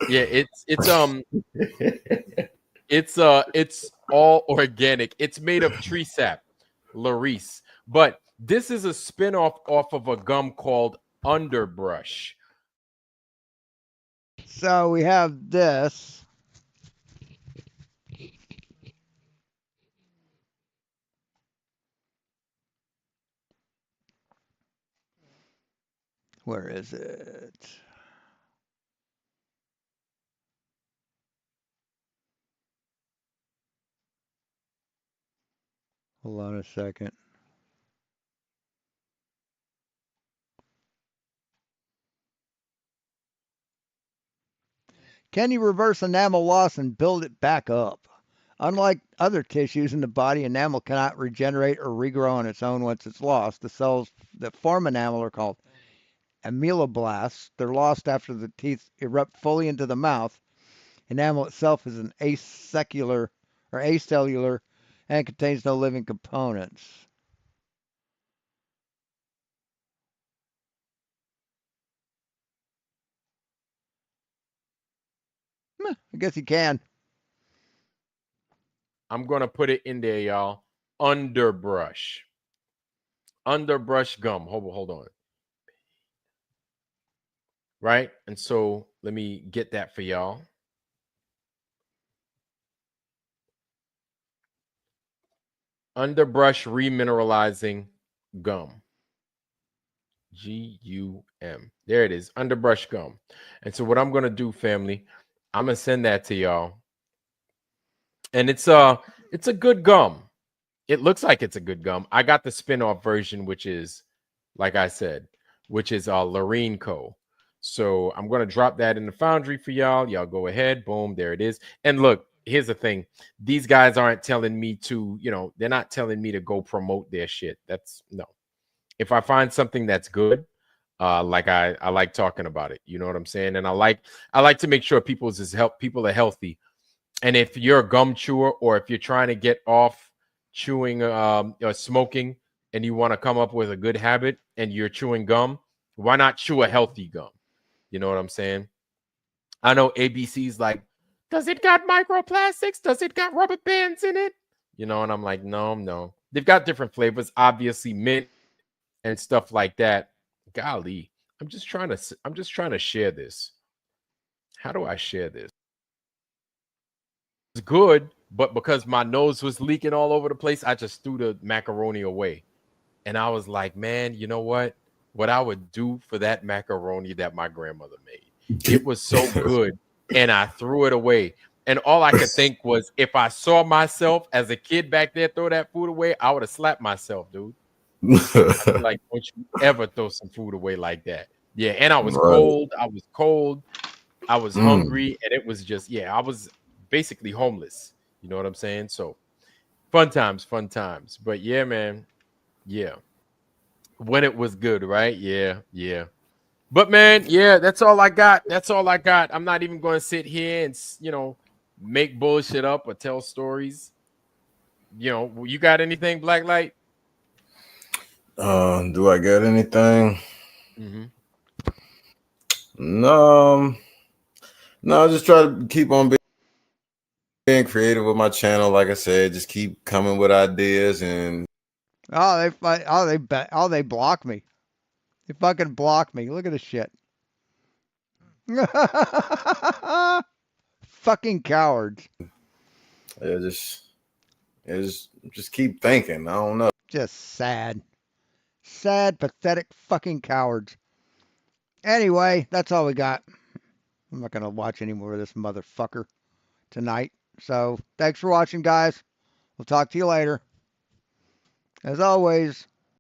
Yeah, it's all organic. It's made of tree sap, Larice. But this is a spin-off off of a gum called Underbrush. So we have this. Where is it? Hold on a second. Can you reverse enamel loss and build it back up? Unlike other tissues in the body, enamel cannot regenerate or regrow on its own once it's lost. The cells that form enamel are called ameloblasts. They're lost after the teeth erupt fully into the mouth. Enamel itself is an acellular and contains no living components. I guess you can. I'm going to put it in there, y'all. Underbrush. Underbrush gum. Hold on. Right? And so let me get that for y'all. Underbrush remineralizing gum. GUM. There it is. Underbrush gum. And so what I'm going to do, family, I'm going to send that to y'all. And it's a good gum. It looks like it's a good gum. I got the spin-off version, which is, like I said, which is Lorene Co. So I'm going to drop that in the foundry for y'all. Y'all go ahead. Boom. There it is. And look, here's the thing. These guys aren't telling me to, they're not telling me to go promote their shit. That's no. If I find something that's good, like I like talking about it. You know what I'm saying? And I like to make sure people are healthy. And if you're a gum chewer, or if you're trying to get off chewing or smoking, and you want to come up with a good habit and you're chewing gum, why not chew a healthy gum? You know what I'm saying? I know ABC's like, does it got microplastics? Does it got rubber bands in it? And I'm like, no. They've got different flavors, obviously mint and stuff like that. Golly, I'm just trying to share this. How do I share this? It's good, but because my nose was leaking all over the place, I just threw the macaroni away. And I was like, man, you know what? What I would do for that macaroni that my grandmother made. It was so good. And I threw it away. And all I could think was, if I saw myself as a kid back there throw that food away, I would have slapped myself, dude. I'd be like, don't you ever throw some food away like that. Yeah, and I was cold. I was hungry, and it was just, I was basically homeless. You know what I'm saying? So fun times. But yeah, man. Yeah. When it was good, right? Yeah. But man, yeah, that's all I got. I'm not even going to sit here and, make bullshit up or tell stories. You got anything, Blacklight? Do I get anything? Mm-hmm. No, just try to keep on being creative with my channel. Like I said, just keep coming with ideas. And they block me. They fucking block me. Look at this shit. Fucking cowards. Yeah, just keep thinking. I don't know. Just sad, pathetic fucking cowards. Anyway, that's all we got. I'm not gonna watch any more of this motherfucker tonight. So thanks for watching, guys. We'll talk to you later. As always,